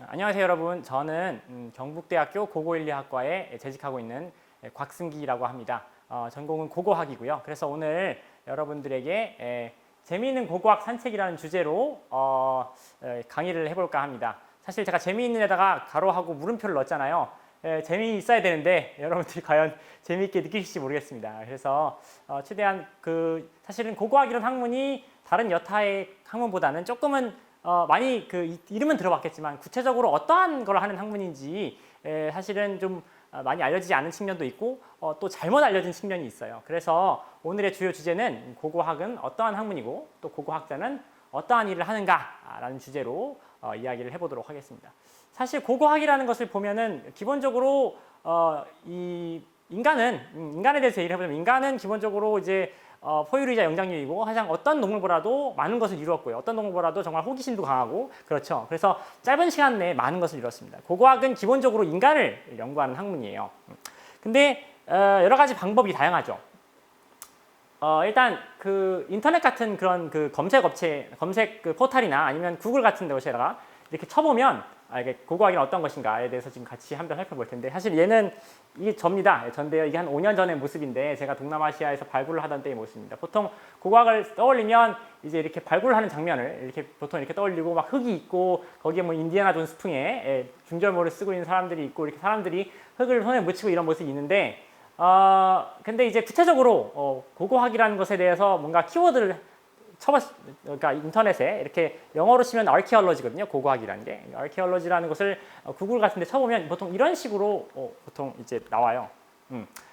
안녕하세요 여러분. 저는 경북대학교 고고1, 2학과에 재직하고 있는 곽승기라고 합니다. 전공은 고고학이고요. 그래서 오늘 여러분들에게 재미있는 고고학 산책이라는 주제로 강의를 해볼까 합니다. 사실 제가 재미있는 데다가 가로하고 물음표를 넣었잖아요. 재미있어야 되는데 여러분들이 과연 재미있게 느끼실지 모르겠습니다. 그래서 최대한 사실은 고고학이라는 학문이 다른 여타의 학문보다는 조금은 많이 이름은 들어봤겠지만 구체적으로 어떠한 걸 하는 학문인지 사실은 좀 많이 알려지지 않은 측면도 있고 또 잘못 알려진 측면이 있어요. 그래서 오늘의 주요 주제는 고고학은 어떠한 학문이고 또 고고학자는 어떠한 일을 하는가라는 주제로 이야기를 해보도록 하겠습니다. 사실 고고학이라는 것을 보면은 기본적으로 이 인간에 대해서 얘기를 해보자면 인간은 기본적으로 이제 포유류이자 영장류이고 가장 어떤 동물보다도 많은 것을 이루었고요. 어떤 동물보다도 정말 호기심도 강하고 그렇죠. 그래서 짧은 시간 내에 많은 것을 이뤘습니다. 고고학은 기본적으로 인간을 연구하는 학문이에요. 근데 여러 가지 방법이 다양하죠. 일단 인터넷 같은 그런 검색 포털이나 아니면 구글 같은 데에다가 이렇게 쳐보면 이게 고고학이 어떤 것인가에 대해서 지금 같이 한번 살펴볼 텐데 사실 이게 접니다. 전데요. 이게 한 5년 전의 모습인데 제가 동남아시아에서 발굴을 하던 때의 모습입니다. 보통 고고학을 떠올리면 이제 이렇게 발굴을 하는 장면을 이렇게 보통 이렇게 떠올리고 막 흙이 있고 거기에 뭐 인디아나 존스 풍에 중절모를 쓰고 있는 사람들이 있고 이렇게 사람들이 흙을 손에 묻히고 이런 모습이 있는데 근데 이제 구체적으로 고고학이라는 것에 대해서 뭔가 키워드를 그러니까 인터넷에 이렇게 영어로 치면 archaeology거든요. 고고학이라는 게 archaeology라는 것을 구글 같은 데 쳐보면 보통 이런 식으로 보통 이제 나와요.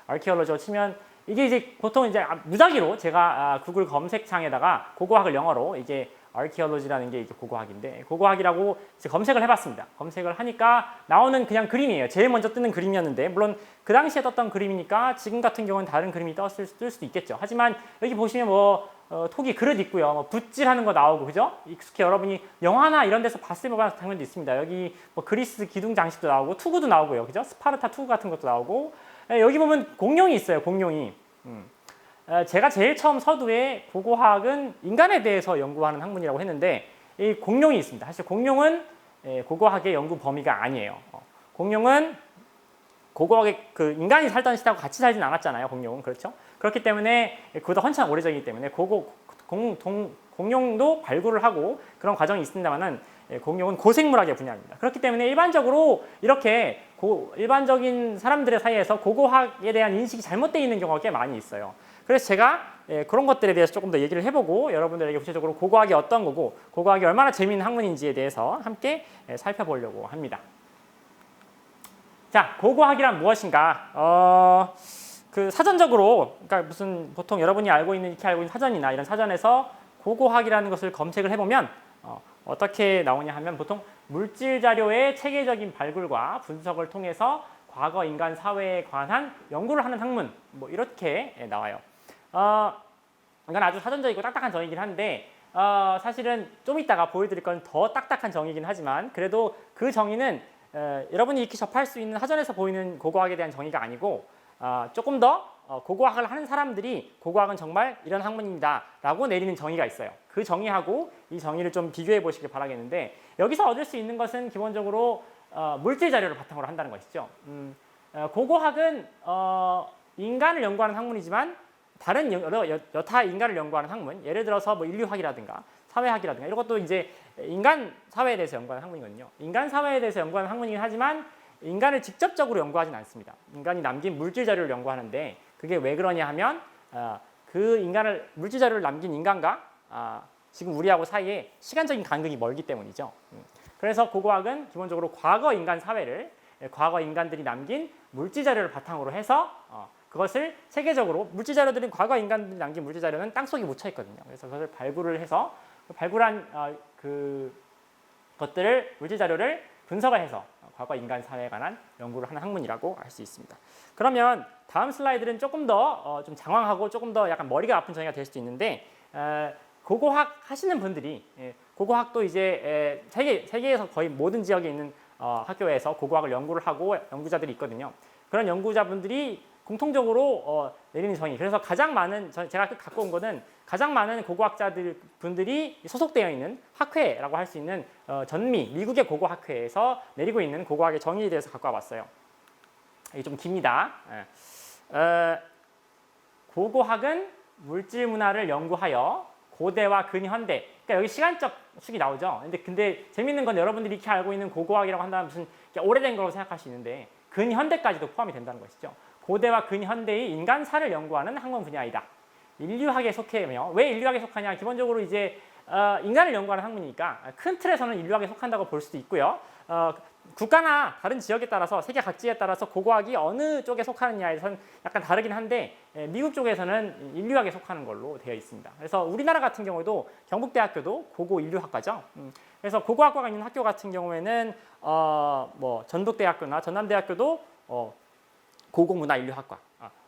archaeology로 치면 이게 이제 보통 이제 무작위로 제가 구글 검색창에다가 고고학을 영어로 이게 archaeology라는 게 이게 고고학인데 고고학이라고 이제 검색을 해봤습니다. 검색을 하니까 나오는 그냥 그림이에요. 제일 먼저 뜨는 그림이었는데 물론 그 당시에 떴던 그림이니까 지금 같은 경우는 다른 그림이 뜰 수도 있겠죠. 하지만 여기 보시면 톡이 그릇 있고요. 붓질하는 거 나오고 그죠? 익숙해 여러분이 영화나 이런 데서 봤을 법한 장면도 있습니다. 여기 그리스 기둥 장식도 나오고 투구도 나오고요. 그죠? 스파르타 투구 같은 것도 나오고 여기 보면 공룡이 있어요. 공룡이. 제가 제일 처음 서두에 고고학은 인간에 대해서 연구하는 학문이라고 했는데 이 공룡이 있습니다. 사실 공룡은 고고학의 연구 범위가 아니에요. 공룡은 고고학의 인간이 살던 시대하고 같이 살진 않았잖아요. 공룡은 그렇죠? 그렇기 때문에 그보다 한참 오래전이기 때문에 공룡도 발굴을 하고 그런 과정이 있습니다만은 공룡은 고생물학의 분야입니다. 그렇기 때문에 일반적으로 이렇게 일반적인 사람들의 사이에서 고고학에 대한 인식이 잘못되어 있는 경우가 꽤 많이 있어요. 그래서 제가 그런 것들에 대해서 조금 더 얘기를 해보고 여러분들에게 구체적으로 고고학이 어떤 거고 고고학이 얼마나 재미있는 학문인지에 대해서 함께 살펴보려고 합니다. 자, 고고학이란 무엇인가? 사전적으로 그러니까 보통 여러분이 알고 있는 사전이나 이런 사전에서 고고학이라는 것을 검색을 해보면 어떻게 나오냐 하면 보통 물질 자료의 체계적인 발굴과 분석을 통해서 과거 인간 사회에 관한 연구를 하는 학문 이렇게 나와요. 이건 아주 사전적이고 딱딱한 정의이긴 한데 사실은 좀 이따가 보여드릴 건 더 딱딱한 정의이긴 하지만 그래도 그 정의는 여러분이 이렇게 접할 수 있는 사전에서 보이는 고고학에 대한 정의가 아니고 조금 더 고고학을 하는 사람들이 고고학은 정말 이런 학문입니다 라고 내리는 정의가 있어요. 그 정의하고 이 정의를 좀 비교해 보시길 바라겠는데 여기서 얻을 수 있는 것은 기본적으로 물질 자료를 바탕으로 한다는 것이죠. 고고학은 인간을 연구하는 학문이지만 다른 여타 인간을 연구하는 학문, 예를 들어서 인류학이라든가 사회학이라든가 이런 것도 이제 인간 사회에 대해서 연구하는 학문이거든요. 인간 사회에 대해서 연구하는 학문이긴 하지만 인간을 직접적으로 연구하진 않습니다. 인간이 남긴 물질 자료를 연구하는데 그게 왜 그러냐 하면 물질 자료를 남긴 인간과 지금 우리하고 사이에 시간적인 간극이 멀기 때문이죠. 그래서 고고학은 기본적으로 과거 인간 사회를 과거 인간들이 남긴 물질 자료를 바탕으로 해서 그것을 세계적으로 과거 인간들이 남긴 물질 자료는 땅속에 묻혀 있거든요. 그래서 그것을 발굴을 해서 발굴한 물질 자료를 분석을 해서 과거 인간 사회에 관한 연구를 하는 학문이라고 할 수 있습니다. 그러면 다음 슬라이드는 조금 더 좀 장황하고 조금 더 약간 머리가 아픈 정의가 될 수도 있는데 고고학 하시는 분들이 고고학도 이제 세계에서 거의 모든 지역에 있는 학교에서 고고학을 연구를 하고 연구자들이 있거든요. 그런 연구자분들이 공통적으로 내리는 정의. 그래서 가장 많은 제가 갖고 온 거는 가장 많은 고고학자들 분들이 소속되어 있는 학회라고 할 수 있는 미국의 고고학회에서 내리고 있는 고고학의 정의에 대해서 갖고 와봤어요. 이게 좀 깁니다. 고고학은 물질 문화를 연구하여 고대와 근현대. 그러니까 여기 시간적 축이 나오죠. 근데 재밌는 건 여러분들이 이렇게 알고 있는 고고학이라고 한다면 무슨 오래된 거로 생각할 수 있는데 근현대까지도 포함이 된다는 것이죠. 고대와 근현대의 인간사를 연구하는 학문 분야이다. 인류학에 속해며 왜 인류학에 속하냐? 기본적으로 이제 인간을 연구하는 학문이니까 큰 틀에서는 인류학에 속한다고 볼 수도 있고요. 국가나 다른 지역에 따라서 세계 각지에 따라서 고고학이 어느 쪽에 속하느냐에선 약간 다르긴 한데 미국 쪽에서는 인류학에 속하는 걸로 되어 있습니다. 그래서 우리나라 같은 경우도 경북대학교도 고고 인류학과죠. 그래서 고고학과가 있는 학교 같은 경우에는 뭐 전북대학교나 전남대학교도 고고문화인류학과,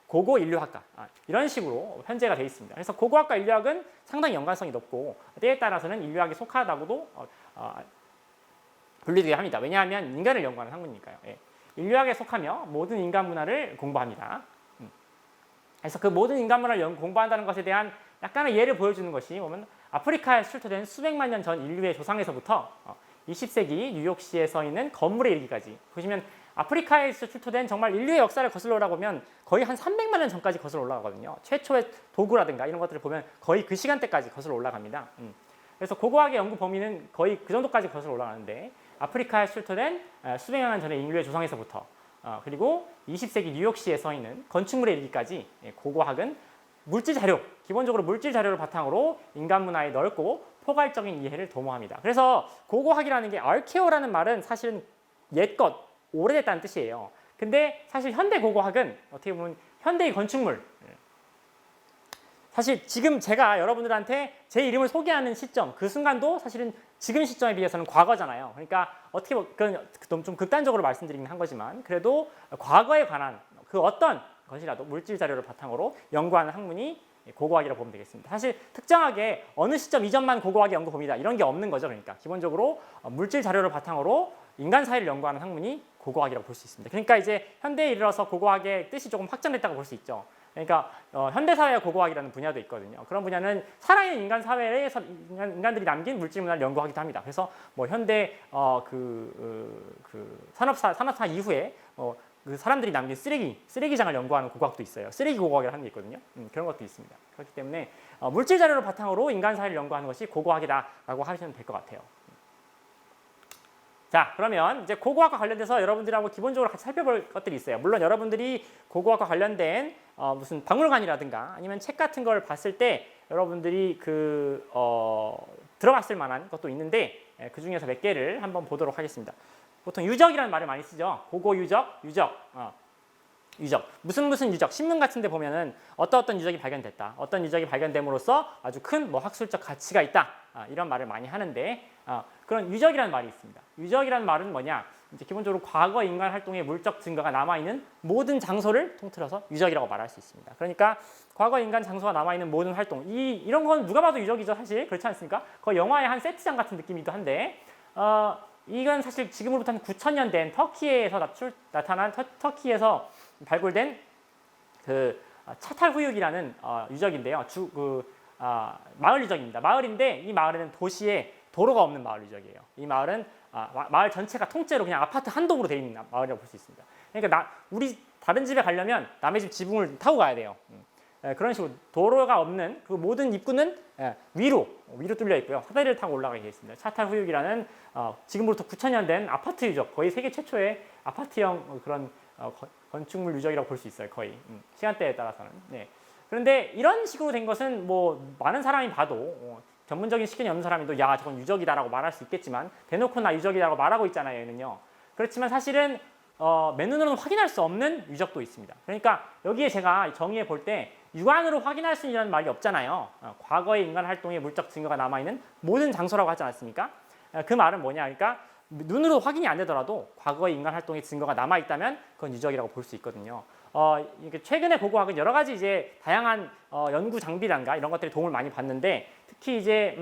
고고 인류학과 이런 식으로 편제가 되어 있습니다. 그래서 고고학과 인류학은 상당히 연관성이 높고 때에 따라서는 인류학에 속하다고도 분류되게 합니다. 왜냐하면 인간을 연구하는 학문이니까요. 예. 인류학에 속하며 모든 인간 문화를 공부합니다. 그래서 그 모든 인간 문화를 공부한다는 것에 대한 약간의 예를 보여주는 것이 보면 아프리카에 출토된 수백만 년 전 인류의 조상에서부터 20세기 뉴욕시에 서 있는 건물에 이르기까지 보시면 아프리카에서 출토된 정말 인류의 역사를 거슬러 올라보면 거의 한 300만 년 전까지 거슬러 올라가거든요. 최초의 도구라든가 이런 것들을 보면 거의 그 시간대까지 거슬러 올라갑니다. 그래서 고고학의 연구 범위는 거의 그 정도까지 거슬러 올라가는데 아프리카에 출토된 수백만 년 전의 인류의 조상에서부터 그리고 20세기 뉴욕시에 서 있는 건축물에 이르기까지 고고학은 물질 자료, 기본적으로 물질 자료를 바탕으로 인간 문화의 넓고 포괄적인 이해를 도모합니다. 그래서 고고학이라는 게 archaeo라는 말은 사실은 옛것, 오래됐다는 뜻이에요. 근데 사실 현대 고고학은 어떻게 보면 현대의 건축물, 사실 지금 제가 여러분들한테 제 이름을 소개하는 시점, 그 순간도 사실은 지금 시점에 비해서는 과거잖아요. 그러니까 어떻게 좀 극단적으로 말씀드리긴 한 거지만 그래도 과거에 관한 그 어떤 것이라도 물질 자료를 바탕으로 연구하는 학문이 고고학이라고 보면 되겠습니다. 사실 특정하게 어느 시점 이전만 고고학의 연구 범위다 이런 게 없는 거죠. 그러니까 기본적으로 물질 자료를 바탕으로 인간 사회를 연구하는 학문이 고고학이라고 볼 수 있습니다. 그러니까 이제 현대에 이르러서 고고학의 뜻이 조금 확장됐다고 볼 수 있죠. 그러니까 현대사회와 고고학이라는 분야도 있거든요. 그런 분야는 살아있는 인간 사회에서 인간들이 남긴 물질 문화를 연구하기도 합니다. 그래서 뭐 현대 산업사 이후에 그 사람들이 남긴 쓰레기장을 연구하는 고고학도 있어요. 쓰레기 고고학이라는 게 있거든요. 그런 것도 있습니다. 그렇기 때문에 물질 자료를 바탕으로 인간 사회를 연구하는 것이 고고학이다라고 하시면 될 것 같아요. 자, 그러면 이제 고고학과 관련돼서 여러분들하고 기본적으로 같이 살펴볼 것들이 있어요. 물론 여러분들이 고고학과 관련된 무슨 박물관이라든가 아니면 책 같은 걸 봤을 때 여러분들이 들어봤을 만한 것도 있는데 그 중에서 몇 개를 한번 보도록 하겠습니다. 보통 유적이라는 말을 많이 쓰죠. 고고 유적, 유적. 무슨 유적, 신문 같은 데 보면은 어떤 유적이 발견됐다. 어떤 유적이 발견됨으로써 아주 큰 뭐 학술적 가치가 있다. 이런 말을 많이 하는데 그런 유적이라는 말이 있습니다. 유적이라는 말은 뭐냐? 이제 기본적으로 과거 인간 활동의 물적 증거가 남아있는 모든 장소를 통틀어서 유적이라고 말할 수 있습니다. 그러니까 과거 인간 장소가 남아있는 모든 활동, 이런 건 누가 봐도 유적이죠. 사실 그렇지 않습니까? 거의 영화의 한 세트장 같은 느낌이기도 한데 이건 사실 지금으로부터 한 9,000년 된 터키에서 나타난 터키에서 발굴된 그 차탈 후육이라는 유적인데요. 마을 유적입니다. 마을인데 이 마을에는 도시에 도로가 없는 마을 유적이에요. 이 마을은 마을 전체가 통째로 그냥 아파트 한 동으로 되어 있는 마을이라고 볼 수 있습니다. 그러니까 우리 다른 집에 가려면 남의 집 지붕을 타고 가야 돼요. 그런 식으로 도로가 없는 그 모든 입구는 위로 뚫려 있고요. 사다리를 타고 올라가게 되어 있습니다. 차탈 후육이라는 지금부터 9,000년 된 아파트 유적, 거의 세계 최초의 아파트형 그런 건축물 유적이라고 볼 수 있어요. 거의 시간대에 따라서는. 네. 그런데 이런 식으로 된 것은 뭐 많은 사람이 봐도 전문적인 시견이 없는 사람도 야 저건 유적이다라고 말할 수 있겠지만 대놓고 나 유적이라고 말하고 있잖아요. 얘는요. 그렇지만 사실은 맨눈으로는 확인할 수 없는 유적도 있습니다. 그러니까 여기에 제가 정의해 볼 때 육안으로 확인할 수 있는 말이 없잖아요. 과거의 인간 활동의 물적 증거가 남아있는 모든 장소라고 하지 않았습니까? 그 말은 뭐냐? 그러니까 눈으로 확인이 안 되더라도 과거의 인간 활동의 증거가 남아있다면 그건 유적이라고 볼 수 있거든요. 최근에 고고학은 여러 가지 이제 다양한 연구 장비란가 이런 것들이 도움을 많이 받는데 특히 이제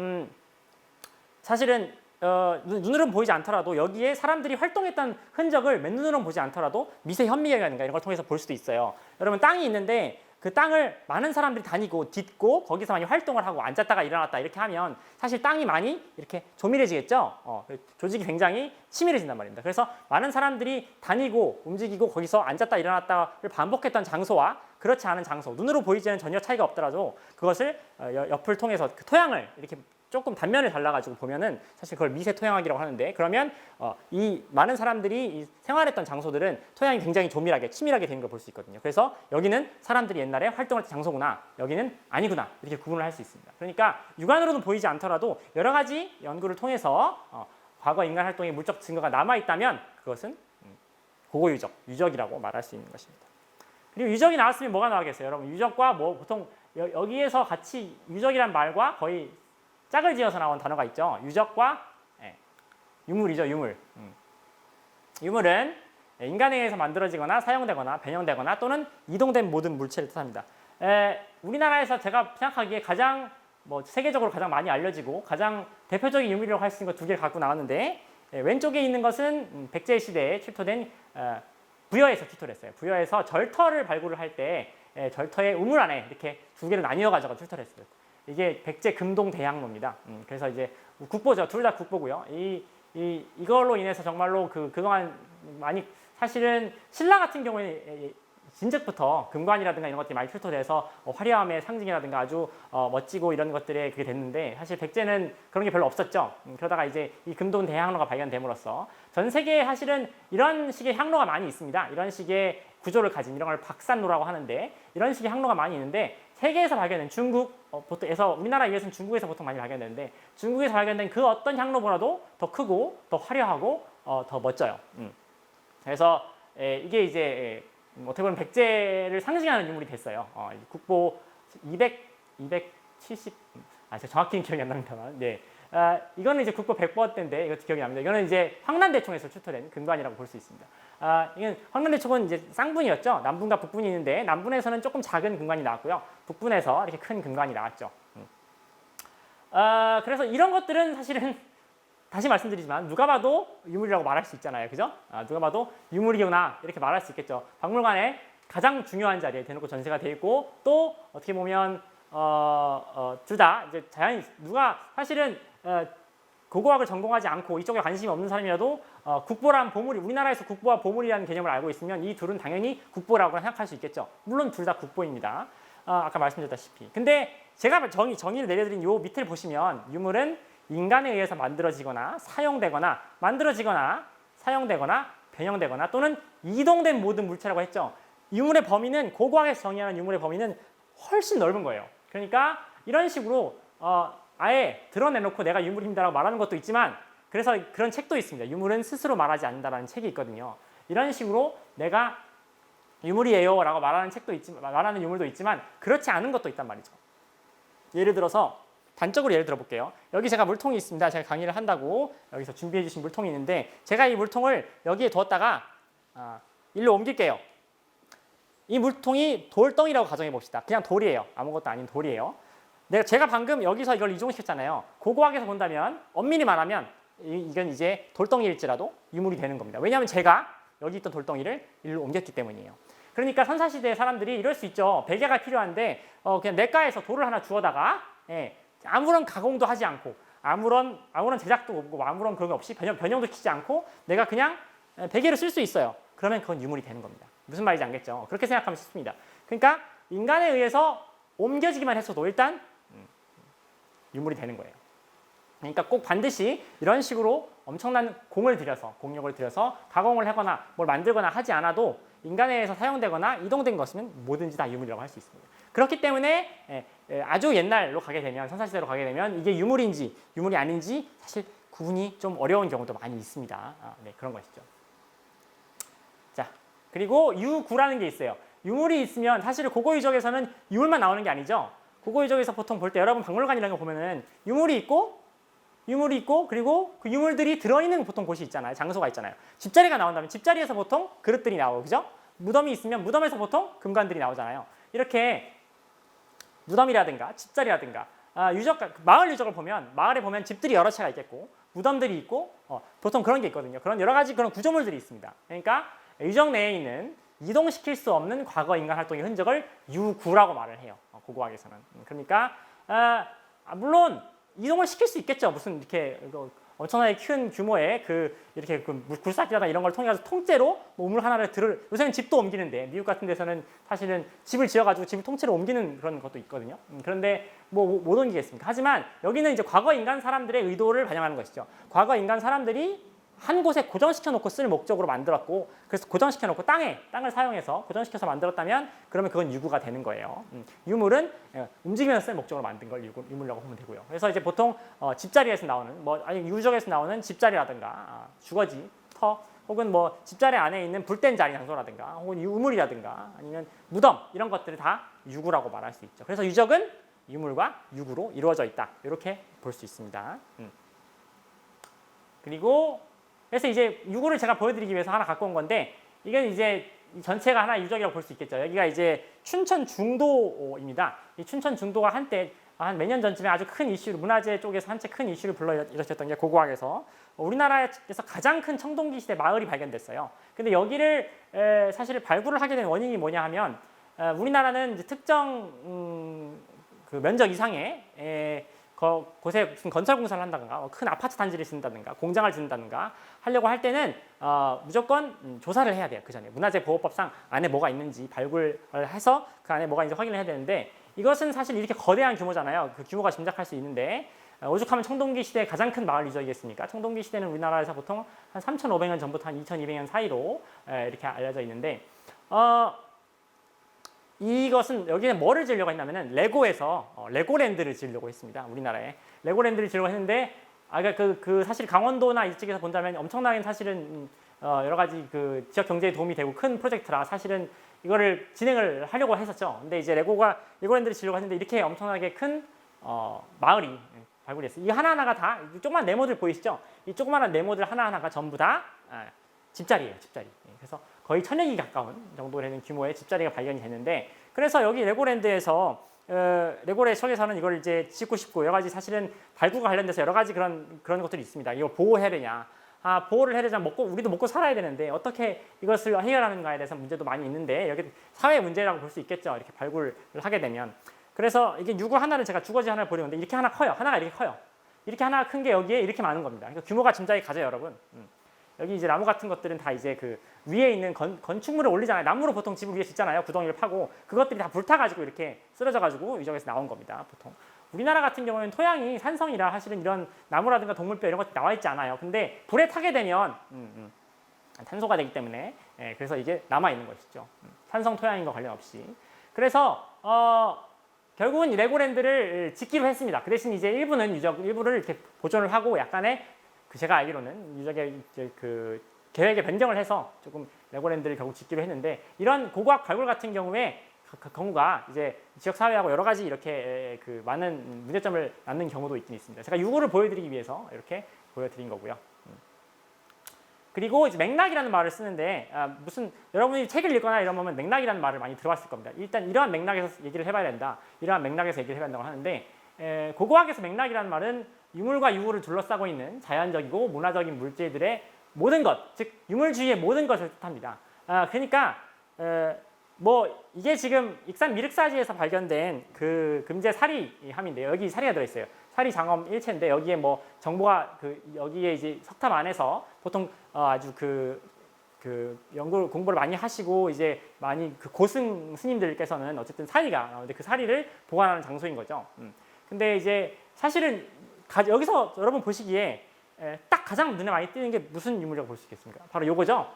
사실은 눈으로는 보이지 않더라도 여기에 사람들이 활동했던 흔적을 맨눈으로는 보지 않더라도 미세 현미경이라든가 이런 걸 통해서 볼 수도 있어요. 여러분 땅이 있는데 그 땅을 많은 사람들이 다니고 딛고 거기서 많이 활동을 하고 앉았다가 일어났다 이렇게 하면 사실 땅이 많이 이렇게 조밀해지겠죠. 조직이 굉장히 치밀해진단 말입니다. 그래서 많은 사람들이 다니고 움직이고 거기서 앉았다 일어났다를 반복했던 장소와 그렇지 않은 장소, 눈으로 보이지는 전혀 차이가 없더라도 그것을 옆을 통해서 그 토양을 이렇게 조금 단면을 잘라가지고 보면은 사실 그걸 미세 토양학이라고 하는데, 그러면 이 많은 사람들이 생활했던 장소들은 토양이 굉장히 조밀하게 치밀하게 되는 걸 볼 수 있거든요. 그래서 여기는 사람들이 옛날에 활동했던 장소구나, 여기는 아니구나 이렇게 구분을 할 수 있습니다. 그러니까 육안으로는 보이지 않더라도 여러 가지 연구를 통해서 과거 인간 활동의 물적 증거가 남아 있다면 그것은 고고 유적이라고 말할 수 있는 것입니다. 그리고 유적이 나왔으면 뭐가 나오겠어요? 여러분 유적과 뭐 보통 여기에서 같이 유적이란 말과 거의 짝을 지어서 나온 단어가 있죠. 유적과 유물이죠. 유물. 유물은 인간에 의해서 만들어지거나 사용되거나 변형되거나 또는 이동된 모든 물체를 뜻합니다. 우리나라에서 제가 생각하기에 가장 세계적으로 가장 많이 알려지고 가장 대표적인 유물이라고 할 수 있는 거 두 개를 갖고 나왔는데, 왼쪽에 있는 것은 백제 시대에 출토된 부여에서 출토를 했어요. 부여에서 절터를 발굴을 할 때 절터의 우물 안에 이렇게 두 개를 나뉘어 가지고 출토를 했어요. 이게 백제 금동 대향로입니다. 그래서 이제 국보죠. 둘 다 국보고요. 이걸로 인해서 정말로 그동안 많이 사실은 신라 같은 경우에 진즉부터 금관이라든가 이런 것들이 많이 출토돼서 화려함의 상징이라든가 아주 멋지고 이런 것들에 그게 됐는데, 사실 백제는 그런 게 별로 없었죠. 그러다가 이제 이 금동 대향로가 발견됨으로써 전 세계에 사실은 이런 식의 향로가 많이 있습니다. 이런 식의 구조를 가진 이런 걸 박산로라고 하는데, 이런 식의 향로가 많이 있는데 세계에서 발견된 보통에서 우리나라에 의해서는 중국에서 보통 많이 발견되는데, 중국에서 발견된 그 어떤 향로보다도 더 크고 더 화려하고 더 멋져요. 그래서 이게 이제 어떻게 보면 백제를 상징하는 유물이 됐어요. 국보 270, 제가 정확히는 기억이 안 납니다만, 네. 이거는 이제 국보 100번 때인데 이것도 기억이 납니다. 이거는 이제 황난대총에서 출토된 금관이라고 볼 수 있습니다. 이건 황난대총은 이제 쌍분이었죠. 남분과 북분이 있는데 남분에서는 조금 작은 금관이 나왔고요. 북분에서 이렇게 큰 금관이 나왔죠. 그래서 이런 것들은 사실은 다시 말씀드리지만 누가 봐도 유물이라고 말할 수 있잖아요. 그죠? 누가 봐도 유물이구나 이렇게 말할 수 있겠죠. 박물관에 가장 중요한 자리에 대놓고 전시가 돼 있고, 또 어떻게 보면 둘 다 이제 누가 사실은 고고학을 전공하지 않고 이쪽에 관심이 없는 사람이라도 국보란 보물이, 우리나라에서 국보와 보물이라는 개념을 알고 있으면 이 둘은 당연히 국보라고 생각할 수 있겠죠. 물론 둘 다 국보입니다. 아까 말씀드렸다시피. 근데 제가 정의를 내려드린 요 밑을 보시면 유물은 인간에 의해서 만들어지거나 사용되거나 변형되거나 또는 이동된 모든 물체라고 했죠. 유물의 범위는 고고학에서 정의하는 유물의 범위는 훨씬 넓은 거예요. 그러니까 이런 식으로 아예 드러내놓고 내가 유물입니다라고 말하는 것도 있지만, 그래서 그런 책도 있습니다. 유물은 스스로 말하지 않는다라는 책이 있거든요. 이런 식으로 내가 유물이에요라고 말하는 책도 있지만, 말하는 유물도 있지만 그렇지 않은 것도 있단 말이죠. 예를 들어서 단적으로 예를 들어볼게요. 여기 제가 물통이 있습니다. 제가 강의를 한다고 여기서 준비해 주신 물통이 있는데, 제가 이 물통을 여기에 두었다가 일로 옮길게요. 이 물통이 돌덩이라고 가정해 봅시다. 그냥 돌이에요. 아무것도 아닌 돌이에요. 제가 방금 여기서 이걸 이종시켰잖아요. 고고학에서 본다면 엄밀히 말하면 이건 이제 돌덩이일지라도 유물이 되는 겁니다. 왜냐하면 제가 여기 있던 돌덩이를 일로 옮겼기 때문이에요. 그러니까 선사시대의 사람들이 이럴 수 있죠. 베개가 필요한데 그냥 냇가에서 돌을 하나 주워다가 아무런 가공도 하지 않고 아무런 제작도 없고 아무런 그런 거 없이 변형도 시키지 않고 내가 그냥 베개를 쓸 수 있어요. 그러면 그건 유물이 되는 겁니다. 무슨 말인지 알겠죠? 그렇게 생각하면 쉽습니다. 그러니까 인간에 의해서 옮겨지기만 했어도 일단 유물이 되는 거예요. 그러니까 꼭 반드시 이런 식으로 엄청난 공력을 들여서 가공을 하거나 뭘 만들거나 하지 않아도 인간에 의해서 사용되거나 이동된 것이면 뭐든지 다 유물이라고 할 수 있습니다. 그렇기 때문에 아주 옛날로 가게 되면, 선사시대로 가게 되면 이게 유물인지 유물이 아닌지 사실 구분이 좀 어려운 경우도 많이 있습니다. 네, 그런 것이죠. 자, 그리고 유구라는 게 있어요. 유물이 있으면 사실 고고유적에서는 유물만 나오는 게 아니죠. 고고유적에서 보통 볼 때 여러분 박물관이라는 거 보면은 유물이 있고 그리고 그 유물들이 들어있는 보통 곳이 있잖아요. 장소가 있잖아요. 집자리가 나온다면 집자리에서 보통 그릇들이 나오고, 그죠? 무덤이 있으면 무덤에서 보통 금관들이 나오잖아요. 이렇게 무덤이라든가 집자리라든가 마을 유적을 보면 마을에 보면 집들이 여러 채가 있겠고, 무덤들이 있고 보통 그런 게 있거든요. 그런 여러 가지 그런 구조물들이 있습니다. 그러니까 유적 내에 있는 이동시킬 수 없는 과거 인간 활동의 흔적을 유구라고 말을 해요. 고고학에서는. 그러니까 물론 이동을 시킬 수 있겠죠. 무슨 이렇게 엄청나게 큰 규모의 이렇게 굴삭기라든가 이런 걸 통해서 통째로 우물 하나를 요새는 집도 옮기는데 미국 같은 데서는 사실은 집을 지어가지고 집을 통째로 옮기는 그런 것도 있거든요. 그런데 뭐 못 옮기겠습니까? 하지만 여기는 이제 과거 인간 사람들의 의도를 반영하는 것이죠. 과거 인간 사람들이 한 곳에 고정시켜 놓고 쓸 목적으로 만들었고, 그래서 고정시켜 놓고 땅을 사용해서 고정시켜서 만들었다면 그러면 그건 유구가 되는 거예요. 유물은 움직이면서 쓸 목적으로 만든 걸 유물이라고 보면 되고요. 그래서 이제 보통 집자리에서 나오는 아니 유적에서 나오는 집자리라든가 주거지, 터 혹은 집자리 안에 있는 불된 자리 장소라든가 혹은 유물이라든가 아니면 무덤 이런 것들을 다 유구라고 말할 수 있죠. 그래서 유적은 유물과 유구로 이루어져 있다. 이렇게 볼 수 있습니다. 그리고 그래서 이제 유구를 제가 보여드리기 위해서 하나 갖고 온 건데 이건 이제 전체가 하나 유적이라고 볼 수 있겠죠. 여기가 이제 춘천 중도입니다. 이 춘천 중도가 한때 한 몇 년 전쯤에 아주 큰 이슈를 문화재 쪽에서 한채 큰 이슈를 불러일으켰던 게 고고학에서 우리나라에서 가장 큰 청동기 시대 마을이 발견됐어요. 근데 여기를 사실 발굴을 하게 된 원인이 뭐냐 하면 우리나라는 이제 특정 그 면적 이상의 곳에 무슨 건설 공사를 한다든가 큰 아파트 단지를 짓는다든가 공장을 짓는다든가 하려고 할 때는 무조건 조사를 해야 돼요. 그 전에 문화재보호법상 안에 뭐가 있는지 발굴을 해서 그 안에 뭐가 있는지 확인을 해야 되는데 이것은 사실 이렇게 거대한 규모잖아요. 그 규모가 짐작할 수 있는데 오죽하면 청동기 시대의 가장 큰 마을 유적이겠습니까? 청동기 시대는 우리나라에서 보통 한 3,500년 전부터 한 2,200년 사이로 이렇게 알려져 있는데 이것은 여기는 뭐를 지으려고 했냐면은 레고에서 레고랜드를 지으려고 했습니다. 우리나라에 레고랜드를 지으려고 했는데 그러니까 사실 강원도나 이쪽에서 본다면 엄청나게 사실은 여러 가지 그 지역 경제에 도움이 되고 큰 프로젝트라 사실은 이거를 진행을 하려고 했었죠. 근데 이제 레고랜드를 지으려고 했는데 이렇게 엄청나게 큰 마을이 발굴됐어요. 이 하나하나가 다 조그만 네모들 보이시죠? 이 조그마한 네모들 하나하나가 전부 다 집자리예요. 집자리. 그래서 거의 1,000여기 가까운 정도 되는 규모의 집자리가 발견이 됐는데 그래서 여기 레고랜드에서 레고랜드 쪽에서는 이걸 이제 짓고 싶고 여러 가지 사실은 발굴과 관련돼서 여러 가지 그런 것들이 있습니다. 이걸 보호해야 되냐? 보호를 해야 되자 우리도 먹고 살아야 되는데 어떻게 이것을 해결하는가에 대해서 문제도 많이 있는데 여기 사회 문제라고 볼 수 있겠죠. 이렇게 발굴을 하게 되면. 그래서 이게 유구 하나를 제가 주거지 하나를 보려는데 이렇게 하나 커요. 하나가 이렇게 커요. 이렇게 하나 큰 게 여기에 이렇게 많은 겁니다. 그러니까 규모가 짐작이 가죠, 여러분. 여기 이제 나무 같은 것들은 다 이제 그 위에 있는 건축물을 올리잖아요. 나무로 보통 집을 위에 짓잖아요. 구덩이를 파고 그것들이 다 불타가지고 이렇게 쓰러져가지고 유적에서 나온 겁니다. 보통 우리나라 같은 경우는 토양이 산성이라 사실은 이런 나무라든가 동물뼈 이런 것들이 나와 있지 않아요. 근데 불에 타게 되면 탄소가 되기 때문에 그래서 이게 남아 있는 것이죠. 산성 토양인과 관련 없이. 그래서 결국은 이 레고랜드를 짓기로 했습니다. 그 대신 이제 일부를 이렇게 보존을 하고 약간의 제가 알기로는 유적의 그 계획의 변경을 해서 조금 레고랜드를 결국 짓기로 했는데 이런 고고학 발굴 같은 경우가 이제 지역 사회하고 여러 가지 이렇게 그 많은 문제점을 낳는 경우도 있긴 있습니다. 제가 유구를 보여드리기 위해서 이렇게 보여드린 거고요. 그리고 이제 맥락이라는 말을 쓰는데 무슨 여러분이 책을 읽거나 이러면 맥락이라는 말을 많이 들어봤을 겁니다. 일단 이러한 맥락에서 얘기를 해봐야 된다. 이러한 맥락에서 얘기를 해야 된다고 하는데 고고학에서 맥락이라는 말은 유물과 유구를 둘러싸고 있는 자연적이고 문화적인 물질들의 모든 것, 즉 유물주의의 모든 것을 뜻합니다. 그러니까 이게 지금 익산 미륵사지에서 발견된 그 금제 사리함인데요. 여기 사리가 들어있어요. 사리 장엄 일체인데 여기에 정보가 여기에 이제 석탑 안에서 보통 아주 공부를 많이 하시고 이제 많이 고승 스님들께서는 어쨌든 사리가 나오는데 그 사리를 보관하는 장소인 거죠. 근데 이제 사실은 여기서 여러분 보시기에 딱 가장 눈에 많이 띄는 게 무슨 유물이라고 볼 수 있겠습니까? 바로 요거죠.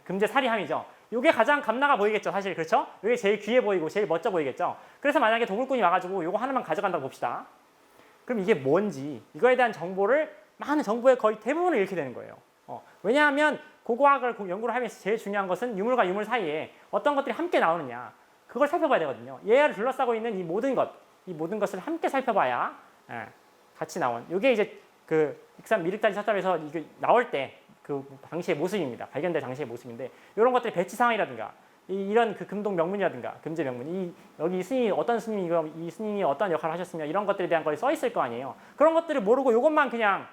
금제 사리함이죠. 요게 가장 감나가 보이겠죠, 사실. 그렇죠? 요게 제일 귀해 보이고 제일 멋져 보이겠죠. 그래서 만약에 도굴꾼이 와가지고 요거 하나만 가져간다고 봅시다. 그럼 이게 뭔지 이거에 대한 많은 정보의 거의 대부분을 잃게 되는 거예요. 왜냐하면 고고학을 연구를 하면서 제일 중요한 것은 유물과 유물 사이에 어떤 것들이 함께 나오느냐 그걸 살펴봐야 되거든요. 얘를 둘러싸고 있는 이 모든 것을 함께 살펴봐야 같이 나온. 이게 이제 그 익산 미륵다리 석탑에서 이게 나올 때 그 당시의 모습입니다. 발견될 당시의 모습인데 이런 것들이 배치 상황이라든가 이런 그 금동 명문이라든가 금제 명문, 여기 이 스님이 어떤 스님이고 이 스님이 어떤 역할을 하셨으며 이런 것들에 대한 것이 써 있을 거 아니에요. 그런 것들을 모르고 이것만 그냥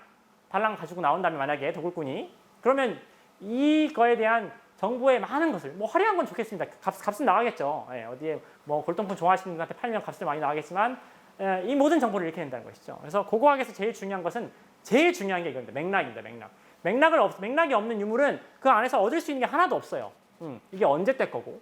달랑 가지고 나온다면 만약에 도굴꾼이 그러면 이거에 대한 정보의 많은 것을 뭐 화려한 건 좋겠습니다. 값은 나가겠죠. 예, 어디에 뭐 골동품 좋아하시는 분한테 팔면 값을 많이 나가겠지만 이 모든 정보를 잃게 된다는 것이죠. 그래서 고고학에서 제일 중요한 게 이겁니다. 맥락입니다. 맥락이 없는 유물은 그 안에서 얻을 수 있는 게 하나도 없어요. 이게 언제 때 거고,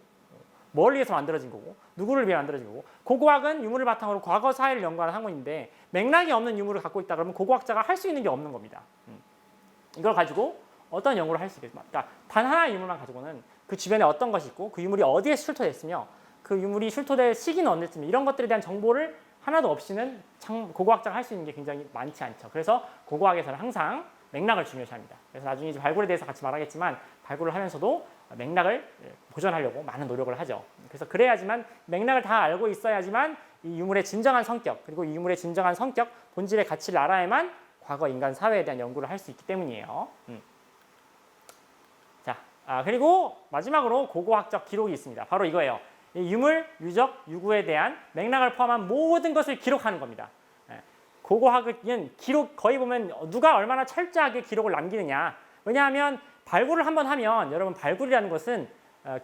뭘 위해서 만들어진 거고, 누구를 위해 만들어진 거고. 고고학은 유물을 바탕으로 과거 사회를 연구하는 학문인데 맥락이 없는 유물을 갖고 있다 그러면 고고학자가 할 수 있는 게 없는 겁니다. 이걸 가지고 어떤 연구를 할 수 있겠습니까? 그러니까 단 하나의 유물만 가지고는 그 주변에 어떤 것이 있고 그 유물이 어디에 출토됐으며 그 유물이 출토될 시기는 언제쯤 이런 것들에 대한 정보를 하나도 없이는 고고학자가 할 수 있는 게 굉장히 많지 않죠. 그래서 고고학에서는 항상 맥락을 중요시합니다. 그래서 나중에 이제 발굴에 대해서 같이 말하겠지만 발굴을 하면서도 맥락을 보존하려고 많은 노력을 하죠. 그래서 그래야지만 맥락을 다 알고 있어야지만 이 유물의 진정한 성격 그리고 이 유물의 진정한 성격, 본질의 가치를 알아야만 과거 인간 사회에 대한 연구를 할 수 있기 때문이에요. 자, 그리고 마지막으로 고고학적 기록이 있습니다. 바로 이거예요. 이 유물, 유적, 유구에 대한 맥락을 포함한 모든 것을 기록하는 겁니다. 고고학은 기록 거의 보면 누가 얼마나 철저하게 기록을 남기느냐. 왜냐하면 발굴을 한번 하면 여러분 발굴이라는 것은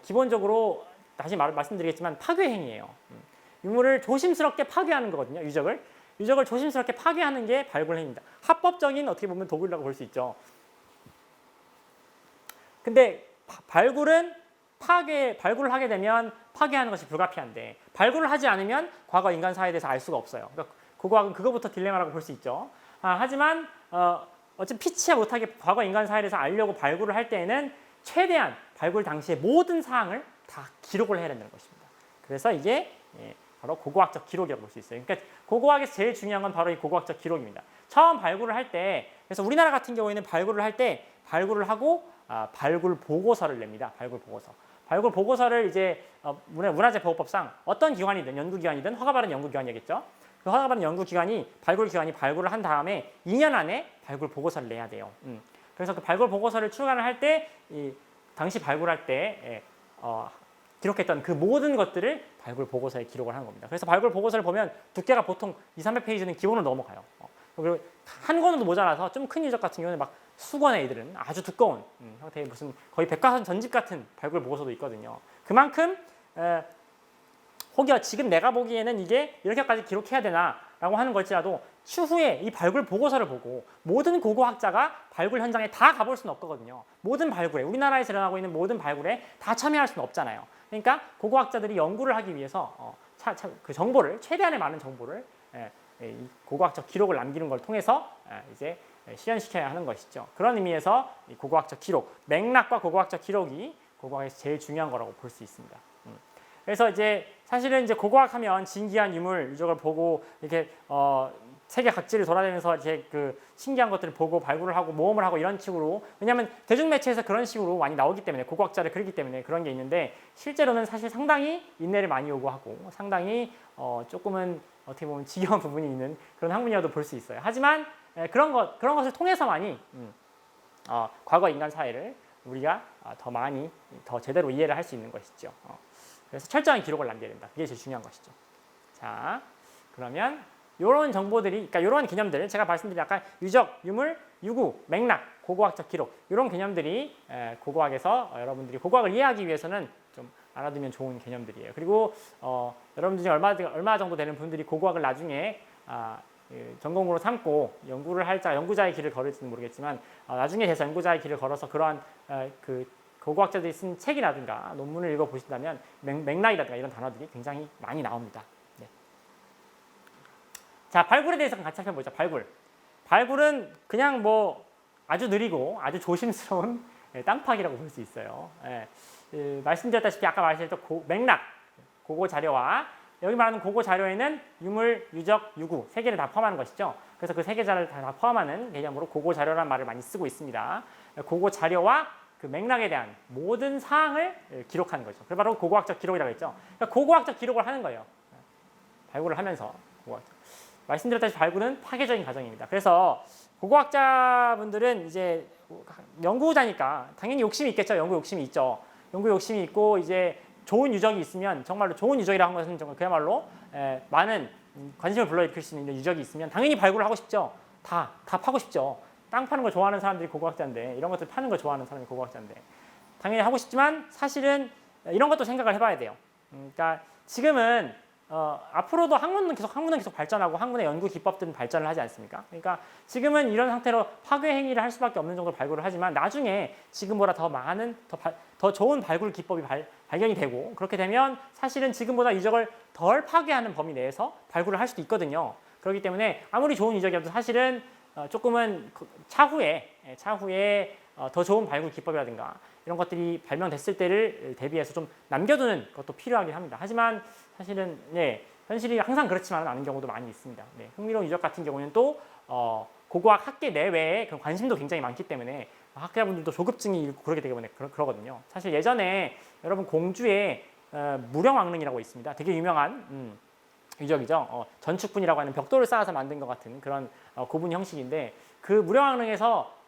기본적으로 다시 말씀드리겠지만 파괴 행위예요. 유물을 조심스럽게 파괴하는 거거든요. 유적을 조심스럽게 파괴하는 게 발굴 행위입니다. 합법적인 어떻게 보면 도구라고 볼 수 있죠. 근데 발굴을 하게 되면 파괴하는 것이 불가피한데 발굴을 하지 않으면 과거 인간 사회에 대해서 알 수가 없어요. 그러니까 고고학은 그거부터 딜레마라고 볼 수 있죠. 하지만 어차피 피치 못하게 과거 인간 사회에 대해서 알려고 발굴을 할 때에는 최대한 발굴 당시의 모든 사항을 다 기록을 해야 된다는 것입니다. 그래서 이게 바로 고고학적 기록이라고 볼 수 있어요. 그러니까 고고학에서 제일 중요한 건 바로 이 고고학적 기록입니다. 처음 발굴을 할 때, 그래서 우리나라 같은 경우에는 발굴을 할 때 발굴을 하고 발굴 보고서를 냅니다. 발굴 보고서를 이제 문화재보호법상 어떤 기관이든 연구기관이든 허가받은 연구기관이겠죠. 그 허가받은 연구기관이 발굴기관이 발굴을 한 다음에 2년 안에 발굴 보고서를 내야 돼요. 그래서 그 발굴 보고서를 출간을 할 때 당시 발굴할 때 기록했던 그 모든 것들을 발굴 보고서에 기록을 하는 겁니다. 그래서 발굴 보고서를 보면 두께가 보통 200~300페이지는 기본으로 넘어가요. 그리고 한 권으로 모자라서 좀 큰 유적 같은 경우는 막 수권의 애들은 아주 두꺼운 형태의 무슨 거의 백과사전 전집 같은 발굴 보고서도 있거든요. 그만큼 혹여 지금 내가 보기에는 이게 이렇게까지 기록해야 되나라고 하는 걸지라도 추후에 이 발굴 보고서를 보고 모든 고고학자가 발굴 현장에 다 가볼 수는 없거든요. 모든 발굴에, 우리나라에서 일어나고 있는 모든 발굴에 다 참여할 수는 없잖아요. 그러니까 고고학자들이 연구를 하기 위해서 그 정보를, 최대한의 많은 정보를 이 고고학적 기록을 남기는 걸 통해서 이제 실현시켜야 하는 것이죠. 그런 의미에서 이 고고학적 기록, 맥락과 고고학적 기록이 고고학에서 제일 중요한 거라고 볼 수 있습니다. 그래서 이제 사실은 이제 고고학하면 진귀한 유물, 유적을 보고 이렇게 세계 각지를 돌아다니면서 이제 그 신기한 것들을 보고 발굴을 하고 모험을 하고 이런 식으로, 왜냐하면 대중매체에서 그런 식으로 많이 나오기 때문에, 고고학자를 그리기 때문에 그런 게 있는데 실제로는 사실 상당히 인내를 많이 요구하고 상당히 조금은 어떻게 보면 지겨운 부분이 있는 그런 학문이라도 볼 수 있어요. 하지만 그런 것을 통해서만이 과거 인간 사회를 우리가 더 제대로 이해를 할 수 있는 것이죠. 그래서 철저한 기록을 남겨야 된다. 그게 제일 중요한 것이죠. 자, 그러면 이런 정보들이, 그러니까 이런 개념들, 제가 말씀드린 아까 유적, 유물, 유구, 맥락, 고고학적 기록, 이런 개념들이 고고학에서 여러분들이 고고학을 이해하기 위해서는 좀 알아두면 좋은 개념들이에요. 그리고 여러분들 중에 얼마 정도 되는 분들이 고고학을 나중에 전공으로 삼고 연구자의 길을 걸을지는 모르겠지만 나중에 돼서 연구자의 길을 걸어서 그러한 그 고고학자들이 쓴 책이라든가 논문을 읽어보신다면 맥락이라든가 이런 단어들이 굉장히 많이 나옵니다. 네. 자, 발굴에 대해서 같이 살펴보자. 발굴은 그냥 뭐 아주 느리고 아주 조심스러운 땅파기라고 볼 수 있어요. 말씀드렸다시피 아까 말씀드렸던 맥락, 고고 자료와 여기 말하는 고고 자료에는 유물, 유적, 유구 세 개를 다 포함하는 것이죠. 그래서 그 세 개를 다 포함하는 개념으로 고고 자료라는 말을 많이 쓰고 있습니다. 고고 자료와 그 맥락에 대한 모든 사항을 기록하는 거죠. 그게 바로 고고학적 기록이라고 했죠. 그러니까 고고학적 기록을 하는 거예요. 발굴을 하면서 말씀드렸다시피 발굴은 파괴적인 과정입니다. 그래서 고고학자분들은 이제 연구자니까 당연히 욕심이 있겠죠. 연구 욕심이 있죠. 연구 욕심이 있고 이제 좋은 유적이 있으면 정말로 좋은 유적이라 한 것은 정말 그야말로 많은 관심을 불러일으킬 수 있는 유적이 있으면 당연히 발굴을 하고 싶죠. 다 파고 싶죠. 땅 파는 걸 좋아하는 사람들이 고고학자인데 이런 것들 파는 걸 좋아하는 사람이 고고학자인데 당연히 하고 싶지만 사실은 이런 것도 생각을 해봐야 돼요. 그러니까 지금은 앞으로도 학문은 계속 발전하고 학문의 연구 기법들은 발전을 하지 않습니까? 그러니까 지금은 이런 상태로 파괴 행위를 할 수밖에 없는 정도로 발굴을 하지만 나중에 지금보다 더 많은 더 좋은 발굴 기법이 발견이 되고 그렇게 되면 사실은 지금보다 유적을 덜 파괴하는 범위 내에서 발굴을 할 수도 있거든요. 그렇기 때문에 아무리 좋은 유적이라도 사실은 조금은 차후에 더 좋은 발굴 기법이라든가 이런 것들이 발명됐을 때를 대비해서 좀 남겨두는 것도 필요하긴 합니다. 하지만 사실은 현실이 항상 그렇지만은 않은 경우도 많이 있습니다. 흥미로운 유적 같은 경우는 또 고고학 학계 내외에 그런 관심도 굉장히 많기 때문에 학자분들도 조급증이 일고 그러게 되기 때문에 그러거든요. 사실 예전에 여러분 공주의 무령왕릉이라고 있습니다. 되게 유명한 유적이죠. 전축분이라고 하는 벽돌을 쌓아서 만든 것 같은 그런 고분 형식인데 그 무령왕릉에서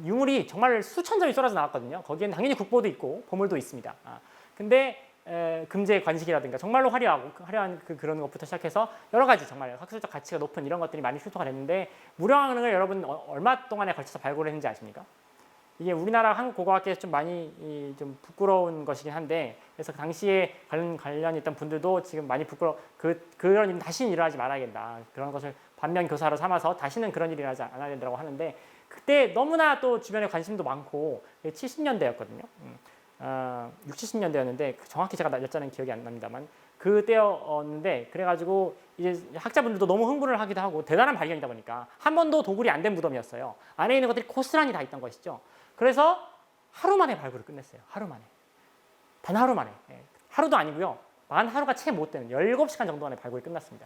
유물이 정말 수천 점이 쏟아져 나왔거든요. 거기에는 당연히 국보도 있고 보물도 있습니다. 근데 금제 관식이라든가 정말로 화려한 그런 것부터 시작해서 여러 가지 정말 학술적 가치가 높은 이런 것들이 많이 출토가 됐는데 무령왕릉을 여러분 얼마 동안에 걸쳐서 발굴을 했는지 아십니까? 이게 우리나라 한국 고고학계에서 좀 많이 좀 부끄러운 것이긴 한데 그래서 당시에 관련이 있던 분들도 지금 많이 그런 일은 다시는 일어나지 말아야 된다. 그런 것을 반면 교사로 삼아서 다시는 그런 일이 일어나지 않아야 된다고 하는데 그때 너무나 또 주변에 관심도 많고 70년대였거든요. 60, 70년대였는데 정확히 제가 날짜는 기억이 안 납니다만 그때였는데 그래가지고 이제 학자분들도 너무 흥분을 하기도 하고 대단한 발견이다 보니까 한 번도 도굴이 안 된 무덤이었어요. 안에 있는 것들이 고스란히 다 있던 것이죠. 그래서 하루 만에 발굴을 끝냈어요. 하루 만에. 단 하루 만에. 하루도 아니고요. 만 하루가 채 못 되는 17시간 정도 안에 발굴이 끝났습니다.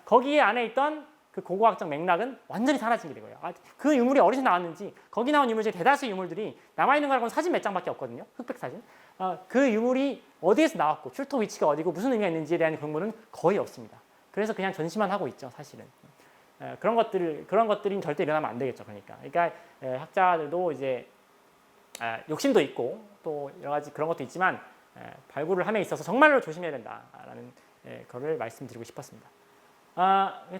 거기에 안에 있던 그 고고학적 맥락은 완전히 사라진 게 되고요. 그 유물이 어디서 나왔는지 거기 나온 유물 중에 대다수 유물들이 남아있는 거라고는 사진 몇 장밖에 없거든요. 흑백 사진. 그 유물이 어디에서 나왔고 출토 위치가 어디고 무슨 의미가 있는지에 대한 근거는 거의 없습니다. 그래서 그냥 전시만 하고 있죠. 사실은. 그런 것들이 절대 일어나면 안 되겠죠. 그러니까 학자들도 이제 욕심도 있고 또 여러 가지 그런 것도 있지만 발굴을 함에 있어서 정말로 조심해야 된다라는 거를 말씀드리고 싶었습니다.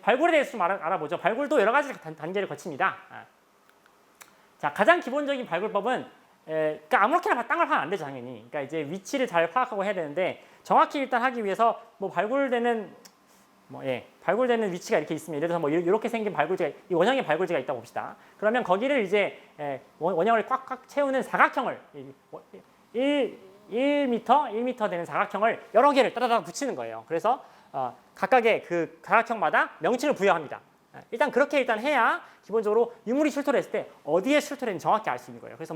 발굴에 대해서 좀 알아보죠. 발굴도 여러 가지 단계를 거칩니다. 자, 가장 기본적인 발굴법은 그러니까 아무렇게나 땅을 파면 안 되죠, 당연히. 그러니까 이제 위치를 잘 파악하고 해야 되는데 정확히 일단 하기 위해서 발굴되는 위치가 이렇게 있으면 예를 들어서 이렇게 생긴 발굴지가 이 원형의 발굴지가 있다고 봅시다. 그러면 거기를 이제 원형을 꽉꽉 채우는 사각형을 1m 되는 사각형을 여러 개를 따다닥 붙이는 거예요. 그래서 각각의 그 사각형마다 명칭을 부여합니다. 일단 그렇게 해야 기본적으로 유물이 출토를 했을 때 어디에 출토했는지 정확히 알 수 있는 거예요. 그래서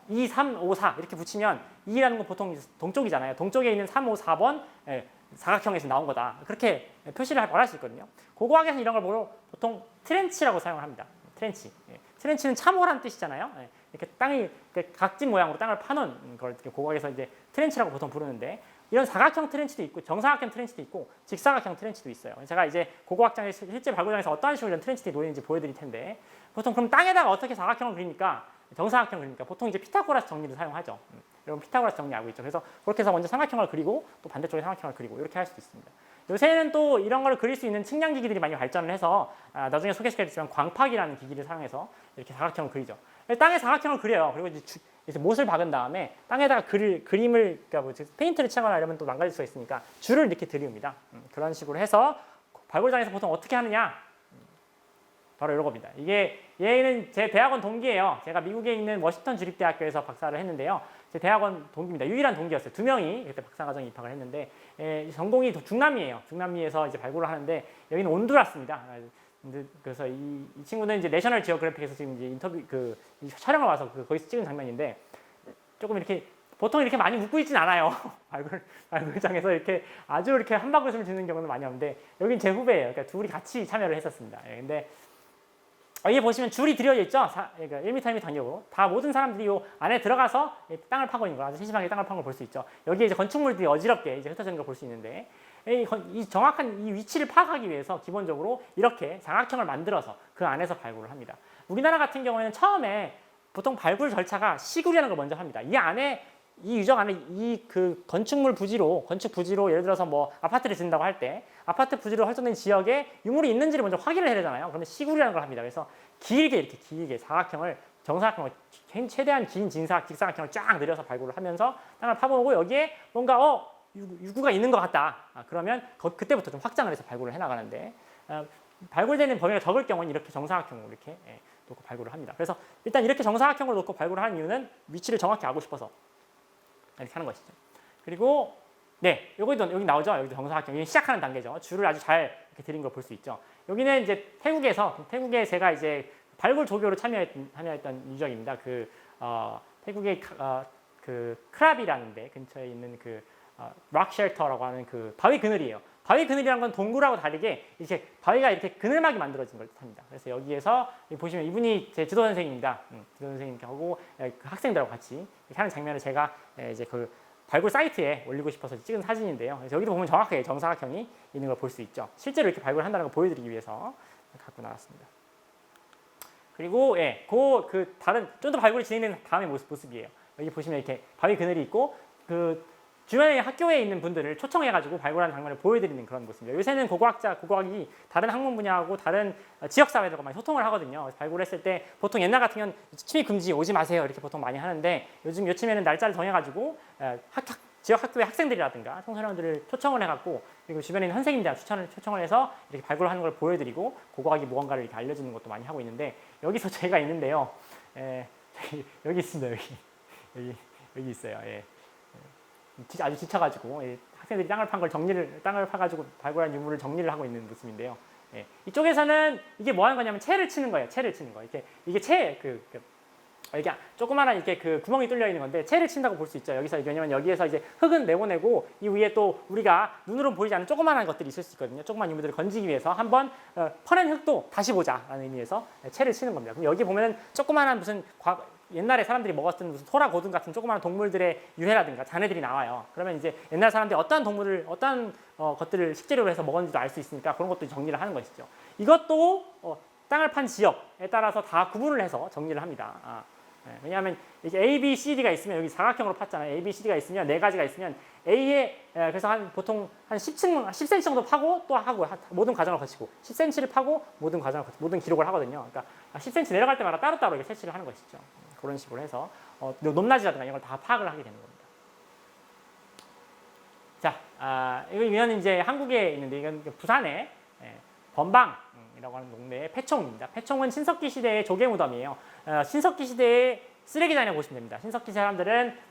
2, 3, 5, 4 이렇게 붙이면 2라는 건 보통 동쪽이잖아요. 동쪽에 있는 3, 5, 4번 사각형에서 나온 거다. 그렇게 표시를 말할 수 있거든요. 고고학에서는 이런 걸 보통 트렌치라고 사용을 합니다. 트렌치. 트렌치는 참호란 뜻이잖아요. 이렇게 땅이 각진 모양으로 땅을 파놓은 걸 고고학에서 이제 트렌치라고 보통 부르는데 이런 사각형 트렌치도 있고 정사각형 트렌치도 있고 직사각형 트렌치도 있어요. 제가 이제 고고학장에 실제 발굴장에서 어떠한 식으로 이런 트렌치들이 놓이는지 보여드릴 텐데 보통 그럼 땅에다가 어떻게 사각형을 그립니까? 정사각형을 그립니까? 보통 이제 피타고라스 정리를 사용하죠. 여러분 피타고라스 정리 알고 있죠? 그래서 그렇게 해서 먼저 삼각형을 그리고 또 반대쪽에 삼각형을 그리고 이렇게 할 수도 있습니다. 요새는 또 이런 걸 그릴 수 있는 측량 기기들이 많이 발전을 해서 나중에 소개시켜드리지만 광팍이라는 기기를 사용해서 이렇게 사각형을 그리죠. 땅에 사각형을 그려요. 그리고 이제 못을 박은 다음에 땅에다가 그림을 그러니까 페인트를 칠하거나 이러면 또 망가질 수가 있으니까 줄을 이렇게 들이웁니다. 그런 식으로 해서 발굴장에서 보통 어떻게 하느냐? 바로 이런 겁니다. 얘는 제 대학원 동기예요. 제가 미국에 있는 워싱턴 주립대학교에서 박사를 했는데요. 제 대학원 동기입니다. 유일한 동기였어요. 2명이 그때 박사과정 입학을 했는데 전공이 중남미예요. 중남미에서 이제 발굴을 하는데 여기는 온두라스입니다. 그래서 이 친구는 이제 내셔널 지오그래픽에서 지금 이제 인터뷰 이 촬영을 와서 거기서 찍은 장면인데 조금 이렇게 보통 이렇게 많이 웃고 있진 않아요. 발굴장에서 이렇게 아주 이렇게 한바구음을 짓는 경우는 많이 없는데 여긴 제 후배예요. 그러니까 둘이 같이 참여를 했었습니다. 근데 여기 보시면 줄이 들여져 있죠. 그러니까 1m, 1m 간격으로 다 모든 사람들이 이 안에 들어가서 땅을 파고 있는 거 아주 세심하게 땅을 파는 걸 볼 수 있죠. 여기에 이제 건축물들이 어지럽게 이제 흩어지는 걸 볼 수 있는데 이 정확한 이 위치를 파악하기 위해서 기본적으로 이렇게 사각형을 만들어서 그 안에서 발굴을 합니다. 우리나라 같은 경우에는 처음에 보통 발굴 절차가 시굴이라는 걸 먼저 합니다. 이 안에 이 유적 안에 이 그 건축 부지로 예를 들어서 뭐 아파트를 짓는다고 할 때 아파트 부지로 설정된 지역에 유물이 있는지를 먼저 확인을 해야 되잖아요. 그러면 시굴이라는 걸 합니다. 그래서 길게 사각형을 정사각형을 최대한 긴 직사각형을 쫙 내려서 발굴을 하면서 땅을 파보고 여기에 뭔가 유구가 있는 것 같다. 그러면 그때부터 좀 확장을 해서 발굴을 해나가는데 발굴되는 범위가 적을 경우는 이렇게 정사각형으로 이렇게 놓고 발굴을 합니다. 그래서 일단 이렇게 정사각형으로 놓고 발굴을 하는 이유는 위치를 정확히 알고 싶어서 이렇게 하는 것이죠. 그리고 네, 여기 나오죠. 여기도 정사각형. 이게 시작하는 단계죠. 줄을 아주 잘 이렇게 드린 걸 볼 수 있죠. 여기는 이제 태국에 제가 이제 발굴 조교로 참여했던 유적입니다. 태국의 그 크라비라는 데 근처에 있는 락 쉘터라고 하는 그 바위 그늘이에요. 바위 그늘이라는 건 동굴하고 다르게 이렇게 바위가 이렇게 그늘막이 만들어진 걸 뜻합니다. 그래서 여기에서 보시면 이분이 제 지도 선생님입니다. 지도 선생님하고 그 학생들하고 같이 이렇게 하는 장면을 제가 이제 그 발굴 사이트에 올리고 싶어서 찍은 사진인데요. 그래서 여기도 보면 정확하게 정사각형이 있는 걸 볼 수 있죠. 실제로 이렇게 발굴한다는 걸 보여드리기 위해서 갖고 나왔습니다. 그리고 다른 좀 더 발굴이 진행된 다음의 모습이에요. 여기 보시면 이렇게 바위 그늘이 있고 주변에 학교에 있는 분들을 초청해가지고 발굴하는 장면을 보여드리는 그런 모습입니다. 요새는 고고학이 다른 학문 분야하고 다른 지역사회들과 많이 소통을 하거든요. 발굴했을 때 보통 옛날 같으면 침입 금지 오지 마세요 이렇게 보통 많이 하는데 요즘에는 날짜를 정해가지고 지역 학교의 학생들이라든가 청소년들을 초청을 해갖고 그리고 주변에 있는 선생님들 초청을 해서 이렇게 발굴하는 걸 보여드리고 고고학이 무언가를 이렇게 알려주는 것도 많이 하고 있는데 여기서 제가 있는데요. 여기 있습니다. 여기 있어요. 아주 지쳐가지고 학생들이 땅을 파가지고 발굴한 유물을 정리를 하고 있는 모습인데요. 이쪽에서는 이게 뭐 하는 거냐면 채를 치는 거예요. 이게 이게 조그마한 이렇게 그 구멍이 뚫려 있는 건데 채를 친다고 볼 수 있죠. 왜냐면 여기에서 이제 흙은 내보내고 이 위에 또 우리가 눈으로 보이지 않는 조그마한 것들이 있을 수 있거든요. 조그마한 유물들을 건지기 위해서 한번 퍼낸 흙도 다시 보자라는 의미에서 채를 치는 겁니다. 그럼 여기 보면은 조그마한 무슨 옛날에 사람들이 먹었던 무슨 소라 고등 같은 조그마한 동물들의 유해라든가 잔해들이 나와요. 그러면 이제 옛날 사람들이 어떤 것들을 식재료로 해서 먹었는지도 알 수 있으니까 그런 것도 정리를 하는 것이죠. 이것도 땅을 판 지역에 따라서 다 구분을 해서 정리를 합니다. 왜냐하면 이게 A, B, C, D가 있으면 여기 사각형으로 팠잖아요. A, B, C, D가 있으면 네 가지가 있으면 A에 그래서 보통 한 10cm 정도 파고 또 하고 모든 과정을 거치고 10cm를 파고 모든 과정을 거치고 모든 기록을 하거든요. 그러니까 10cm 내려갈 때마다 따로따로 이렇게 채취를 하는 것이죠. 그런 식으로 해서 높낮이라든가 이걸 다 파악을 하게 되는 겁니다. 자, 이건 이제 한국에 있는데 이건 부산의 번방이라고 하는 동네의 폐총입니다. 폐총은 신석기 시대의 조개 무덤이에요. 신석기 시대의 쓰레기장이라고 보시면 됩니다.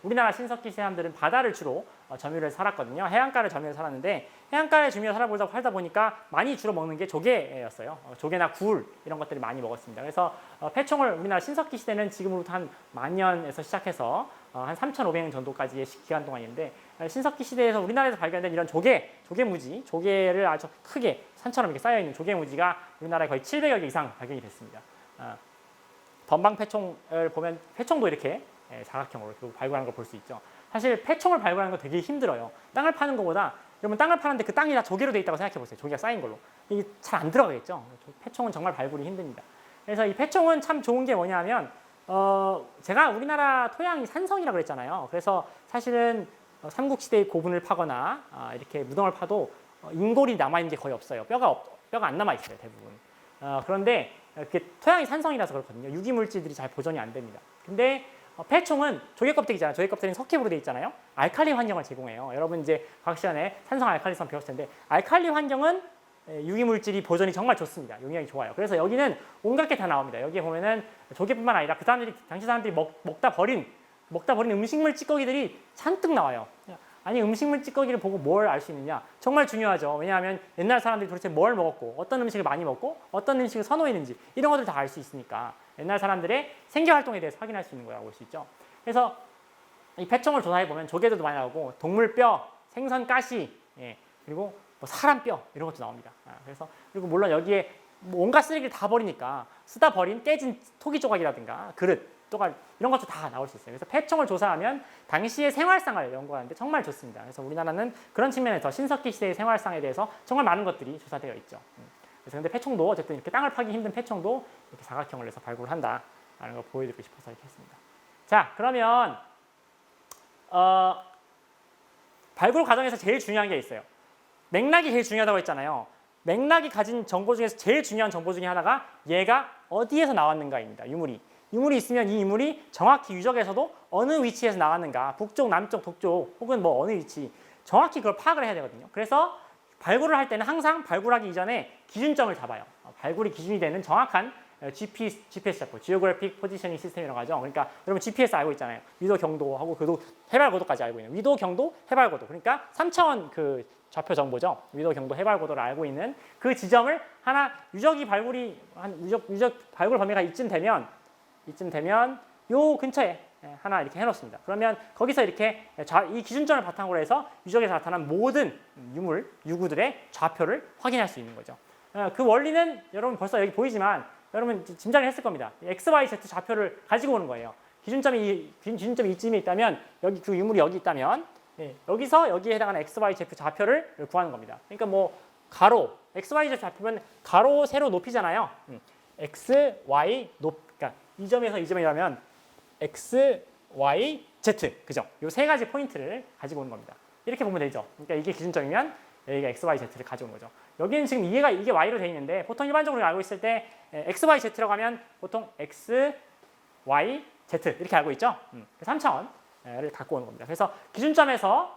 우리나라 신석기 사람들은 바다를 주로 점유를 살았거든요. 해안가를 점유를 살았는데 해안가에 점유를 살다 보니까 많이 주로 먹는 게 조개였어요. 조개나 굴 이런 것들을 많이 먹었습니다. 그래서 폐총을 우리나라 신석기 시대는 지금으로부터 한 10,000년에서 시작해서 한 3,500년 정도까지의 기간 동안인데 신석기 시대에서 우리나라에서 발견된 이런 조개무지, 조개를 아주 크게 산처럼 이렇게 쌓여있는 조개무지가 우리나라에 거의 700여 개 이상 발견이 됐습니다. 번방 폐총을 보면 폐총도 이렇게 사각형으로 발굴하는 걸 볼 수 있죠. 사실 폐총을 발굴하는 거 되게 힘들어요. 땅을 파는 것보다 여러분 땅을 파는데 그 땅이 다 조개로 돼 있다고 생각해 보세요. 조개가 쌓인 걸로. 이게 잘 안 들어가겠죠. 폐총은 정말 발굴이 힘듭니다. 그래서 이 폐총은 참 좋은 게 뭐냐면 제가 우리나라 토양이 산성이라고 그랬잖아요. 그래서 사실은 삼국시대의 고분을 파거나 이렇게 무덤을 파도 인골이 남아있는 게 거의 없어요. 뼈가 안 남아있어요. 대부분. 그런데 토양이 산성이라서 그렇거든요. 유기물질들이 잘 보존이 안 됩니다. 근데 폐총은 조개 껍데기잖아요. 조개 껍데기는 석회로 되어 있잖아요. 알칼리 환경을 제공해요. 여러분 이제 과학 시간에 산성 알칼리성 배웠을 텐데 알칼리 환경은 유기물질이 보존이 정말 좋습니다. 용량이 좋아요. 그래서 여기는 온갖 게 다 나옵니다. 여기에 보면은 조개뿐만 아니라 당시 사람들이 먹다 버린 음식물 찌꺼기들이 잔뜩 나와요. 아니 음식물 찌꺼기를 보고 뭘 알 수 있느냐? 정말 중요하죠. 왜냐하면 옛날 사람들이 도대체 뭘 먹었고 어떤 음식을 많이 먹고 어떤 음식을 선호했는지 이런 것들 다 알 수 있으니까 옛날 사람들의 생계 활동에 대해서 확인할 수 있는 거라고 볼 수 있죠. 그래서 이 폐총을 조사해 보면 조개들도 많이 나오고 동물 뼈, 생선 가시, 그리고 뭐 사람 뼈 이런 것도 나옵니다. 그리고 물론 여기에 온갖 쓰레기를 다 버리니까 쓰다 버린 깨진 토기 조각이라든가 그릇 또한 이런 것도 다 나올 수 있어요. 그래서 폐총을 조사하면 당시의 생활상을 연구하는데 정말 좋습니다. 그래서 우리나라는 그런 측면에서 신석기 시대의 생활상에 대해서 정말 많은 것들이 조사되어 있죠. 그래서 근데 폐총도 어쨌든 이렇게 땅을 파기 힘든 폐총도 이렇게 사각형을 해서 발굴을 한다라는 걸 보여드리고 싶어서 이렇게 했습니다. 자, 그러면 발굴 과정에서 제일 중요한 게 있어요. 맥락이 제일 중요하다고 했잖아요. 맥락이 가진 정보 중에서 제일 중요한 정보 중에 하나가 얘가 어디에서 나왔는가입니다. 유물이 있으면 이 유물이 정확히 유적에서도 어느 위치에서 나왔는가, 북쪽, 남쪽, 북쪽 혹은 뭐 어느 위치 정확히 그걸 파악을 해야 되거든요. 그래서 발굴을 할 때는 항상 발굴하기 이전에 기준점을 잡아요. 발굴이 기준이 되는 정확한 GPS 잡고 Geographic Positioning System이라고 하죠. 그러니까 여러분 GPS 알고 있잖아요. 위도, 경도하고 그도 해발 고도까지 알고 있는 위도, 경도, 해발 고도. 그러니까 3차원 그 좌표 정보죠. 위도, 경도, 해발 고도를 알고 있는 그 지점을 하나 유적 발굴 범위가 이쯤 되면 요 근처에 하나 이렇게 해놓습니다. 그러면 거기서 이렇게 이 기준점을 바탕으로 해서 유적에서 나타난 모든 유구들의 좌표를 확인할 수 있는 거죠. 그 원리는 여러분 벌써 여기 보이지만 여러분 짐작을 했을 겁니다. X, Y, Z 좌표를 가지고 오는 거예요. 기준점이 이쯤에 있다면 여기 그 유물이 여기 있다면 여기서 여기에 해당하는 X, Y, Z 좌표를 구하는 겁니다. 그러니까 뭐 가로 X, Y, Z 좌표면 가로, 세로, 높이잖아요. X, Y, 그러니까 이 점에서 이 점이라면 X, Y, Z 그죠? 요 세 가지 포인트를 가지고 오는 겁니다. 이렇게 보면 되죠. 그러니까 이게 기준점이면 여기가 X, Y, Z를 가져온 거죠. 여기는 지금 이게 Y로 되어 있는데 보통 일반적으로 알고 있을 때 X, Y, Z라고 하면 보통 X, Y, Z 이렇게 알고 있죠. 3차원을 갖고 오는 겁니다. 그래서 기준점에서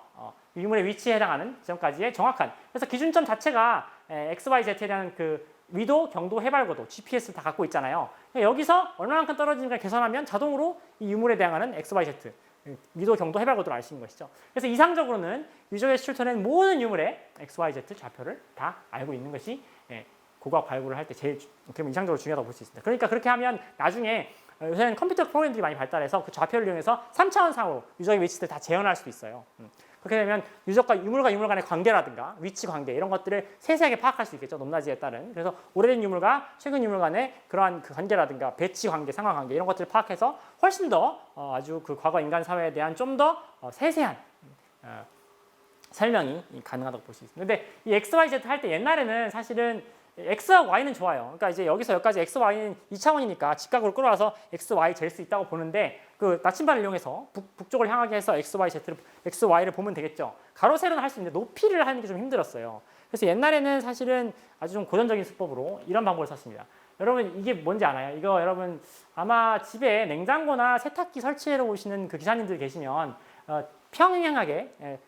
유물의 위치에 해당하는 지점까지의 정확한 그래서 기준점 자체가 X, Y, Z에 대한 그 위도, 경도, 해발 고도, GPS를 다 갖고 있잖아요. 여기서 얼마만큼 떨어지는가 계산하면 자동으로 이 유물에 해당하는 X, Y, Z 위도, 경도, 해발 고도를 알 수 있는 것이죠. 그래서 이상적으로는 유적에서 출토된 모든 유물의 X, Y, Z 좌표를 다 알고 있는 것이 고고학 발굴을 할 때 제일 이상적으로 중요하다고 볼 수 있습니다. 그러니까 그렇게 하면 나중에 요새는 컴퓨터 프로그램들이 많이 발달해서 그 좌표를 이용해서 3차원상으로 유적의 위치를 다 재현할 수도 있어요. 그렇게 되면 유물과 유물 간의 관계라든가 위치 관계 이런 것들을 세세하게 파악할 수 있겠죠. 높낮이에 따른. 그래서 오래된 유물과 최근 유물 간의 그러한 그 관계라든가 배치 관계, 상하 관계 이런 것들을 파악해서 훨씬 더 아주 그 과거 인간 사회에 대한 좀 더 세세한 설명이 가능하다고 볼 수 있습니다. 근데 이 X, Y, Z 할 때 옛날에는 사실은 X와 Y는 좋아요. 그러니까 이제 여기서 여기까지 X, Y는 2차원이니까 직각으로 끌어와서 X, Y 잴 수 있다고 보는데 그 나침반을 이용해서 북쪽을 향하게 해서 X, Y를 보면 되겠죠. 가로, 세로는 할 수 있는데 높이를 하는 게 좀 힘들었어요. 그래서 옛날에는 사실은 아주 좀 고전적인 수법으로 이런 방법을 썼습니다. 여러분 이게 뭔지 아나요? 이거 여러분 아마 집에 냉장고나 세탁기 설치해러 오시는 그 기사님들 계시면 평행하게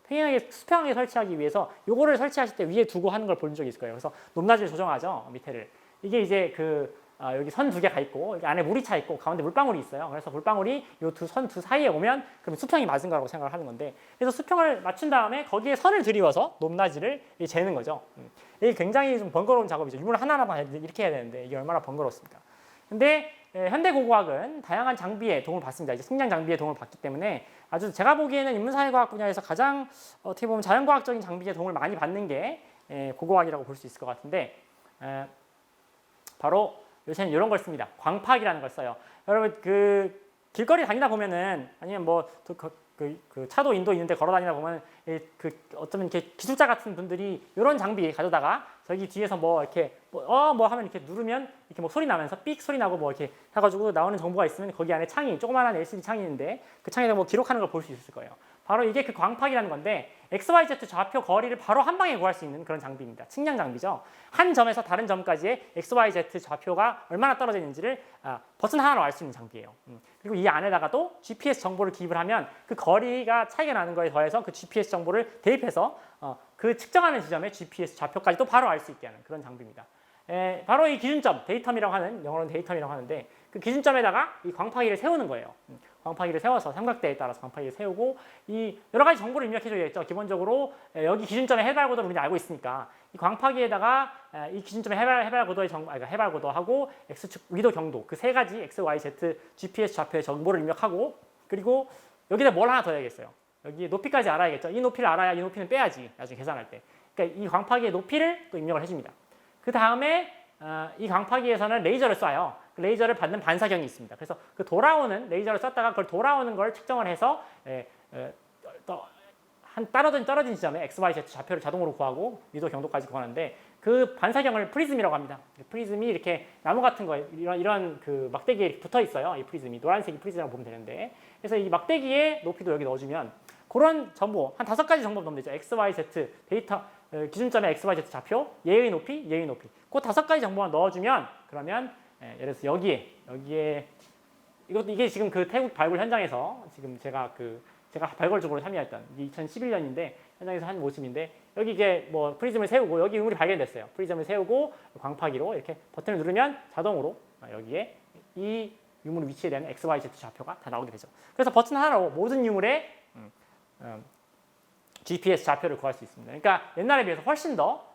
수평하게 설치하기 위해서 요거를 설치하실 때 위에 두고 하는 걸 본 적이 있을 거예요. 그래서 높낮이를 조정하죠. 밑에를. 이게 이제 여기 선 두 개 가 있고 여기 안에 물이 차 있고 가운데 물방울이 있어요. 그래서 물방울이 요 선 두 사이에 오면 그럼 수평이 맞은 거라고 생각을 하는 건데 그래서 수평을 맞춘 다음에 거기에 선을 들이워서 높낮이를 재는 거죠. 이게 굉장히 좀 번거로운 작업이죠. 유물 하나하나만 이렇게 해야 되는데 이게 얼마나 번거롭습니까? 근데 현대 고고학은 다양한 장비의 도움을 받습니다. 이제 측량 장비의 도움을 받기 때문에 아주 제가 보기에는 인문사회과학 분야에서 가장 어떻게 보면 자연과학적인 장비의 도움을 많이 받는 게 고고학이라고 볼 수 있을 것 같은데 바로 요새는 이런 걸 씁니다. 광파기라는 걸 써요. 여러분 그 길거리 다니다 보면은 아니면 뭐 그 차도 인도 있는데 걸어 다니다 보면 어쩌면 이렇게 기술자 같은 분들이 이런 장비 가져다가 저기 뒤에서 뭐 이렇게 뭐 하면 이렇게 누르면 이렇게 뭐 소리 나면서 삑 소리 나고 뭐 이렇게 해가지고 나오는 정보가 있으면 거기 안에 창이 조그마한 LCD 창이 있는데 그 창에다 뭐 기록하는 걸 볼 수 있을 거예요. 바로 이게 그 광파기라는 건데 XYZ 좌표 거리를 바로 한 방에 구할 수 있는 그런 장비입니다. 측량 장비죠. 한 점에서 다른 점까지의 XYZ 좌표가 얼마나 떨어져 있는지를 버튼 하나로 알 수 있는 장비예요. 그리고 이 안에다가도 GPS 정보를 기입을 하면 그 거리가 차이가 나는 거에 더해서 그 GPS 정보를 대입해서 그 측정하는 지점의 GPS 좌표까지 또 바로 알 수 있게 하는 그런 장비입니다. 바로 이 기준점, 데이텀이라고 하는, 영어로는 데이텀이라고 하는데 그 기준점에다가 이 광파기를 세우는 거예요. 광파기를 세워서 삼각대에 따라서 광파기를 세우고 이 여러 가지 정보를 입력해줘야겠죠. 기본적으로 여기 기준점의 해발 고도를 우리는 알고 있으니까 이 광파기에다가 이 기준점의 해발 고도의 해발 고도하고 x축 위도 경도 그 세 가지 x, y, z GPS 좌표의 정보를 입력하고 그리고 여기다 뭘 하나 더 해야겠어요. 여기 높이까지 알아야겠죠. 이 높이를 알아야 이 높이는 빼야지 나중에 계산할 때. 그러니까 이 광파기의 높이를 또 입력을 해줍니다. 그 다음에 이 광파기에서는 레이저를 쏴요. 그 레이저를 받는 반사경이 있습니다. 그래서 그 돌아오는 레이저를 쐈다가 그걸 돌아오는 걸 측정을 해서 떨어진 지점에 x, y, z 좌표를 자동으로 구하고 위도 경도까지 구하는데 그 반사경을 프리즘이라고 합니다. 프리즘이 이렇게 나무 같은 거 이런 그 막대기에 이렇게 붙어 있어요. 이 프리즘이 노란색이 프리즘이라고 보면 되는데, 그래서 이 막대기의 높이도 여기 넣어주면 그런 정보 한 5가지 정보 넣으면 되죠. x, y, z 데이터 기준점의 x, y, z 좌표, 얘의 높이, 얘의 높이. 그 5가지 정보만 넣어주면 그러면 예를 들어서 여기에 이게 지금 그 태국 발굴 현장에서 지금 제가 발굴적으로 참여했던 2011년인데 현장에서 한 모습인데, 여기 이제 뭐 프리즘을 세우고 여기 유물이 발견됐어요. 프리즘을 세우고 광파기로 이렇게 버튼을 누르면 자동으로 여기에 이 유물 위치에 대한 x, y, z 좌표가 다 나오게 되죠. 그래서 버튼 하나로 모든 유물의 GPS 좌표를 구할 수 있습니다. 그러니까 옛날에 비해서 훨씬 더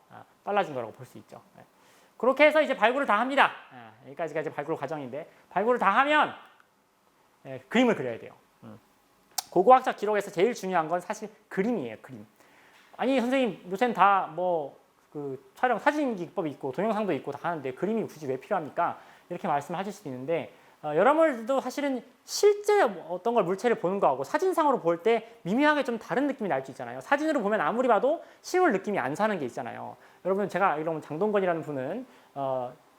빨라진 거라고 볼 수 있죠. 그렇게 해서 이제 발굴을 다 합니다. 여기까지가 이제 발굴 과정인데, 발굴을 다 하면 그림을 그려야 돼요. 고고학적 기록에서 제일 중요한 건 사실 그림이에요. 그림. 아니 선생님 요새는 다 뭐 그 촬영 사진 기법이 있고 동영상도 있고 다 하는데 그림이 굳이 왜 필요합니까? 이렇게 말씀하실 수도 있는데, 여러분들도 사실은 실제 어떤 걸 물체를 보는 거하고 사진상으로 볼 때 미묘하게 좀 다른 느낌이 날 수 있잖아요. 사진으로 보면 아무리 봐도 실물 느낌이 안 사는 게 있잖아요. 여러분 제가 알기로는 장동건이라는 분은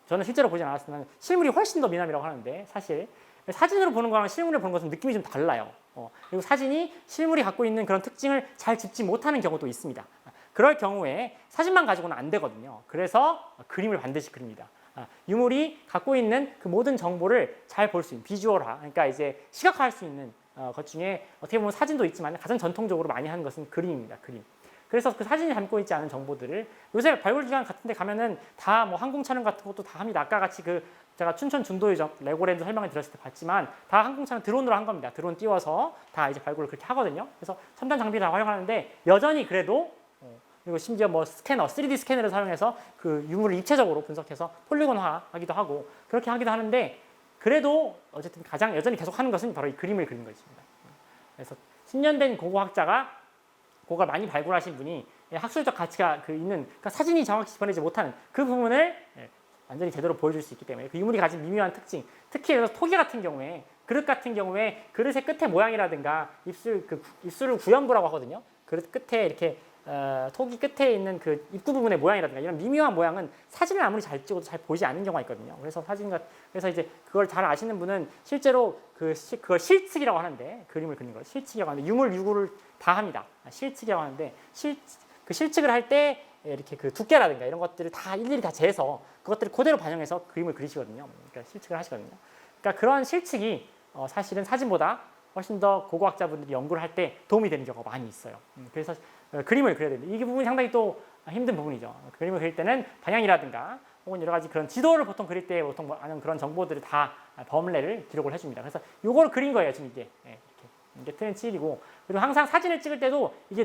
저는 실제로 보진 않았지만 실물이 훨씬 더 미남이라고 하는데, 사실 사진으로 보는 거랑 실물을 보는 것은 느낌이 좀 달라요. 그리고 사진이 실물이 갖고 있는 그런 특징을 잘 짚지 못하는 경우도 있습니다. 그럴 경우에 사진만 가지고는 안 되거든요. 그래서 그림을 반드시 그립니다. 유물이 갖고 있는 그 모든 정보를 잘 볼 수 있는 비주얼화, 그러니까 이제 시각화할 수 있는 것 중에 어떻게 보면 사진도 있지만 가장 전통적으로 많이 하는 것은 그림입니다. 그림. 그래서 그 사진이 담고 있지 않은 정보들을 요새 발굴기관 같은 데 가면은 다 뭐 항공 촬영 같은 것도 다 합니다. 아까 같이 제가 춘천 준도유적 레고랜드 설명을 드렸을 때 봤지만 다 항공 촬영 드론으로 한 겁니다. 드론 띄워서 다 이제 발굴을 그렇게 하거든요. 그래서 첨단 장비를 다 활용하는데 여전히 그래도 그리고 심지어 뭐 스캐너, 3D 스캐너를 사용해서 그 유물을 입체적으로 분석해서 폴리곤화하기도 하고 그렇게 하기도 하는데, 그래도 어쨌든 가장 여전히 계속 하는 것은 바로 이 그림을 그리는 것입니다. 그래서 10년 된 고고학자가 그걸 많이 발굴하신 분이 학술적 가치가 있는, 그러니까 사진이 정확히 집어내지 못하는 그 부분을 완전히 제대로 보여줄 수 있기 때문에 그 유물이 가진 미묘한 특징, 특히 예를 들어서 토기 같은 경우에, 그릇 같은 경우에 그릇의 끝에 모양이라든가 입술을 구연부라고 하거든요. 그릇 끝에 이렇게 토기 끝에 있는 그 입구 부분의 모양이라든가 이런 미묘한 모양은 사진을 아무리 잘 찍어도 잘 보이지 않는 경우가 있거든요. 그래서 이제 그걸 잘 아시는 분은 실제로 그걸 실측이라고 하는데, 그림을 그리는 걸 실측이라고 하는데 유구를 다 합니다. 실측이라고 하는데 그 실측을 할 때 이렇게 그 두께라든가 이런 것들을 다 일일이 다 재서 그것들을 그대로 반영해서 그림을 그리시거든요. 그러니까 실측을 하시거든요. 그러니까 그런 실측이 사실은 사진보다 훨씬 더 고고학자분들이 연구를 할 때 도움이 되는 경우가 많이 있어요. 그래서 그림을 그려야 됩니다. 이 부분이 상당히 또 힘든 부분이죠. 그림을 그릴 때는 방향이라든가 혹은 여러 가지 그런 지도를 보통 그릴 때 보통 하는 그런 정보들을 다 범례를 기록을 해줍니다. 그래서 요거를 그린 거예요. 지금 이게 트렌치 1이고, 그리고 항상 사진을 찍을 때도 이게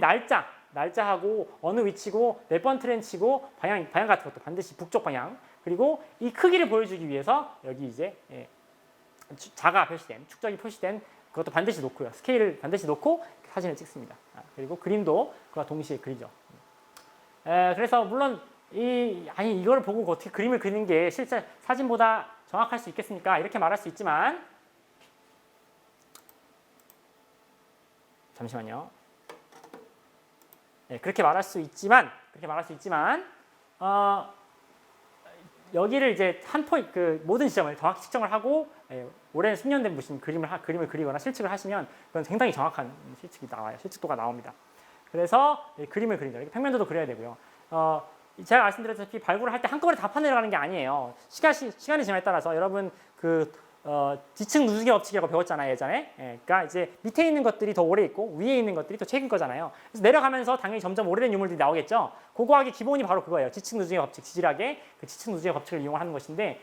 날짜하고 어느 위치고 몇 번 트렌치고 방향 같은 것도 반드시 북쪽 방향, 그리고 이 크기를 보여주기 위해서 여기 이제 자가 표시된, 축적이 표시된 그것도 반드시 놓고요. 스케일을 반드시 놓고 사진을 찍습니다. 그리고 그림도 그와 동시에 그리죠. 그래서 물론 이걸 보고 어떻게 그림을 그리는 게 실제 사진보다 정확할 수 있겠습니까? 이렇게 말할 수 있지만, 잠시만요. 그렇게 말할 수 있지만 여기를 이제 한 포인트 모든 지점을 정확히 측정을 하고 오랜 10년 된 무슨 그림을 그리거나 실측을 하시면 그건 굉장히 정확한 실측이 나와요. 실측도가 나옵니다. 그래서 그림을 그린다. 평면도도 그려야 되고요. 제가 말씀드렸다시피 발굴을 할 때 한꺼번에 다 파내려가는 게 아니에요. 시간이 지남에 따라서 여러분 지층 누수기 법칙이라고 배웠잖아요, 예전에. 그러니까 이제 밑에 있는 것들이 더 오래 있고 위에 있는 것들이 더 최근 거잖아요. 그래서 내려가면서 당연히 점점 오래된 유물들이 나오겠죠. 고고학의 기본이 바로 그거예요. 지층 누수기 법칙, 지질학의 그 지층 누수기 법칙을 이용하는 것인데,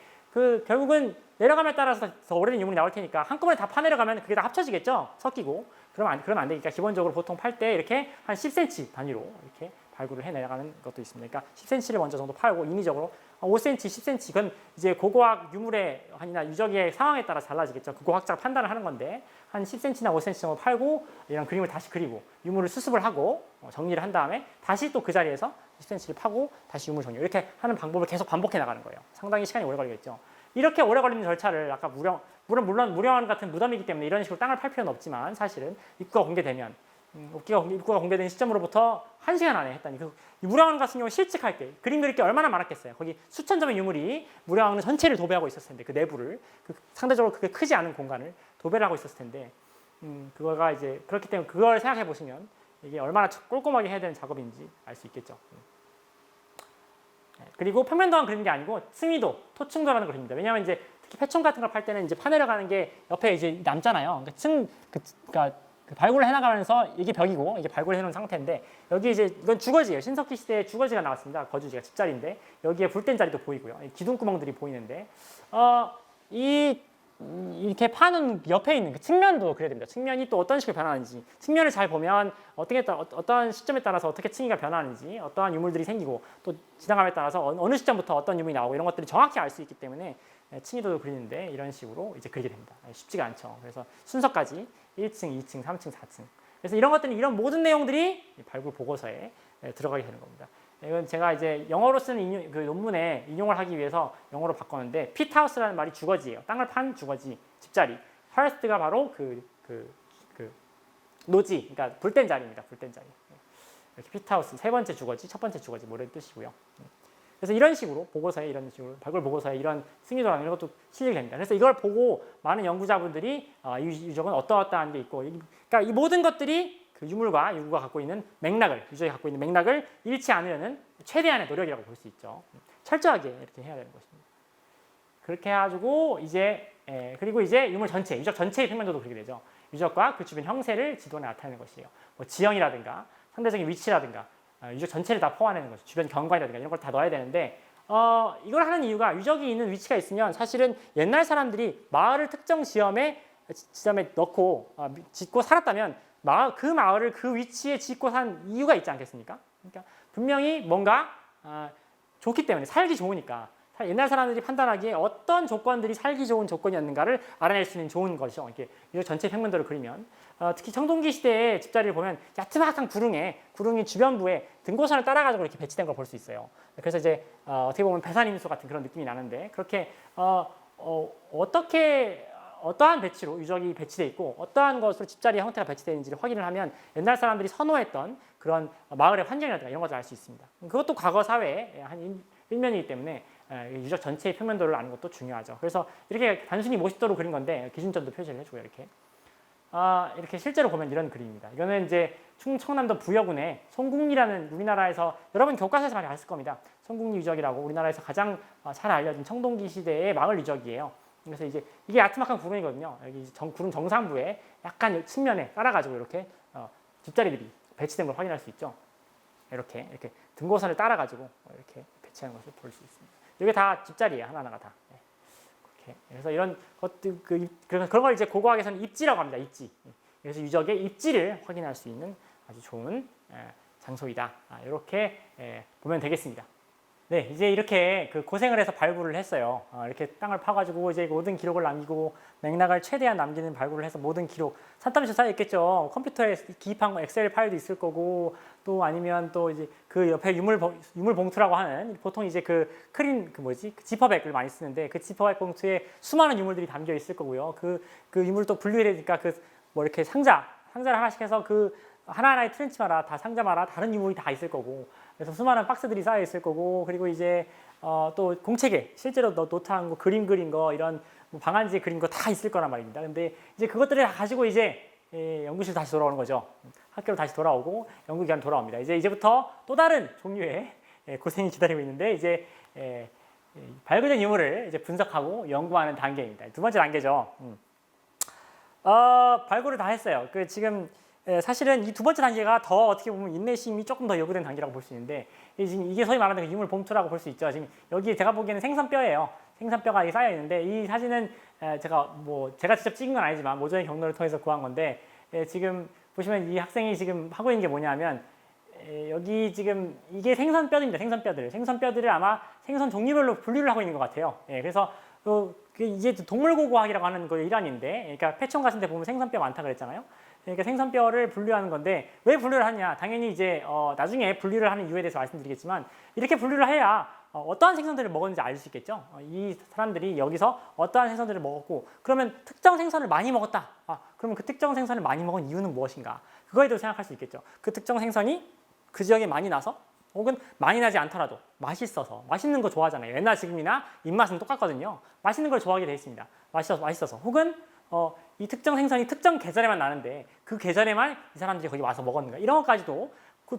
결국은 내려감에 따라서 더 오래된 유물이 나올 테니까 한꺼번에 다 파내려가면 그게 다 합쳐지겠죠. 섞이고. 그러면 안 되니까 기본적으로 보통 팔 때 이렇게 한 10cm 단위로 이렇게 발굴을 해 내려가는 것도 있습니다. 그러니까 10cm를 먼저 정도 팔고 인위적으로 5cm, 10cm, 그건 이제 고고학 유물의 한이나 유적의 상황에 따라 달라지겠죠. 고고학자가 판단을 하는 건데 한 10cm나 5cm 정도 팔고 이런 그림을 다시 그리고 유물을 수습을 하고 정리를 한 다음에 다시 또 그 자리에서 10cm를 파고 다시 유물 정리, 이렇게 하는 방법을 계속 반복해 나가는 거예요. 상당히 시간이 오래 걸리겠죠. 이렇게 오래 걸리는 절차를 물론 무령 같은 무덤이기 때문에 이런 식으로 땅을 팔 필요는 없지만, 사실은 입구가 공개되면 입구가 공개된 시점으로부터 1시간 안에 했다니. 이 무량왕 같은 경우 실측할 때 그림 그릴 게 얼마나 많았겠어요. 거기 수천 점의 유물이 무량왕 전체를 도배하고 있었을 텐데 그 내부를 상대적으로 그게 크지 않은 공간을 도배를 하고 있었을 텐데 그거가 이제 그렇기 때문에 그걸 생각해 보시면 이게 얼마나 꼼꼼하게 해야 되는 작업인지 알 수 있겠죠. 그리고 평면도만 그리는 게 아니고 층위도, 토층도라는 걸 그립니다. 왜냐하면 이제 특히 패총 같은 걸 팔 때는 이제 파내려 가는 게 옆에 이제 남잖아요. 그러니까 그 발굴을 해나가면서 이게 벽이고 이게 발굴을 해놓은 상태인데 여기 이제 이건 주거지예요. 신석기 시대에 주거지가 나왔습니다. 거주지가 집자리인데 여기에 불된 자리도 보이고요. 기둥구멍들이 보이는데 이렇게 파는 옆에 있는 그 측면도 그래야 됩니다. 측면이 또 어떤 식으로 변하는지 측면을 잘 보면 어떤 시점에 따라서 어떻게 층위가 변하는지 어떠한 유물들이 생기고 또 지나감에 따라서 어느 시점부터 어떤 유물이 나오고 이런 것들이 정확히 알 수 있기 때문에 층위도를 그리는데 이런 식으로 이제 그리게 됩니다. 쉽지가 않죠. 그래서 순서까지 1층, 2층, 3층, 4층. 그래서 이런 것들이 이런 모든 내용들이 발굴 보고서에 들어가게 되는 겁니다. 이건 제가 이제 영어로 쓰는 그 논문에 인용을 하기 위해서 영어로 바꿨는데 핏하우스라는 말이 주거지예요. 땅을 판 주거지, 집자리. 하우스가 바로 노지, 그러니까 불된 자리입니다. 불된 자리. 이렇게 핏하우스 세 번째 주거지, 첫 번째 주거지 뭐 이런 뜻이고요. 그래서 이런 식으로 보고서에 이런 식으로 발굴 보고서에 이런 승리도라는 이런 것도 실리게 됩니다. 그래서 이걸 보고 많은 연구자분들이 이 유적은 어떠어떠한 게 있고, 그러니까 이 모든 것들이 그 유물과 유구가 갖고 있는 맥락을, 유적이 갖고 있는 맥락을 잃지 않으려는 최대한의 노력이라고 볼 수 있죠. 철저하게 이렇게 해야 되는 것입니다. 그렇게 해가지고 이제 그리고 이제 유물 전체, 유적 전체의 평면도도 그렇게 되죠. 유적과 그 주변 형세를 지도에 나타내는 것이에요. 뭐 지형이라든가 상대적인 위치라든가 유적 전체를 다 포함하는 거죠. 주변 경관이라든가 이런 걸 다 넣어야 되는데 이걸 하는 이유가 유적이 있는 위치가 있으면 사실은 옛날 사람들이 마을을 특정 지점에 넣고 짓고 살았다면 그 마을을 그 위치에 짓고 산 이유가 있지 않겠습니까? 그러니까 분명히 뭔가 좋기 때문에 살기 좋으니까 옛날 사람들이 판단하기에 어떤 조건들이 살기 좋은 조건이었는가를 알아낼 수 있는 좋은 것이죠. 이렇게 유적 전체 평면도를 그리면 특히 청동기 시대의 집자리를 보면 야트막한 구릉이 주변부에 등고선을 따라가지고 이렇게 배치된 걸 볼 수 있어요. 그래서 이제 어떻게 보면 배산임수 같은 그런 느낌이 나는데 그렇게 어떠한 배치로 유적이 배치되어 있고 어떠한 것으로 집자리의 형태가 배치되어 있는지를 확인을 하면 옛날 사람들이 선호했던 그런 마을의 환경이라든가 이런 것을 알 수 있습니다. 그것도 과거 사회의 한 일면이기 때문에 유적 전체의 평면도를 아는 것도 중요하죠. 그래서 이렇게 단순히 50도로 그린 건데 기준점도 표시를 해주고요. 이렇게 실제로 보면 이런 그림입니다. 이거는 이제 충청남도 부여군의 송국리라는 우리나라에서 여러분 교과서에서 많이 봤을 겁니다. 송국리 유적이라고 우리나라에서 가장 잘 알려진 청동기 시대의 마을 유적이에요. 그래서 이제 이게 아트막한 구릉이거든요. 여기 구릉 정상부에 약간 측면에 따라가지고 이렇게 집자리들이 배치된 걸 확인할 수 있죠. 이렇게 등고선을 따라가지고 이렇게 배치하는 것을 볼 수 있습니다. 이게 다 집자리예요. 하나하나가 다. 이렇게. 그래서 이런 것들 그런 걸 이제 고고학에서는 입지라고 합니다. 입지. 그래서 유적의 입지를 확인할 수 있는 아주 좋은 장소이다. 이렇게 보면 되겠습니다. 네, 이제 이렇게 고생을 해서 발굴을 했어요. 이렇게 땅을 파가지고 이제 모든 기록을 남기고 맥락을 최대한 남기는 발굴을 해서 모든 기록 산더미처 쌓여 있겠죠. 컴퓨터에 기입한 엑셀 파일도 있을 거고 또 아니면 또 이제 그 옆에 유물 봉투라고 하는 보통 이제 지퍼백을 많이 쓰는데 그 지퍼백 봉투에 수많은 유물들이 담겨 있을 거고요. 그 유물 또 분류해야 되니까 이렇게 상자를 하나씩 해서 하나하나의 트렌치마다 다 상자마다 다른 유물이 다 있을 거고 그래서 수많은 박스들이 쌓여 있을 거고 그리고 이제 또 공책에 실제로 노트한 거 그림 그린 거 이런 방안지에 그린 거 다 있을 거란 말입니다. 근데 이제 그것들을 가지고 이제 연구실 다시 돌아오는 거죠. 학교로 다시 돌아오고 연구기관 돌아옵니다. 이제부터 또 다른 종류의 고생이 기다리고 있는데 이제 발굴된 유물을 이제 분석하고 연구하는 단계입니다. 두 번째 단계죠. 발굴을 다 했어요. 지금 사실은 이 두 번째 단계가 더 어떻게 보면 인내심이 조금 더 요구된 단계라고 볼 수 있는데 지금 이게 소위 말하는 유물 봉투라고 볼 수 있죠. 지금 여기 제가 보기에는 생선뼈예요. 생선뼈가 쌓여 있는데 이 사진은 제가 직접 찍은 건 아니지만 모종의 경로를 통해서 구한 건데 지금 보시면 이 학생이 지금 하고 있는 게 뭐냐면 여기 지금 이게 생선뼈입니다. 생선뼈들을 아마 생선 종류별로 분류를 하고 있는 것 같아요. 그래서 이제 동물고고학이라고 하는 그 일환인데, 그러니까 폐총 같은 데 보면 생선뼈 많다 그랬잖아요. 그러니까 생선뼈를 분류하는 건데 왜 분류를 하냐? 당연히 이제 나중에 분류를 하는 이유에 대해서 말씀드리겠지만 이렇게 분류를 해야 어떠한 생선들을 먹었는지 알 수 있겠죠. 이 사람들이 여기서 어떠한 생선들을 먹었고 그러면 특정 생선을 많이 먹었다. 그러면 그 특정 생선을 많이 먹은 이유는 무엇인가? 그거에 대해서 생각할 수 있겠죠. 그 특정 생선이 그 지역에 많이 나서 혹은 많이 나지 않더라도 맛있어서 맛있는 거 좋아하잖아요. 옛날 지금이나 입맛은 똑같거든요. 맛있는 걸 좋아하게 돼 있습니다. 맛있어서 혹은 이 특정 생선이 특정 계절에만 나는데 그 계절에만 이 사람들이 거기 와서 먹었는가 이런 것까지도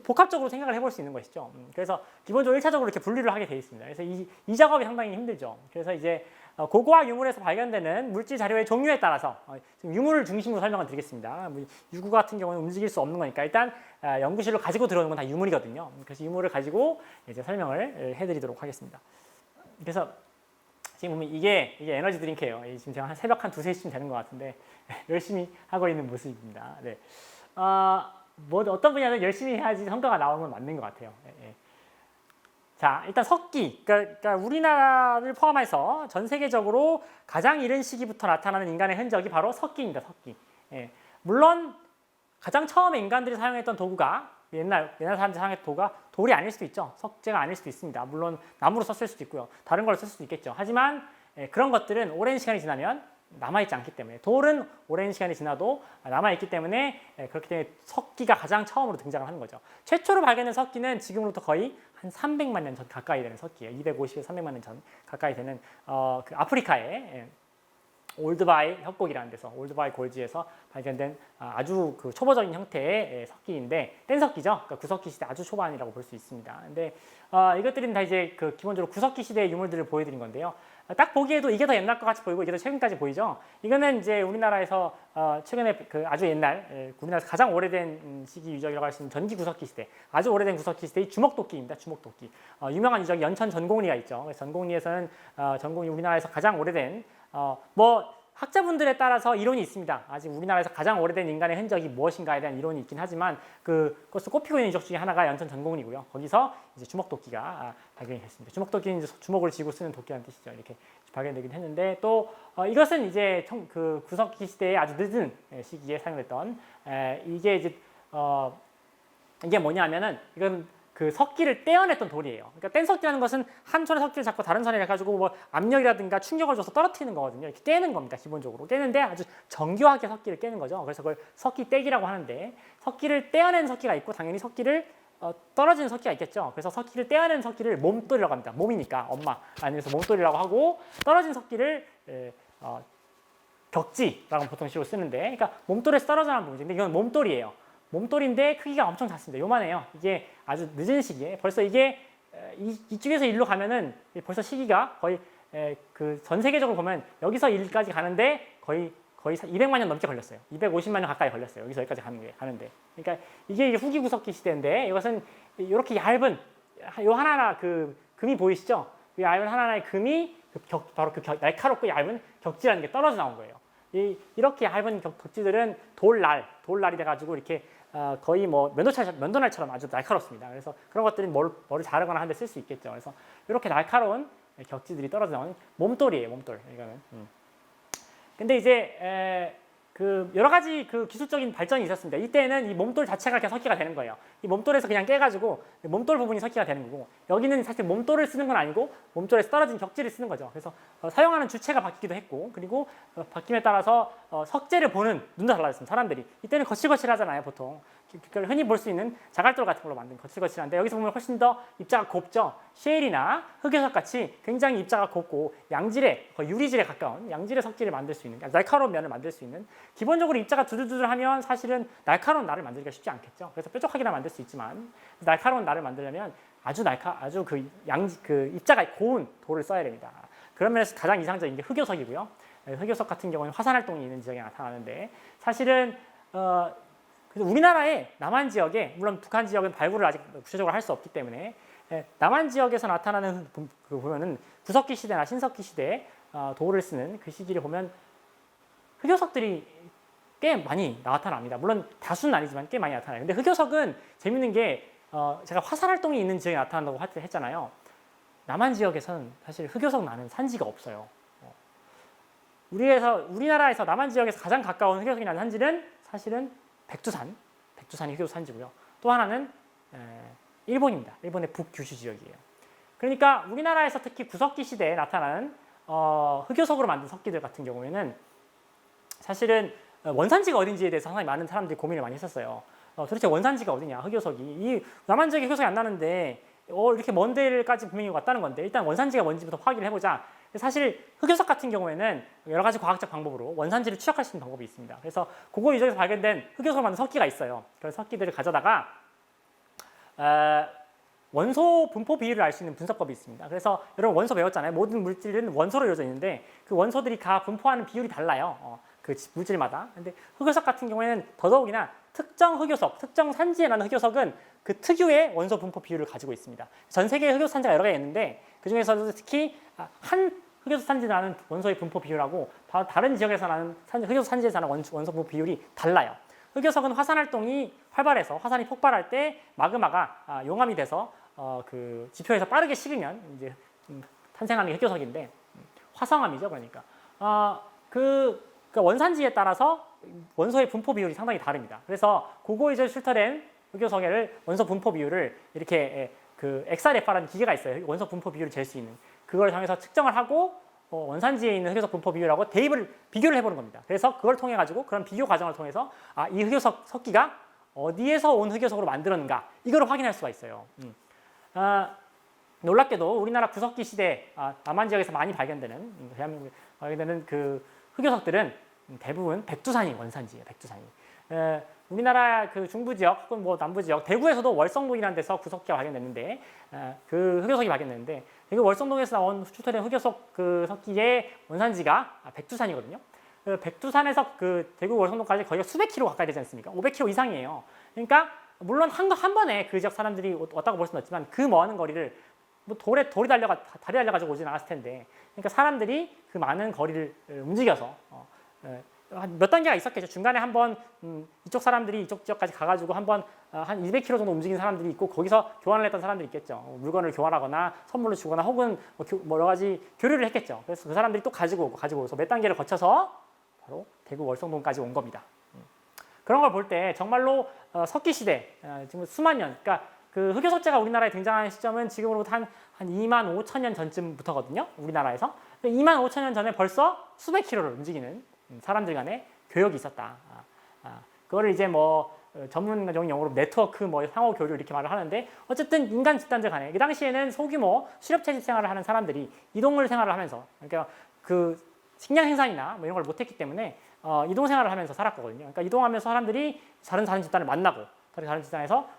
복합적으로 생각을 해볼 수 있는 것이죠. 그래서 기본적으로 1차적으로 이렇게 분류를 하게 되어 있습니다. 그래서 이 작업이 상당히 힘들죠. 그래서 이제 고고학 유물에서 발견되는 물질 자료의 종류에 따라서 지금 유물을 중심으로 설명을 드리겠습니다. 유구 같은 경우는 움직일 수 없는 거니까 일단 연구실로 가지고 들어오는 건 다 유물이거든요. 그래서 유물을 가지고 이제 설명을 해드리도록 하겠습니다. 그래서 지금 보면 이게 에너지 드링크예요. 지금 제가 새벽 한 2, 3시쯤 되는 것 같은데 열심히 하고 있는 모습입니다. 네. 뭐 어떤 분야는 열심히 해야지 성과가 나오는 건 맞는 것 같아요. 예. 자, 일단 석기. 그러니까 우리나라를 포함해서 전 세계적으로 가장 이른 시기부터 나타나는 인간의 흔적이 바로 석기입니다. 석기. 예. 물론 가장 처음에 인간들이 사용했던 도구가 옛날 사람들이 사용했던 도구가 돌이 아닐 수도 있죠. 석재가 아닐 수도 있습니다. 물론 나무로 썼을 수도 있고요. 다른 걸 쓸 수도 있겠죠. 하지만 그런 것들은 오랜 시간이 지나면 남아있지 않기 때문에 돌은 오랜 시간이 지나도 남아있기 때문에 그렇기 때문에 석기가 가장 처음으로 등장을 하는 거죠. 최초로 발견된 석기는 지금으로부터 거의 한 300만 년 전 가까이 되는 석기예요. 250에서 300만 년 전 가까이 되는 그 아프리카의 올드바이 협곡이라는 데서 올드바이 골지에서 발견된 아주 그 초보적인 형태의 석기인데 뗀석기죠. 그러니까 구석기 시대 아주 초반이라고 볼 수 있습니다. 근데 이것들은 다 이제 그 기본적으로 구석기 시대의 유물들을 보여드린 건데요. 딱 보기에도 이게 더 옛날 것 같이 보이고 이게 더 최근까지 보이죠. 이거는 이제 우리나라에서 최근에 그 아주 옛날 우리나라에서 가장 오래된 시기 유적이라고 할 수 있는 전기 구석기 시대, 아주 오래된 구석기 시대의 주먹도끼입니다. 주먹도끼. 유명한 유적이 연천 전곡리가 있죠. 그래서 전곡리에서는 전곡리 우리나라에서 가장 오래된 뭐 학자분들에 따라서 이론이 있습니다. 아직 우리나라에서 가장 오래된 인간의 흔적이 무엇인가에 대한 이론이 있긴 하지만 그것을 꼽히고 있는 유적 중에 하나가 연천 전곡리고요. 거기서 이제 주먹도끼가 발견이 됐습니다. 주먹도끼는 이제 주먹을 쥐고 쓰는 도끼라는 뜻이죠. 이렇게 발견되긴 했는데 또 이것은 이제 그 구석기 시대의 아주 늦은 시기에 사용됐던 이게 이제 이게 뭐냐면은 이건 그 석기를 떼어냈던 돌이에요. 그러니까 뗀석기라는 것은 한 손에 석기를 잡고 다른 손에 해가지고 뭐 압력이라든가 충격을 줘서 떨어뜨리는 거거든요. 이렇게 깨는 겁니다. 기본적으로 깨는데 아주 정교하게 석기를 깨는 거죠. 그래서 그걸 석기 떼기라고 하는데 석기를 떼어낸 석기가 있고 당연히 석기를 떨어지는 석기가 있겠죠. 그래서 석기를 떼어낸 석기를 몸돌이라고 합니다. 몸이니까 엄마 아니면서 몸돌이라고 하고 떨어진 석기를 격지라고 보통 식으로 쓰는데 그러니까 몸돌에서 떨어져 나온 부분인데 이건 몸돌이에요. 몸돌인데 크기가 엄청 작습니다. 요만해요. 이게 아주 늦은 시기에 벌써 이게 이쪽에서 일로 가면은 벌써 시기가 거의 그 전 세계적으로 보면 여기서 일까지 가는데 거의 200만 년 넘게 걸렸어요. 250만 년 가까이 걸렸어요. 여기까지 가는데. 그러니까 이게 후기 구석기 시대인데 이것은 이렇게 얇은 요 하나하나 그 금이 보이시죠? 이 얇은 하나하나의 금이 바로 그 날카롭고 얇은 격지라는 게 떨어져 나온 거예요. 이렇게 얇은 격지들은 돌날이 돼가지고 이렇게 거의 뭐 면도날처럼 아주 날카롭습니다. 그래서 그런 것들은 뭐를 자르거나 하는데 쓸 수 있겠죠. 그래서 이렇게 날카로운 격지들이 떨어져 나온 몸돌이에요. 몸돌. 이거는. 근데 이제 그 여러 가지 그 기술적인 발전이 있었습니다. 이때는 이 몸돌 자체가 그냥 석기가 되는 거예요. 이 몸돌에서 그냥 깨가지고 몸돌 부분이 석기가 되는 거고 여기는 사실 몸돌을 쓰는 건 아니고 몸돌에서 떨어진 격지를 쓰는 거죠. 그래서 사용하는 주체가 바뀌기도 했고 그리고 바뀜에 따라서 석재를 보는 눈도 달라졌습니다. 사람들이 이때는 거칠거칠하잖아요. 보통 그걸 흔히 볼 수 있는 자갈돌 같은 걸로 만든 거칠거칠한데 여기서 보면 훨씬 더 입자가 곱죠. 쉐일이나 흑요석 같이 굉장히 입자가 곱고 양질의 거의 유리질에 가까운 양질의 석기를 만들 수 있는 날카로운 면을 만들 수 있는 기본적으로 입자가 두들두들하면 사실은 날카로운 날을 만들기가 쉽지 않겠죠. 그래서 뾰족하게나 만들 수 있지만 날카로운 날을 만들려면 아주 그 입자가 고운 돌을 써야 됩니다. 그런 면에서 가장 이상적인 게 흑요석이고요. 흑요석 같은 경우는 화산 활동이 있는 지역에 나타나는데 사실은 그래서 우리나라의 남한 지역에 물론 북한 지역은 발굴을 아직 구체적으로 할 수 없기 때문에 남한 지역에서 나타나는 보면은 구석기 시대나 신석기 시대에 돌을 쓰는 그 시기를 보면 흑요석들이 꽤 많이 나타납니다. 물론 다수는 아니지만 꽤 많이 나타나요. 근데 흑요석은 재밌는 게 제가 화산 활동이 있는 지역에 나타난다고 했잖아요. 남한 지역에서는 사실 흑요석 나는 산지가 없어요. 우리나라에서 남한 지역에서 가장 가까운 흑요석이 나는 산지는 사실은 백두산이 흑요석 산지고요. 또 하나는 일본입니다. 일본의 북규슈 지역이에요. 그러니까 우리나라에서 특히 구석기 시대에 나타나는 흑요석으로 만든 석기들 같은 경우에는 사실은 원산지가 어딘지에 대해서 상당히 많은 사람들이 고민을 많이 했었어요. 도대체 원산지가 어디냐, 흑요석이. 이 남한 지역에 흑요석이 안 나는데 이렇게 먼 데까지 분명히 왔다는 건데 일단 원산지가 뭔지부터 확인을 해보자. 사실 흑요석 같은 경우에는 여러 가지 과학적 방법으로 원산지를 추적할 수 있는 방법이 있습니다. 그래서 고고 유적에서 발견된 흑요석을 만든 석기가 있어요. 그래서 석기들을 가져다가 원소 분포 비율을 알 수 있는 분석법이 있습니다. 그래서 여러분 원소 배웠잖아요. 모든 물질은 원소로 이루어져 있는데 그 원소들이 다 분포하는 비율이 달라요. 그 물질마다. 근데 흑요석 같은 경우에는 더더욱이나 특정 흑요석, 특정 산지에 나는 흑요석은 그 특유의 원소 분포 비율을 가지고 있습니다. 전 세계에 흑요석 산지가 여러 개 있는데 그 중에서도 특히 한 흑요석 산지에 나는 원소의 분포 비율하고 다른 지역에서 나는 흑요석 산지에서 나는 원소 분포 비율이 달라요. 흑요석은 화산 활동이 활발해서 화산이 폭발할 때 마그마가 용암이 돼서 그 지표에서 빠르게 식으면 이제 탄생하는 게 흑요석인데 화성암이죠, 그러니까 그 원산지에 따라서 원소의 분포 비율이 상당히 다릅니다. 그래서 고고이절 출토된 흑요석의 원소 분포 비율을 이렇게 그 XRF라는 기계가 있어요. 원소 분포 비율을 잴 수 있는 그걸 통해서 측정을 하고 원산지에 있는 흑요석 분포 비율하고 비교를 해보는 겁니다. 그래서 그걸 통해 가지고 그런 비교 과정을 통해서 이 흑요석 석기가 어디에서 온 흑요석으로 만들었는가 이걸 확인할 수가 있어요. 놀랍게도 우리나라 구석기 시대 남한 지역에서 많이 발견되는 대한민국에 발견되는 그 흑요석들은 대부분 백두산이 원산지예요. 백두산이. 우리나라 그 중부 지역 혹은 뭐 남부 지역 대구에서도 월성동이라는 데서 구석기가 발견됐는데 그 흑요석이 발견됐는데 대구 월성동에서 나온 출토된 흑요석 그 석기의 원산지가 백두산이거든요. 백두산에서 그 대구 월성동까지 거리가 수백 킬로 가까이 되지 않습니까? 500킬로 이상이에요. 그러니까 물론 한 번에 그 지역 사람들이 왔다고 볼 수는 없지만 그 먼 거리를 뭐 다리 달려가지고 오진 않았을 텐데, 그러니까 사람들이 그 많은 거리를 움직여서 몇 단계가 있었겠죠. 중간에 한번 이쪽 사람들이 이쪽 지역까지 가가지고 한번 한 200km 정도 움직인 사람들이 있고 거기서 교환을 했던 사람들이 있겠죠. 물건을 교환하거나 선물을 주거나 혹은 뭐 여러 가지 교류를 했겠죠. 그래서 그 사람들이 또 가지고 오서 몇 단계를 거쳐서 바로 대구 월성동까지 온 겁니다. 그런 걸 볼 때 정말로 석기 시대 지금 수만 년, 그러니까 그 흑요석재가 우리나라에 등장한 시점은 지금으로부터 한 2만 5천 년 전쯤부터거든요. 우리나라에서. 2만 5천 년 전에 벌써 수백 킬로를 움직이는 사람들 간의 교역이 있었다. 그거를 이제 뭐 전문적인 용어로 네트워크, 뭐 상호 교류 이렇게 말을 하는데 어쨌든 인간 집단들 간에 그 당시에는 소규모 수렵 채집 생활을 하는 사람들이 이동을 생활을 하면서, 그러니까 그 식량 생산이나 뭐 이런 걸 못했기 때문에 이동 생활을 하면서 살았거든요. 그러니까 이동하면서 사람들이 다른 집단을 만나고 다른 집단에서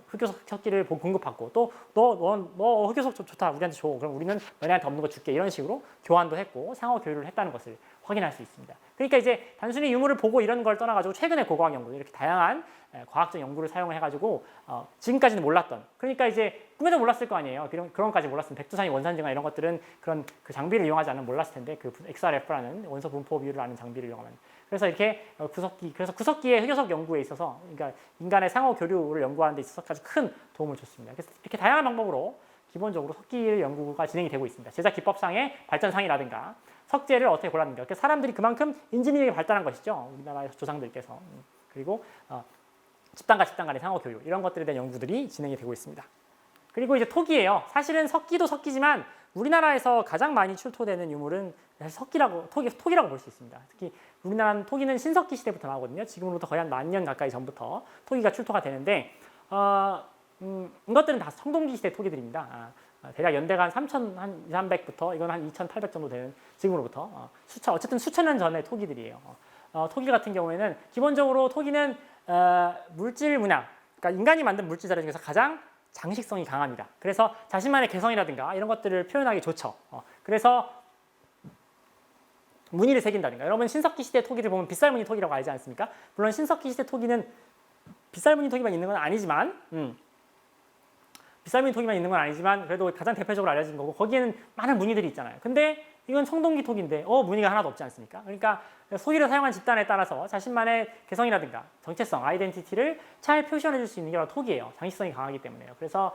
흑요석 석기를 공급받고 또 너 흑요석 좋다 우리한테 줘, 그럼 우리는 너네한테 없는 거 줄게, 이런 식으로 교환도 했고 상호 교류를 했다는 것을 확인할 수 있습니다. 그러니까 이제 단순히 유물을 보고 이런 걸 떠나가지고 최근에 고고학 연구, 이렇게 다양한 과학적 연구를 사용해가지고 지금까지는 몰랐던, 그러니까 이제 꿈에도 몰랐을 거 아니에요. 그런 것까지 몰랐으면 백두산이 원산지나 이런 것들은 그런 그 장비를 이용하지 않으면 몰랐을 텐데, 그 XRF라는 원소 분포 비율을 아는 장비를 이용하면. 그래서 이렇게 구석기의 흑요석 연구에 있어서, 그러니까 인간의 상호 교류를 연구하는 데 있어서 아주 큰 도움을 줬습니다. 그래서 이렇게 다양한 방법으로 기본적으로 석기 연구가 진행이 되고 있습니다. 제작 기법상의 발전상이라든가 석재를 어떻게 골랐는가. 그러니까 사람들이 그만큼 인지능이 발달한 것이죠. 우리나라의 조상들께서. 그리고 집단 간의 상호 교류, 이런 것들에 대한 연구들이 진행이 되고 있습니다. 그리고 이제 토기예요. 사실은 석기도 석기지만 우리나라에서 가장 많이 출토되는 유물은 사실 토기라고 볼 수 있습니다. 특히 우리나라 토기는 신석기 시대부터 나오거든요. 지금으로부터 거의 한 10,000년 가까이 전부터 토기가 출토가 되는데 이것들은 다 청동기 시대 토기들입니다. 대략 연대가 한 3,300부터 이건 한 2,800 정도 되는, 지금으로부터 어쨌든 수천 년 전의 토기들이에요. 토기 같은 경우에는 기본적으로 토기는 물질 문양, 그러니까 인간이 만든 물질 자료 중에서 가장 장식성이 강합니다. 그래서 자신만의 개성이라든가 이런 것들을 표현하기 좋죠. 그래서 무늬를 새긴다든가, 여러분 신석기 시대 토기를 보면 빗살무늬 토기라고 알지 않습니까? 물론 신석기 시대 토기는 빗살무늬 토기만 있는 건 아니지만 그래도 가장 대표적으로 알려진 거고, 거기에는 많은 무늬들이 있잖아요. 근데 이건 청동기 토기인데 무늬가 하나도 없지 않습니까? 그러니까 소기를 사용한 집단에 따라서 자신만의 개성이라든가 정체성, 아이덴티티를 잘 표시해 줄 수 있는 게 바로 토기예요. 장식성이 강하기 때문에요. 그래서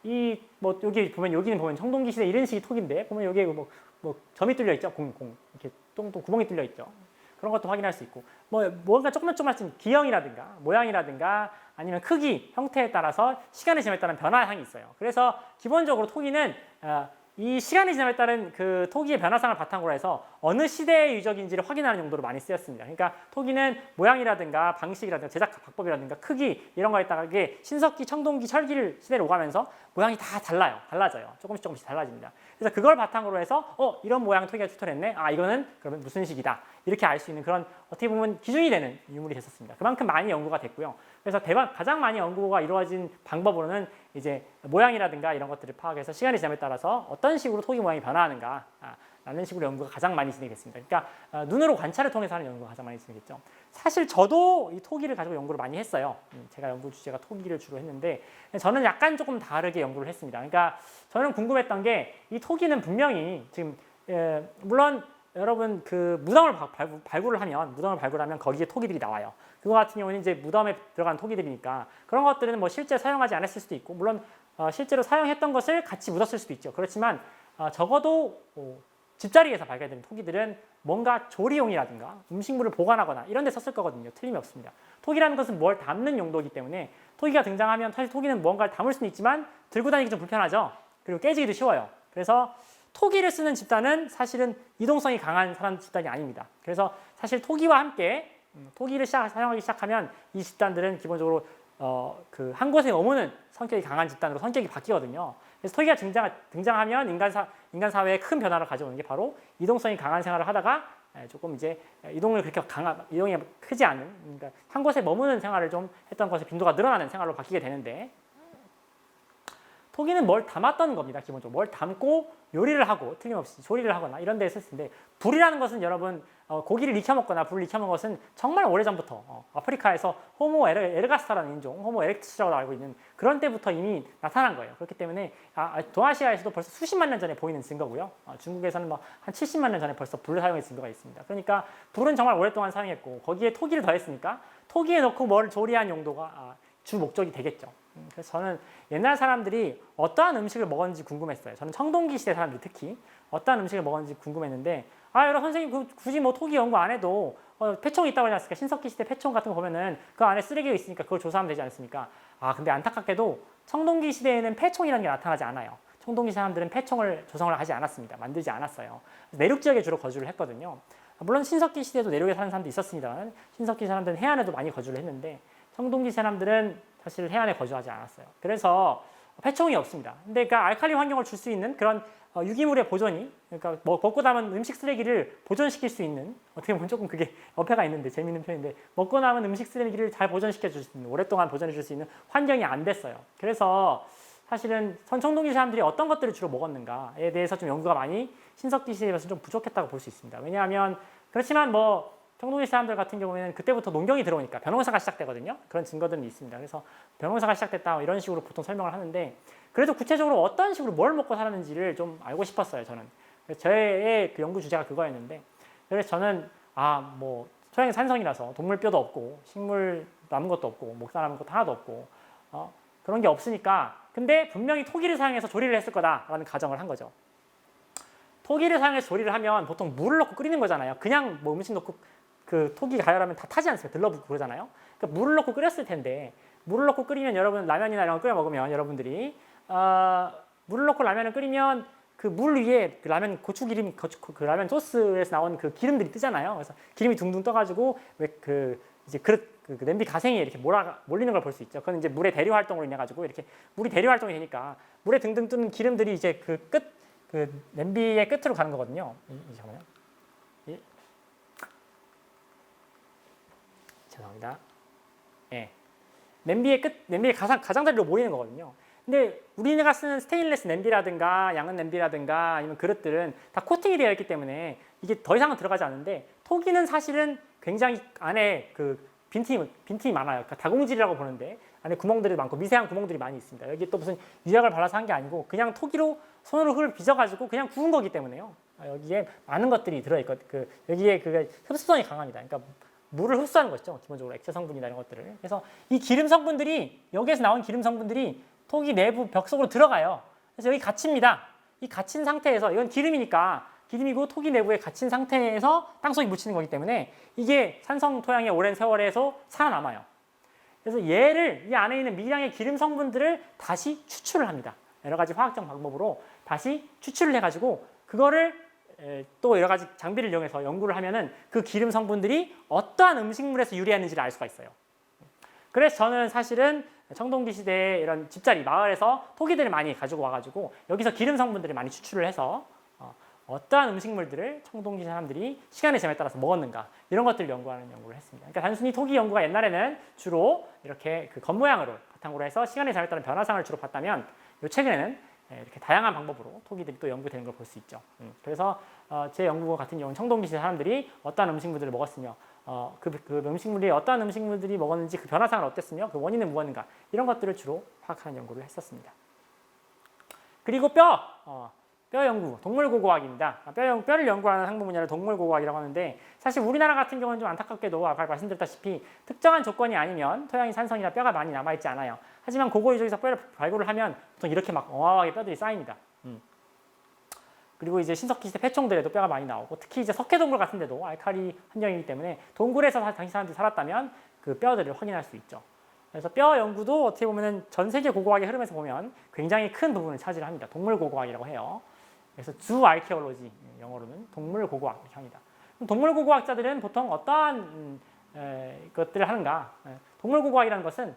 여기는 보면 청동기 시대 이런 식의 토기인데, 보면 여기에 뭐 점이 뚫려 있죠. 이렇게 똥 구멍이 뚫려 있죠. 그런 것도 확인할 수 있고 뭔가 조금만 기형이라든가 모양이라든가 아니면 크기, 형태에 따라서 시간이 지남에 따른 변화향이 있어요. 그래서 기본적으로 토기는 이 시간이 지남에 따른 그 토기의 변화상을 바탕으로 해서 어느 시대의 유적인지를 확인하는 용도로 많이 쓰였습니다. 그러니까 토기는 모양이라든가 방식이라든가 제작 방법이라든가 크기 이런 거에 따라 게 신석기, 청동기, 철기를 시대를 오가면서 모양이 다 달라져요. 조금씩 달라집니다. 그래서 그걸 바탕으로 해서 이런 모양 토기가 출토했네. 이거는 그러면 무슨 시기다. 이렇게 알 수 있는 그런 어떻게 보면 기준이 되는 유물이 됐었습니다. 그만큼 많이 연구가 됐고요. 그래서 가장 많이 연구가 이루어진 방법으로는 이제 모양이라든가 이런 것들을 파악해서 시간의 지남에 따라서 어떤 식으로 토기 모양이 변화하는가 라는 식으로 연구가 가장 많이 진행됐습니다. 그러니까 눈으로 관찰을 통해서 하는 연구가 가장 많이 진행됐죠. 사실 저도 이 토기를 가지고 연구를 많이 했어요. 제가 연구 주제가 토기를 주로 했는데 저는 약간 조금 다르게 연구를 했습니다. 그러니까 저는 궁금했던 게 이 토기는 분명히 지금 물론 여러분 그 무덤을 발굴하면 거기에 토기들이 나와요. 그거 같은 경우는 이제 무덤에 들어간 토기들이니까 그런 것들은 뭐 실제 사용하지 않았을 수도 있고 물론 실제로 사용했던 것을 같이 묻었을 수도 있죠. 그렇지만 적어도 집자리에서 발견된 토기들은 뭔가 조리용이라든가 음식물을 보관하거나 이런 데 썼을 거거든요. 틀림이 없습니다. 토기라는 것은 뭘 담는 용도이기 때문에 토기가 등장하면 사실 토기는 뭔가를 담을 수는 있지만 들고 다니기 좀 불편하죠. 그리고 깨지기도 쉬워요. 그래서 토기를 쓰는 집단은 사실은 이동성이 강한 사람 집단이 아닙니다. 그래서 사실 토기와 함께 토기를 사용하기 시작하면 이 집단들은 기본적으로 그 한 곳에 머무는 성격이 강한 집단으로 성격이 바뀌거든요. 그래서 토기가 등장하면 인간 사회에 큰 변화를 가져오는 게 바로 이동성이 강한 생활을 하다가 조금 이제 이동이 크지 않은 그러니까 한 곳에 머무는 생활을 좀 했던 것의 빈도가 늘어나는 생활로 바뀌게 되는데 토기는 뭘 담았던 겁니다. 기본적으로 뭘 담고 요리를 하고 틀림없이 조리를 하거나 이런 데에 썼을 텐데 불이라는 것은 여러분 고기를 익혀 먹거나 불을 익혀 먹은 것은 정말 오래전부터 아프리카에서 호모 에르가스타라는 인종, 호모 에렉투스라고 알고 있는 그런 때부터 이미 나타난 거예요. 그렇기 때문에 동아시아에서도 벌써 수십만 년 전에 보이는 증거고요. 중국에서는 뭐 한 70만 년 전에 벌써 불을 사용한 증거가 있습니다. 그러니까 불은 정말 오랫동안 사용했고 거기에 토기를 더했으니까 토기에 넣고 뭘 조리한 용도가 주 목적이 되겠죠. 그래서 저는 옛날 사람들이 어떠한 음식을 먹었는지 궁금했어요. 저는 청동기 시대 사람들이 특히 어떠한 음식을 먹었는지 궁금했는데 여러분 선생님 굳이 뭐 토기 연구 안 해도 폐총이 있다고 하지 않습니까? 신석기 시대 폐총 같은 거 보면은 그 안에 쓰레기가 있으니까 그걸 조사하면 되지 않습니까? 근데 안타깝게도 청동기 시대에는 폐총이라는 게 나타나지 않아요. 청동기 사람들은 폐총을 조성을 하지 않았습니다. 만들지 않았어요. 내륙 지역에 주로 거주를 했거든요. 물론 신석기 시대에도 내륙에 사는 사람도 있었습니다만 신석기 사람들은 해안에도 많이 거주를 했는데 청동기 사람들은 사실 해안에 거주하지 않았어요. 그래서 폐총이 없습니다. 근데 그러니까 알칼리 환경을 줄 수 있는 그런 유기물의 보존이 그러니까 먹고 남은 음식 쓰레기를 보존시킬 수 있는 어떻게 보면 조금 그게 어폐가 있는데 재미있는 표현인데 먹고 남은 음식 쓰레기를 잘 보존시켜 줄 수 있는 오랫동안 보존해 줄 수 있는 환경이 안 됐어요. 그래서 사실은 청동기 사람들이 어떤 것들을 주로 먹었는가에 대해서 좀 연구가 많이 신석기 시대에서 좀 부족했다고 볼 수 있습니다. 왜냐하면 그렇지만 청동기 사람들 같은 경우에는 그때부터 농경이 들어오니까 벼농사가 시작되거든요. 그런 증거들은 있습니다. 그래서 벼농사가 시작됐다 이런 식으로 보통 설명을 하는데 그래도 구체적으로 어떤 식으로 뭘 먹고 살았는지를 좀 알고 싶었어요. 저는 저의 그 연구 주제가 그거였는데 그래서 저는 토양이 산성이라서 동물 뼈도 없고 식물 남은 것도 없고 목살 남은 것도 하나도 없고 그런 게 없으니까 근데 분명히 토기를 사용해서 조리를 했을 거다라는 가정을 한 거죠. 토기를 사용해서 조리를 하면 보통 물을 넣고 끓이는 거잖아요. 그냥 음식 넣고 그 토기 가열하면 다 타지 않습니까? 들러붙고 그러잖아요. 그러니까 물을 넣고 끓였을 텐데 물을 넣고 끓이면 여러분 라면이나 이런 거 끓여 먹으면 여러분들이 물을 넣고 라면을 끓이면 그 물 위에 그 라면 고추기름 그 라면 소스에서 나온 그 기름들이 뜨잖아요. 그래서 기름이 둥둥 떠가지고 이제 그릇 그 냄비 가생에 이렇게 몰리는 걸 볼 수 있죠. 그건 이제 물의 대류 활동으로 인해 가지고 이렇게 물이 대류 활동이 되니까 물에 등등 뜨는 기름들이 이제 그 냄비의 끝으로 가는 거거든요. 잠깐만요. 죄송합니다. 냄비의 가장자리로 모이는 거거든요. 근데 우리가 쓰는 스테인리스 냄비라든가 양은 냄비라든가 아니면 그릇들은 다 코팅이 되어 있기 때문에 이게 더 이상은 들어가지 않는데 토기는 사실은 굉장히 안에 그 빈틈이 많아요. 그러니까 다공질이라고 보는데 안에 구멍들이 많고 미세한 구멍들이 많이 있습니다. 여기 또 무슨 유약을 발라서 한 게 아니고 그냥 토기로 손으로 흙을 빚어가지고 그냥 구운 거기 때문에요. 여기에 많은 것들이 들어있거든요. 여기에 흡수성이 강합니다. 그러니까 물을 흡수하는 것이죠. 기본적으로 액체 성분이나 이런 것들을. 그래서 이 기름 성분들이 여기에서 나온 기름 성분들이 토기 내부 벽 속으로 들어가요. 그래서 여기 갇힙니다. 이 갇힌 상태에서 이건 기름이니까 기름이고 토기 내부에 갇힌 상태에서 땅속에 묻히는 거기 때문에 이게 산성 토양의 오랜 세월에서 살아남아요. 그래서 이 안에 있는 미량의 기름 성분들을 다시 추출을 합니다. 여러 가지 화학적 방법으로 다시 추출을 해가지고 그거를 또 여러 가지 장비를 이용해서 연구를 하면은 그 기름 성분들이 어떠한 음식물에서 유래했는지를 알 수가 있어요. 그래서 저는 사실은 청동기 시대에 이런 집자리, 마을에서 토기들을 많이 가지고 와가지고 여기서 기름 성분들을 많이 추출을 해서 어떠한 음식물들을 청동기 사람들이 시간의 지남에 따라서 먹었는가 이런 것들을 연구하는 연구를 했습니다. 그러니까 단순히 토기 연구가 옛날에는 주로 이렇게 그 겉모양으로 바탕으로 해서 시간의 지남에 따른 변화상을 주로 봤다면 최근에는 이렇게 다양한 방법으로 토기들이 또 연구되는 걸 볼 수 있죠. 그래서 제 연구 같은 경우는 청동기 시대 사람들이 어떠한 음식물들을 먹었으며 그 음식물이 어떠한 음식물들이 먹었는지 그 변화상은 어땠으며 그 원인은 무엇인가 이런 것들을 주로 파악하는 연구를 했었습니다. 그리고 뼈 연구, 동물고고학입니다. 뼈를 연구하는 학문 분야를 동물고고학이라고 하는데 사실 우리나라 같은 경우는 좀 안타깝게도 아까 말씀드렸다시피 특정한 조건이 아니면 토양이 산성이나 뼈가 많이 남아있지 않아요. 하지만 고고 유적에서 뼈를 발굴을 하면 보통 이렇게 막 어마어마하게 뼈들이 쌓입니다. 그리고 이제 신석기 시대 폐총들에도 뼈가 많이 나오고 특히 이제 석회동굴 같은 데도 알칼리 환경이기 때문에 동굴에서 당시 사람들이 살았다면 그 뼈들을 확인할 수 있죠. 그래서 뼈 연구도 어떻게 보면 전 세계 고고학의 흐름에서 보면 굉장히 큰 부분을 차지를 합니다. 동물 고고학이라고 해요. 그래서 zoo archaeology, 영어로는 동물 고고학 이렇게 합니다. 동물 고고학자들은 보통 어떠한 것들을 하는가? 동물 고고학이라는 것은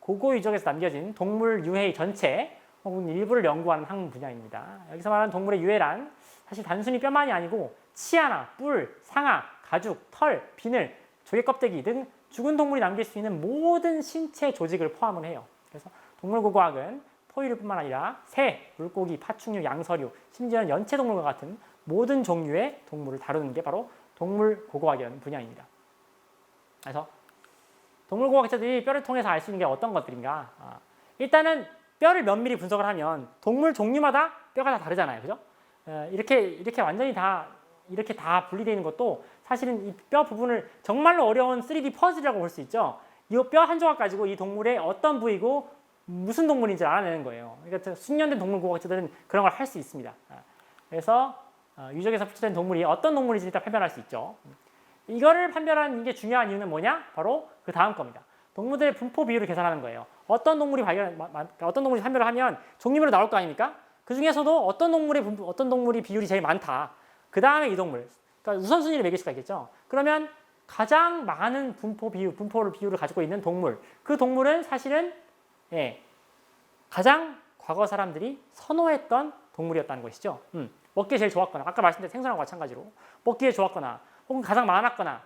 고고 유적에서 남겨진 동물 유해 전체 혹은 일부를 연구하는 학문 분야입니다. 여기서 말하는 동물의 유해란 사실 단순히 뼈만이 아니고 치아나 뿔, 상아, 가죽, 털, 비늘, 조개 껍데기 등 죽은 동물이 남길 수 있는 모든 신체 조직을 포함을 해요. 그래서 동물 고고학은 포유류뿐만 아니라 새, 물고기, 파충류, 양서류, 심지어는 연체동물과 같은 모든 종류의 동물을 다루는 게 바로 동물 고고학이라는 분야입니다. 그래서 동물 고고학자들이 뼈를 통해서 알 수 있는 게 어떤 것들인가? 일단은 뼈를 면밀히 분석을 하면 동물 종류마다 뼈가 다 다르잖아요, 그죠? 이렇게 완전히 다 이렇게 다 분리되어 있는 것도 사실은 이 뼈 부분을 정말로 어려운 3D 퍼즐이라고 볼 수 있죠. 이 뼈 한 조각 가지고 이 동물의 어떤 부위고 무슨 동물인지 알아내는 거예요. 그러니까 숙련된 동물 고고학자들은 그런 걸 할 수 있습니다. 그래서 유적에서 포착된 동물이 어떤 동물인지 일단 판별할 수 있죠. 이거를 판별하는 게 중요한 이유는 뭐냐? 바로 그 다음 겁니다. 동물들의 분포 비율을 계산하는 거예요. 어떤 동물이 판별을 하면 종류별로 나올 거 아닙니까? 그 중에서도 어떤 동물이 비율이 제일 많다. 그 다음에 이 동물. 그러니까 우선순위를 매길 수가 있겠죠. 그러면 가장 많은 비율을 가지고 있는 동물. 그 동물은 사실은 가장 과거 사람들이 선호했던 동물이었다는 것이죠. 먹기에 제일 좋았거나, 아까 말씀드린 생선하고 마찬가지로 먹기에 좋았거나, 혹은 가장 많았거나,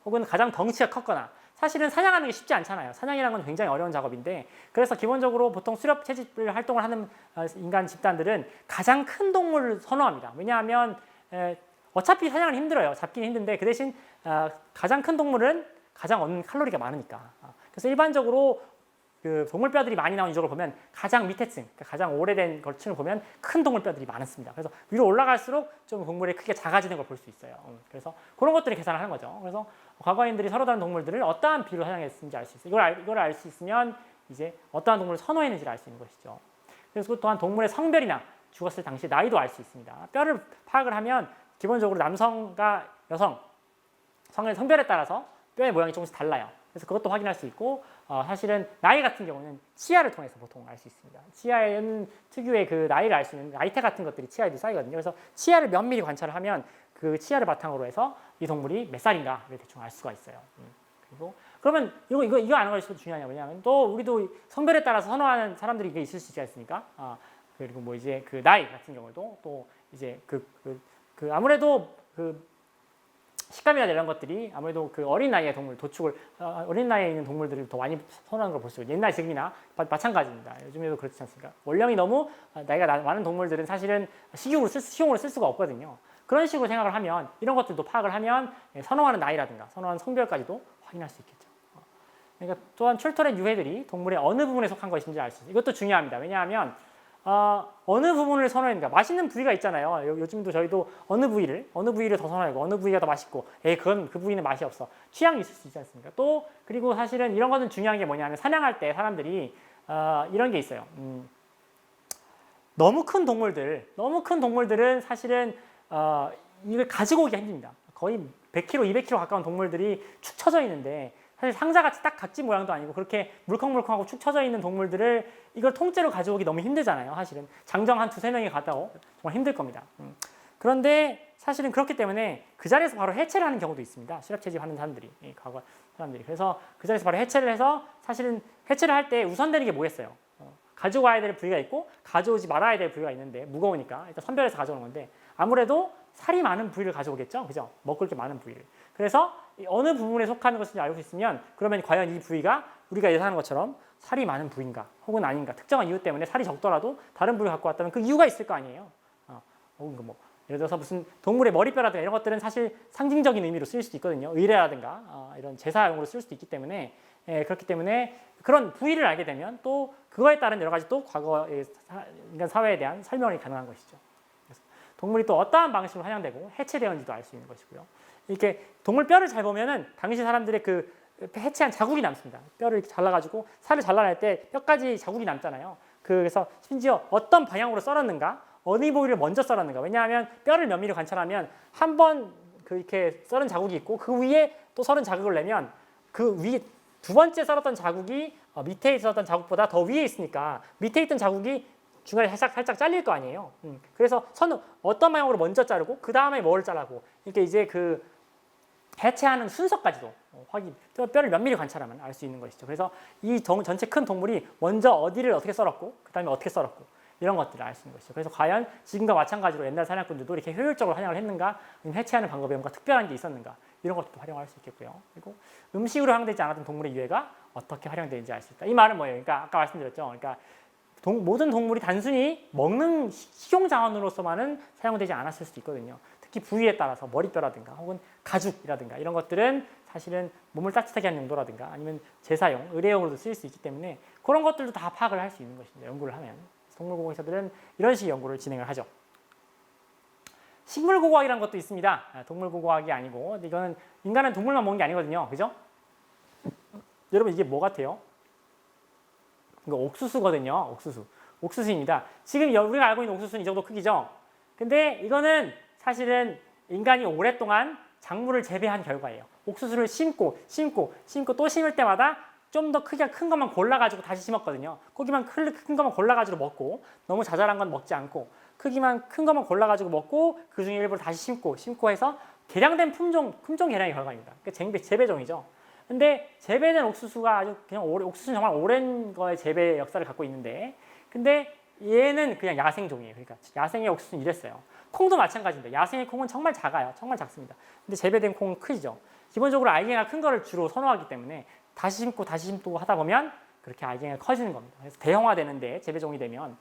혹은 가장 덩치가 컸거나. 사실은 사냥하는 게 쉽지 않잖아요. 사냥이라는 건 굉장히 어려운 작업인데 그래서 기본적으로 보통 수렵 채집을 활동을 하는 인간 집단들은 가장 큰 동물을 선호합니다. 왜냐하면 어차피 사냥은 힘들어요. 잡기는 힘든데 그 대신 가장 큰 동물은 가장 얻는 칼로리가 많으니까. 그래서 일반적으로 그 동물뼈들이 많이 나온 유적을 보면 가장 밑에 층, 그러니까 가장 오래된 층을 보면 큰 동물뼈들이 많습니다. 그래서 위로 올라갈수록 좀 동물의 크기가 작아지는 걸 볼 수 있어요. 그래서 그런 것들을 계산을 하는 거죠. 그래서 과거인들이 서로 다른 동물들을 어떠한 비율로 사냥했는지 알 수 있어요. 이걸 알 수 있으면 이제 어떠한 동물을 선호했는지를 알 수 있는 것이죠. 그래서 또한 동물의 성별이나 죽었을 당시 나이도 알 수 있습니다. 뼈를 파악을 하면 기본적으로 남성과 여성 성의 성별에 따라서 뼈의 모양이 조금씩 달라요. 그래서 그것도 확인할 수 있고 사실은 나이 같은 경우는 치아를 통해서 보통 알 수 있습니다. 치아에는 특유의 그 나이를 알 수 있는 나이테 같은 것들이 치아에도 쌓이거든요. 그래서 치아를 면밀히 관찰을 하면 그 치아를 바탕으로 해서 이 동물이 몇 살인가를 대충 알 수가 있어요. 그리고 그러면 이거 아는 것이 중요하냐? 왜냐하면 또 우리도 성별에 따라서 선호하는 사람들이 이게 있을 수 있지 않습니까? 그리고 뭐 이제 그 나이 같은 경우도 또 이제 아무래도 식감이나 이런 것들이 아무래도 그 어린 나이의 동물, 도축을 어린 나이에 있는 동물들을 더 많이 선호하는 걸 볼 수 있고 옛날 지금이나 마찬가지입니다. 요즘에도 그렇지 않습니까? 원령이 너무 나이가 많은 동물들은 사실은 식용으로 쓸 수가 없거든요. 그런 식으로 생각을 하면 이런 것들도 파악을 하면 선호하는 나이라든가 선호하는 성별까지도 확인할 수 있겠죠. 그러니까 또한 출토된 유해들이 동물의 어느 부분에 속한 것인지 알 수 있어요. 이것도 중요합니다. 왜냐하면 어느 부분을 선호했는가. 맛있는 부위가 있잖아요. 요즘도 저희도 어느 부위를 더 선호하고 어느 부위가 더 맛있고 그 부위는 맛이 없어. 취향이 있을 수 있지 않습니까? 또 그리고 사실은 이런 거는 중요한 게 뭐냐면 사냥할 때 사람들이 이런 게 있어요. 너무 큰 동물들은 사실은 이걸 가지고 오기가 힘듭니다. 거의 100kg, 200kg 가까운 동물들이 축 처져 있는데 사실 상자같이 딱 각지 모양도 아니고 그렇게 물컹물컹하고 축 처져 있는 동물들을 이걸 통째로 가져오기 너무 힘들잖아요. 사실은 장정 한 2~3명이 갔다고 정말 힘들 겁니다. 그런데 사실은 그렇기 때문에 그 자리에서 바로 해체를 하는 경우도 있습니다. 실업 채집하는 사람들이, 과거 사람들이. 그래서 그 자리에서 바로 해체를 해서 사실은 해체를 할 때 우선되는 게 뭐겠어요? 가져와야 될 부위가 있고 가져오지 말아야 될 부위가 있는데 무거우니까 일단 선별해서 가져오는 건데 아무래도 살이 많은 부위를 가져오겠죠, 그죠? 먹을 게 많은 부위를. 그래서 어느 부분에 속하는 것인지 알고 있으면 그러면 과연 이 부위가 우리가 예상하는 것처럼 살이 많은 부위인가 혹은 아닌가 특정한 이유 때문에 살이 적더라도 다른 부위를 갖고 왔다면 그 이유가 있을 거 아니에요. 혹은 뭐 예를 들어서 무슨 동물의 머리뼈라든가 이런 것들은 사실 상징적인 의미로 쓰일 수도 있거든요. 의례라든가 이런 제사용으로 쓸 수도 있기 때문에 그렇기 때문에 그런 부위를 알게 되면 또 그거에 따른 여러 가지 또 과거의 인간 사회에 대한 설명이 가능한 것이죠. 그래서 동물이 또 어떠한 방식으로 환영되고 해체되었는지도 알 수 있는 것이고요. 이렇게 동물 뼈를 잘 보면은 당시 사람들의 그 해체한 자국이 남습니다. 뼈를 이렇게 잘라가지고 살을 잘라낼 때 뼈까지 자국이 남잖아요. 그래서 심지어 어떤 방향으로 썰었는가, 어느 부위를 먼저 썰었는가. 왜냐하면 뼈를 면밀히 관찰하면 한 번 이렇게 썰은 자국이 있고 그 위에 또 썰은 자국을 내면 그 위에 두 번째 썰었던 자국이 밑에 있었던 자국보다 더 위에 있으니까 밑에 있던 자국이 중간에 살짝 잘릴 거 아니에요. 그래서 선은 어떤 방향으로 먼저 자르고 그 다음에 뭘 자르고 이렇게 이제 그 해체하는 순서까지도 확인, 뼈를 면밀히 관찰하면 알 수 있는 것이죠. 그래서 이 전체 큰 동물이 먼저 어디를 어떻게 썰었고 그 다음에 어떻게 썰었고 이런 것들을 알 수 있는 것이죠. 그래서 과연 지금과 마찬가지로 옛날 사냥꾼들도 이렇게 효율적으로 사냥을 했는가, 해체하는 방법에 뭔가 특별한 게 있었는가 이런 것도 활용할 수 있겠고요. 그리고 음식으로 활용되지 않았던 동물의 유해가 어떻게 활용되는지 알 수 있다. 이 말은 뭐예요? 그러니까 아까 말씀드렸죠. 그러니까 모든 동물이 단순히 먹는 식용 자원으로서만은 사용되지 않았을 수도 있거든요. 특히 부위에 따라서 머리뼈라든가 혹은 가죽이라든가 이런 것들은 사실은 몸을 따뜻하게 하는 용도라든가 아니면 제사용, 의례용으로도 쓰일 수 있기 때문에 그런 것들도 다 파악을 할 수 있는 것입니다. 연구를 하면. 동물고고학자들은 이런 식의 연구를 진행을 하죠. 식물고고학이라는 것도 있습니다. 동물고고학이 아니고 이거는 인간은 동물만 먹는 게 아니거든요. 그죠? 여러분 이게 뭐 같아요? 이거 옥수수거든요. 옥수수입니다. 지금 우리가 알고 있는 옥수수는 이 정도 크기죠. 근데 이거는 사실은 인간이 오랫동안 작물을 재배한 결과예요. 옥수수를 심고 또 심을 때마다 좀 더 크기가 큰 것만 골라가지고 다시 심었거든요. 크기만 큰 것만 골라가지고 먹고 너무 자잘한 건 먹지 않고 크기만 큰 것만 골라가지고 먹고 그 중에 일부를 다시 심고 해서 개량된 품종 개량의 결과입니다. 그러니까 재배종이죠. 근데 재배된 옥수수가 아주 그냥 옥수수는 정말 오랜 거의 재배 역사를 갖고 있는데 근데 얘는 그냥 야생종이에요. 그러니까 야생의 옥수수는 이랬어요. 콩도 마찬가지인데 야생의 콩은 정말 작아요. 정말 작습니다. 근데 재배된 콩은 크죠. 기본적으로 알갱이가 큰 거를 주로 선호하기 때문에 다시 심고 하다 보면 그렇게 알갱이가 커지는 겁니다. 그래서 대형화되는데 재배종이 되면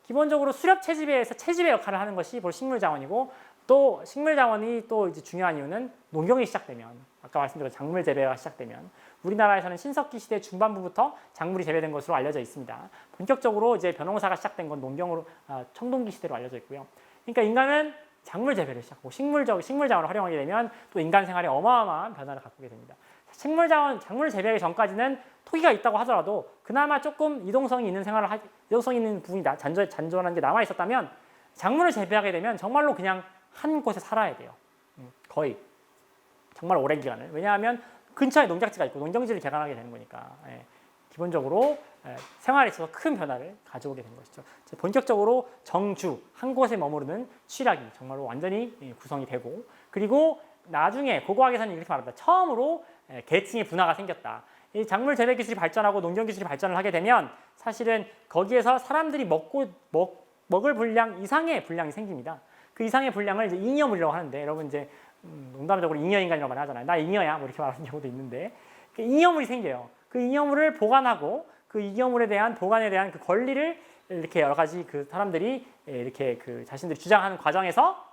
기본적으로 수렵 채집에서 채집의 역할을 하는 것이 바로 식물 자원이고 또 식물 자원이 또 이제 중요한 이유는 농경이 시작되면 아까 말씀드린 작물 재배가 시작되면 우리나라에서는 신석기 시대 중반부부터 작물이 재배된 것으로 알려져 있습니다. 본격적으로 이제 벼농사가 시작된 건 농경으로 청동기 시대로 알려져 있고요. 그러니까 인간은 작물 재배를 시작하고 식물 자원을 활용하게 되면 또 인간 생활에 어마어마한 변화를 갖게 됩니다. 작물 재배하기 전까지는 토기가 있다고 하더라도 그나마 조금 이동성이 있는 부분이 잔존한 게 남아 있었다면 작물을 재배하게 되면 정말로 그냥 한 곳에 살아야 돼요. 거의 정말 오랜 기간을. 왜냐하면 근처에 농작지가 있고 농경지를 개간하게 되는 거니까 기본적으로 생활에 있어서 큰 변화를 가져오게 된 것이죠. 본격적으로 정주, 한 곳에 머무르는 취락이 정말로 완전히 구성이 되고 그리고 나중에 고고학에서는 이렇게 말합니다. 처음으로 계층의 분화가 생겼다. 이 작물 재배 기술이 발전하고 농경 기술이 발전을 하게 되면 사실은 거기에서 사람들이 먹을 분량 이상의 분량이 생깁니다. 그 이상의 분량을 이제 잉여물이라고 하는데 여러분 이제 농담적으로 잉여인간이라고 말하잖아요. 나 잉여야 뭐 이렇게 말하는 경우도 있는데 그 잉여물이 생겨요. 그 잉여물을 보관하고 그 잉여물에 대한 보관에 대한 그 권리를 이렇게 여러 가지 그 사람들이 이렇게 그 자신들이 주장하는 과정에서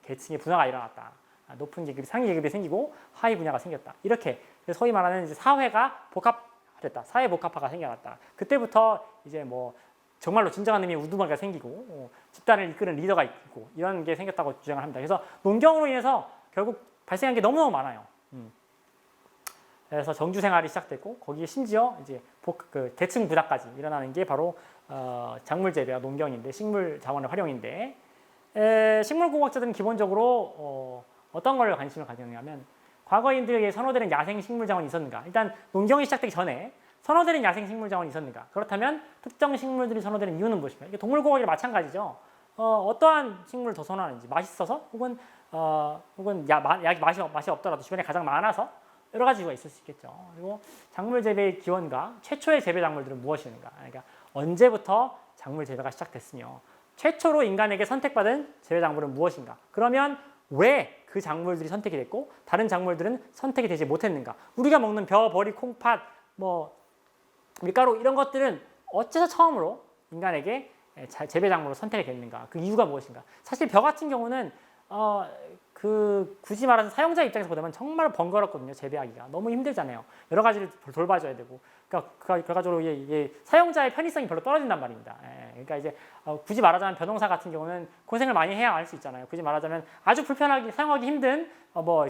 계층의 분화가 일어났다. 높은 계급이 상위 계급이 생기고 하위 분야가 생겼다. 이렇게 소위 말하는 이제 사회가 복합됐다. 사회 복합화가 생겨났다. 그때부터 이제 뭐 정말로 진정한 의미의 우두머리가 생기고 집단을 이끄는 리더가 있고 이런 게 생겼다고 주장을 합니다. 그래서 농경으로 인해서 결국 발생한 게 너무너무 많아요. 그래서 정주 생활이 시작됐고 거기에 심지어 이제 대층 부닥까지 일어나는 게 바로 작물 재배와 농경인데 식물 자원의 활용인데 식물공학자들은 기본적으로 어떤 걸 관심을 가지느냐면 과거인들에게 선호되는 야생 식물 자원이 있었는가? 일단 농경이 시작되기 전에 선호되는 야생 식물 자원이 있었는가? 그렇다면 특정 식물들이 선호되는 이유는 무엇인가? 이게 동물공학이랑 마찬가지죠. 어떠한 식물을 더 선호하는지 맛있어서 혹은 약이 맛이 없더라도 주변에 가장 많아서 여러 가지 이유가 있을 수 있겠죠. 그리고 작물 재배의 기원과 최초의 재배 작물들은 무엇이었는가? 그러니까 언제부터 작물 재배가 시작됐으며 최초로 인간에게 선택받은 재배 작물은 무엇인가? 그러면 왜 그 작물들이 선택이 됐고 다른 작물들은 선택이 되지 못했는가? 우리가 먹는 벼, 버리, 콩팥, 밀가루 이런 것들은 어째서 처음으로 인간에게 재배 작물로 선택이 됐는가? 그 이유가 무엇인가? 사실 벼 같은 경우는 굳이 말해서 사용자 입장에서 보자면 정말 번거롭거든요. 재배하기가 너무 힘들잖아요. 여러 가지를 돌봐줘야 되고, 그러니까 결과적으로 이게 사용자의 편의성이 별로 떨어진단 말입니다. 그러니까 이제 굳이 말하자면 벼농사 같은 경우는 고생을 많이 해야 할 수 있잖아요. 굳이 말하자면 아주 불편하게 사용하기 힘든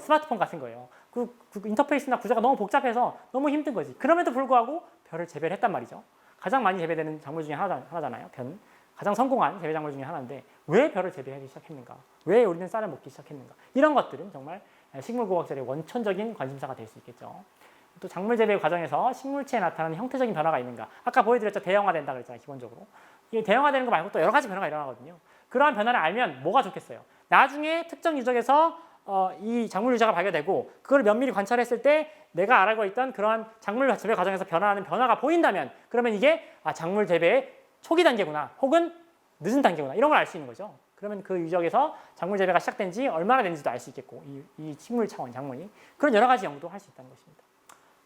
스마트폰 같은 거예요. 그 인터페이스나 구조가 너무 복잡해서 너무 힘든 거지. 그럼에도 불구하고 벼를 재배를 했단 말이죠. 가장 많이 재배되는 작물 중에 하나잖아요. 벼는. 가장 성공한 재배 작물 중에 하나인데 왜 벼를 재배하기 시작했는가? 왜 우리는 쌀을 먹기 시작했는가? 이런 것들은 정말 식물공학자의 원천적인 관심사가 될 수 있겠죠. 또 작물 재배 과정에서 식물체에 나타나는 형태적인 변화가 있는가? 아까 보여드렸죠. 대형화된다 그랬잖아요. 기본적으로. 이 대형화되는 거 말고 또 여러 가지 변화가 일어나거든요. 그러한 변화를 알면 뭐가 좋겠어요? 나중에 특정 유적에서 이 작물 유자가 발견되고 그걸 면밀히 관찰했을 때 내가 알고 있던 그러한 작물 재배 과정에서 변화하는 변화가 보인다면 그러면 이게 작물 재배의 초기 단계구나 혹은 늦은 단계구나 이런 걸 알 수 있는 거죠. 그러면 그 유적에서 작물 재배가 시작된 지 얼마나 된지도 알 수 있겠고 이 식물 차원 작물이 그런 여러 가지 연구도 할 수 있다는 것입니다.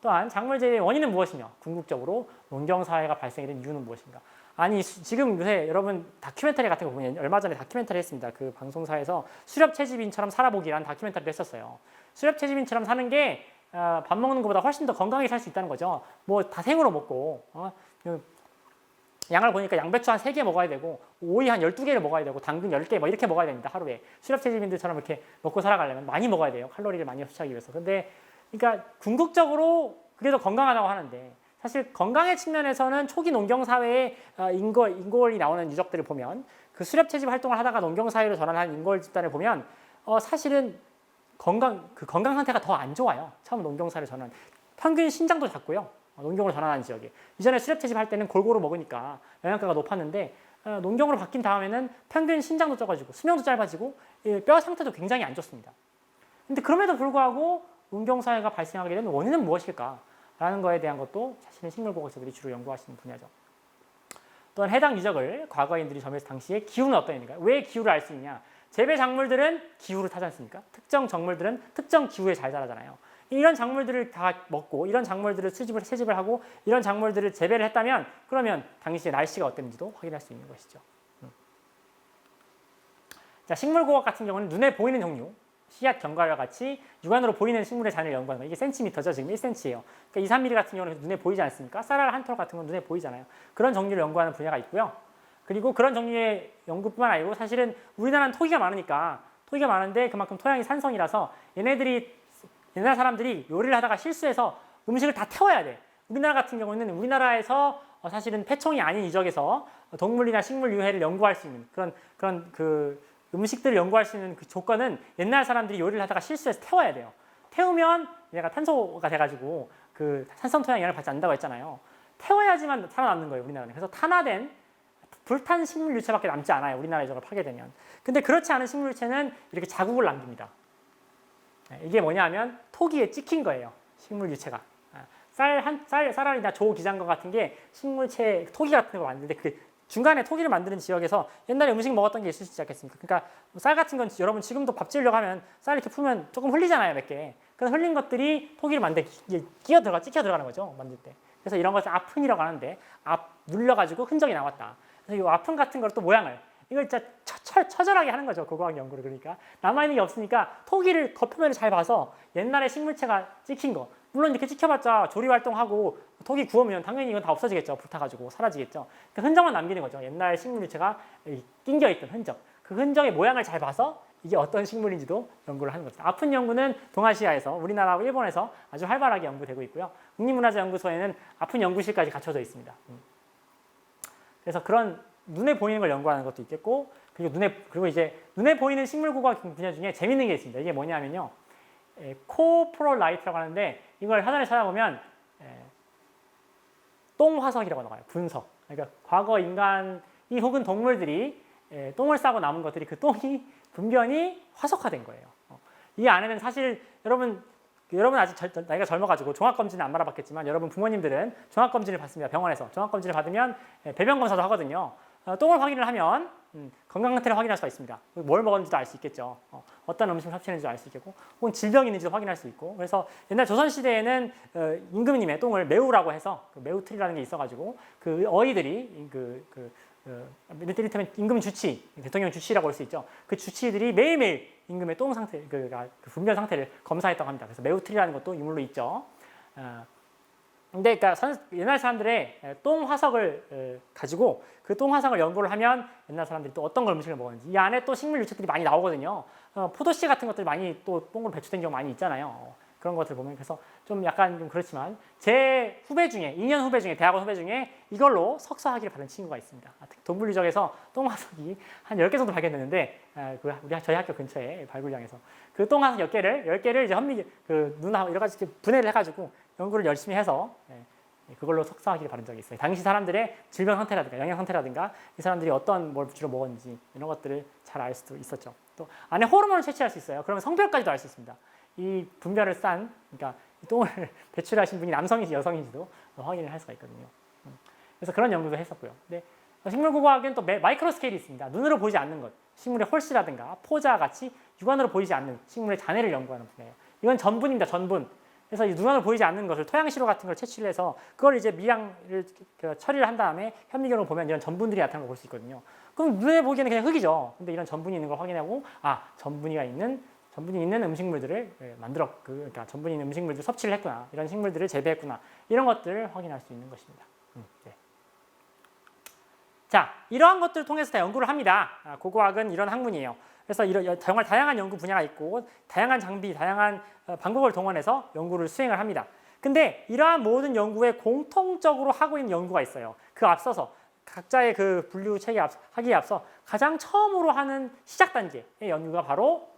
또한 작물 재배의 원인은 무엇이며 궁극적으로 농경 사회가 발생이 된 이유는 무엇인가? 아니 지금 요새 여러분 다큐멘터리 같은 거 보면 얼마 전에 다큐멘터리 했습니다. 그 방송사에서 수렵 채집인처럼 살아보기라는 다큐멘터리를 했었어요. 수렵 채집인처럼 사는 게 밥 먹는 것보다 훨씬 더 건강하게 살 수 있다는 거죠. 다 생으로 먹고 양을 보니까 양배추 한 3개 먹어야 되고 오이 한 12개를 먹어야 되고 당근 10개 이렇게 먹어야 됩니다. 하루에. 수렵 채집인들처럼 이렇게 먹고 살아가려면 많이 먹어야 돼요. 칼로리를 많이 섭취하기 위해서. 근데 그러니까 궁극적으로 그게 더 건강하다고 하는데 사실 건강의 측면에서는 초기 농경 사회의 인골이 나오는 유적들을 보면 그 수렵 채집 활동을 하다가 농경 사회로 전환한 인골 집단을 보면 사실은 건강 상태가 더 안 좋아요. 처음 농경 사회로 전환. 평균 신장도 작고요. 농경으로 전환한 지역에. 이전에 수렵 채집할 때는 골고루 먹으니까 영양가가 높았는데 농경으로 바뀐 다음에는 평균 신장도 적어지고 수명도 짧아지고 뼈 상태도 굉장히 안 좋습니다. 근데 그럼에도 불구하고 농경사회가 발생하게 된 원인은 무엇일까라는 거에 대한 것도 사실은 식물공학자들이 주로 연구하시는 분야죠. 또한 해당 유적을 과거인들이 점했을 당시에 기후는 어떠했는가? 왜 기후를 알 수 있냐? 재배 작물들은 기후를 타지 않습니까? 특정 작물들은 특정 기후에 잘 자라잖아요. 이런 작물들을 다 먹고 이런 작물들을 채집을 하고 이런 작물들을 재배를 했다면 그러면 당시에 날씨가 어땠는지도 확인할 수 있는 것이죠. 자, 식물공학 같은 경우는 눈에 보이는 종류, 씨앗 경과와 같이 육안으로 보이는 식물의 잔을 연구하는 거예요. 이게 센티미터죠. 지금 1cm예요. 그러니까 2, 3mm 같은 경우는 눈에 보이지 않습니까? 쌀알 한 톨 같은 건 눈에 보이잖아요. 그런 종류를 연구하는 분야가 있고요. 그리고 그런 종류의 연구뿐만 아니고 사실은 우리나라는 토기가 많으니까 토기가 많은데 그만큼 토양이 산성이라서 옛날 사람들이 요리를 하다가 실수해서 음식을 다 태워야 돼. 우리나라 같은 경우는 우리나라에서 사실은 폐총이 아닌 유적에서 동물이나 식물 유해를 연구할 수 있는 그런 그 음식들을 연구할 수 있는 그 조건은 옛날 사람들이 요리를 하다가 실수해서 태워야 돼요. 태우면 얘가 탄소가 돼가지고 그 산성 토양 영향을 받지 않는다고 했잖아요. 태워야지만 살아남는 거예요, 우리나라는. 그래서 탄화된 불탄 식물 유체밖에 남지 않아요, 우리나라에 저걸 파괴되면. 근데 그렇지 않은 식물 유체는 이렇게 자국을 남깁니다. 이게 뭐냐면 토기에 찍힌 거예요, 식물 유체가. 쌀알이나 조 기장거 같은 게 식물체 토기 같은 거 만드는데 그 중간에 토기를 만드는 지역에서 옛날에 음식 먹었던 게 있을 수 있지 않겠습니까? 그러니까 쌀 같은 건 여러분 지금도 밥 지으려고 하면 쌀 이렇게 풀면 조금 흘리잖아요, 몇 개. 그래서 흘린 것들이 토기를 만들 찍혀 들어가는 거죠, 만들 때. 그래서 이런 것을 아픈이라고 하는데 눌려가지고 흔적이 나왔다. 그래서 이 아픈 같은 걸 또 모양을 이걸 진짜 처절하게 하는 거죠, 고고학 연구를. 그러니까 남아있는 게 없으니까 토기를 겉표면을 잘 봐서 옛날에 식물체가 찍힌 거, 물론 이렇게 찍혀봤자 조리 활동하고 토기 구우면 당연히 이건 다 없어지겠죠, 불타가지고 사라지겠죠. 그 흔적만 남기는 거죠, 옛날 식물 유체가 낑겨있던 흔적. 그 흔적의 모양을 잘 봐서 이게 어떤 식물인지도 연구를 하는 거죠. 아픈 연구는 동아시아에서 우리나라하고 일본에서 아주 활발하게 연구되고 있고요. 국립문화재연구소에는 아픈 연구실까지 갖춰져 있습니다. 그래서 그런 눈에 보이는 걸 연구하는 것도 있겠고, 그리고 이제 눈에 보이는 식물고고학 분야 중에 재밌는 게 있습니다. 이게 뭐냐면요, 코프롤라이트라고 하는데 이걸 사전에 찾아보면 똥화석이라고 나와요. 분석. 그러니까 과거 인간이 혹은 동물들이 똥을 싸고 남은 것들이 그 똥이 분변이 화석화된 거예요. 이 안에는 사실 여러분 아직 나이가 젊어가지고 종합검진은 안 받아봤겠지만 여러분 부모님들은 종합검진을 받습니다. 병원에서 종합검진을 받으면 배변 검사도 하거든요. 똥을 확인을 하면 건강 상태를 확인할 수가 있습니다. 뭘 먹었는지도 알 수 있겠죠. 어떤 음식을 섭취했는지도 알 수 있겠고, 혹은 질병이 있는지도 확인할 수 있고. 그래서 옛날 조선 시대에는 임금님의 똥을 매우라고 해서 그 매우틀이라는 게 있어가지고 그 어이들이 이를테면 임금 주치, 대통령 주치라고 할 수 있죠. 그 주치들이 매일매일 임금의 똥 상태, 그 분변 상태를 검사했다고 합니다. 그래서 매우틀이라는 것도 유물로 있죠. 근데 그러니까 옛날 사람들의 똥 화석을 가지고 그 똥 화석을 연구를 하면 옛날 사람들이 또 어떤 걸 음식을 먹었는지 이 안에 또 식물 유착들이 많이 나오거든요. 포도씨 같은 것들이 많이 또 똥으로 배출된 경우 많이 있잖아요. 그런 것들 보면 그래서 좀 약간 좀 그렇지만 제 후배 중에 2년 후배 중에 대학원 후배 중에 이걸로 석사학위를 받은 친구가 있습니다. 동물유적에서 똥화석이 한 10개 정도 발견됐는데 저희 학교 근처에 발굴량에서 그 똥화석 10개를 이제 눈하고 여러 가지 분해를 해가지고 연구를 열심히 해서 그걸로 석사학위를 받은 적이 있어요. 당시 사람들의 질병 상태라든가 영양 상태라든가 이 사람들이 어떤 뭘 주로 먹었는지 이런 것들을 잘 알 수도 있었죠. 또 안에 호르몬을 채취할 수 있어요. 그러면 성별까지도 알 수 있습니다. 이 분별을 그러니까 이 똥을 배출하신 분이 남성인지 여성인지도 확인을 할 수가 있거든요. 그래서 그런 연구도 했었고요. 근데 식물고고학은 또 마이크로 스케일이 있습니다. 눈으로 보이지 않는 것, 식물의 홀씨라든가 포자 같이 육안으로 보이지 않는 식물의 잔해를 연구하는 분야예요. 이건 전분입니다. 전분. 그래서 이 눈으로 보이지 않는 것을 토양시로 같은 걸 채취를 해서 그걸 이제 미량을 처리를 한 다음에 현미경으로 보면 이런 전분들이 나타나는 걸 볼 수 있거든요. 그럼 눈에 보기에는 그냥 흙이죠. 근데 이런 전분이 있는 걸 확인하고 전분이 있는 음식물들을 그러니까 전분이 있는 음식물들 섭취를 했구나, 이런 식물들을 재배했구나, 이런 것들을 확인할 수 있는 것입니다. 네. 자, 이러한 것들을 통해서 다 연구를 합니다. 고고학은 이런 학문이에요. 그래서 정말 다양한 연구 분야가 있고 다양한 장비, 다양한 방법을 동원해서 연구를 수행을 합니다. 근데 이러한 모든 연구에 공통적으로 하고 있는 연구가 있어요. 그 앞서서 각자의 그 분류 체계 하기에 앞서 가장 처음으로 하는 시작 단계의 연구가 바로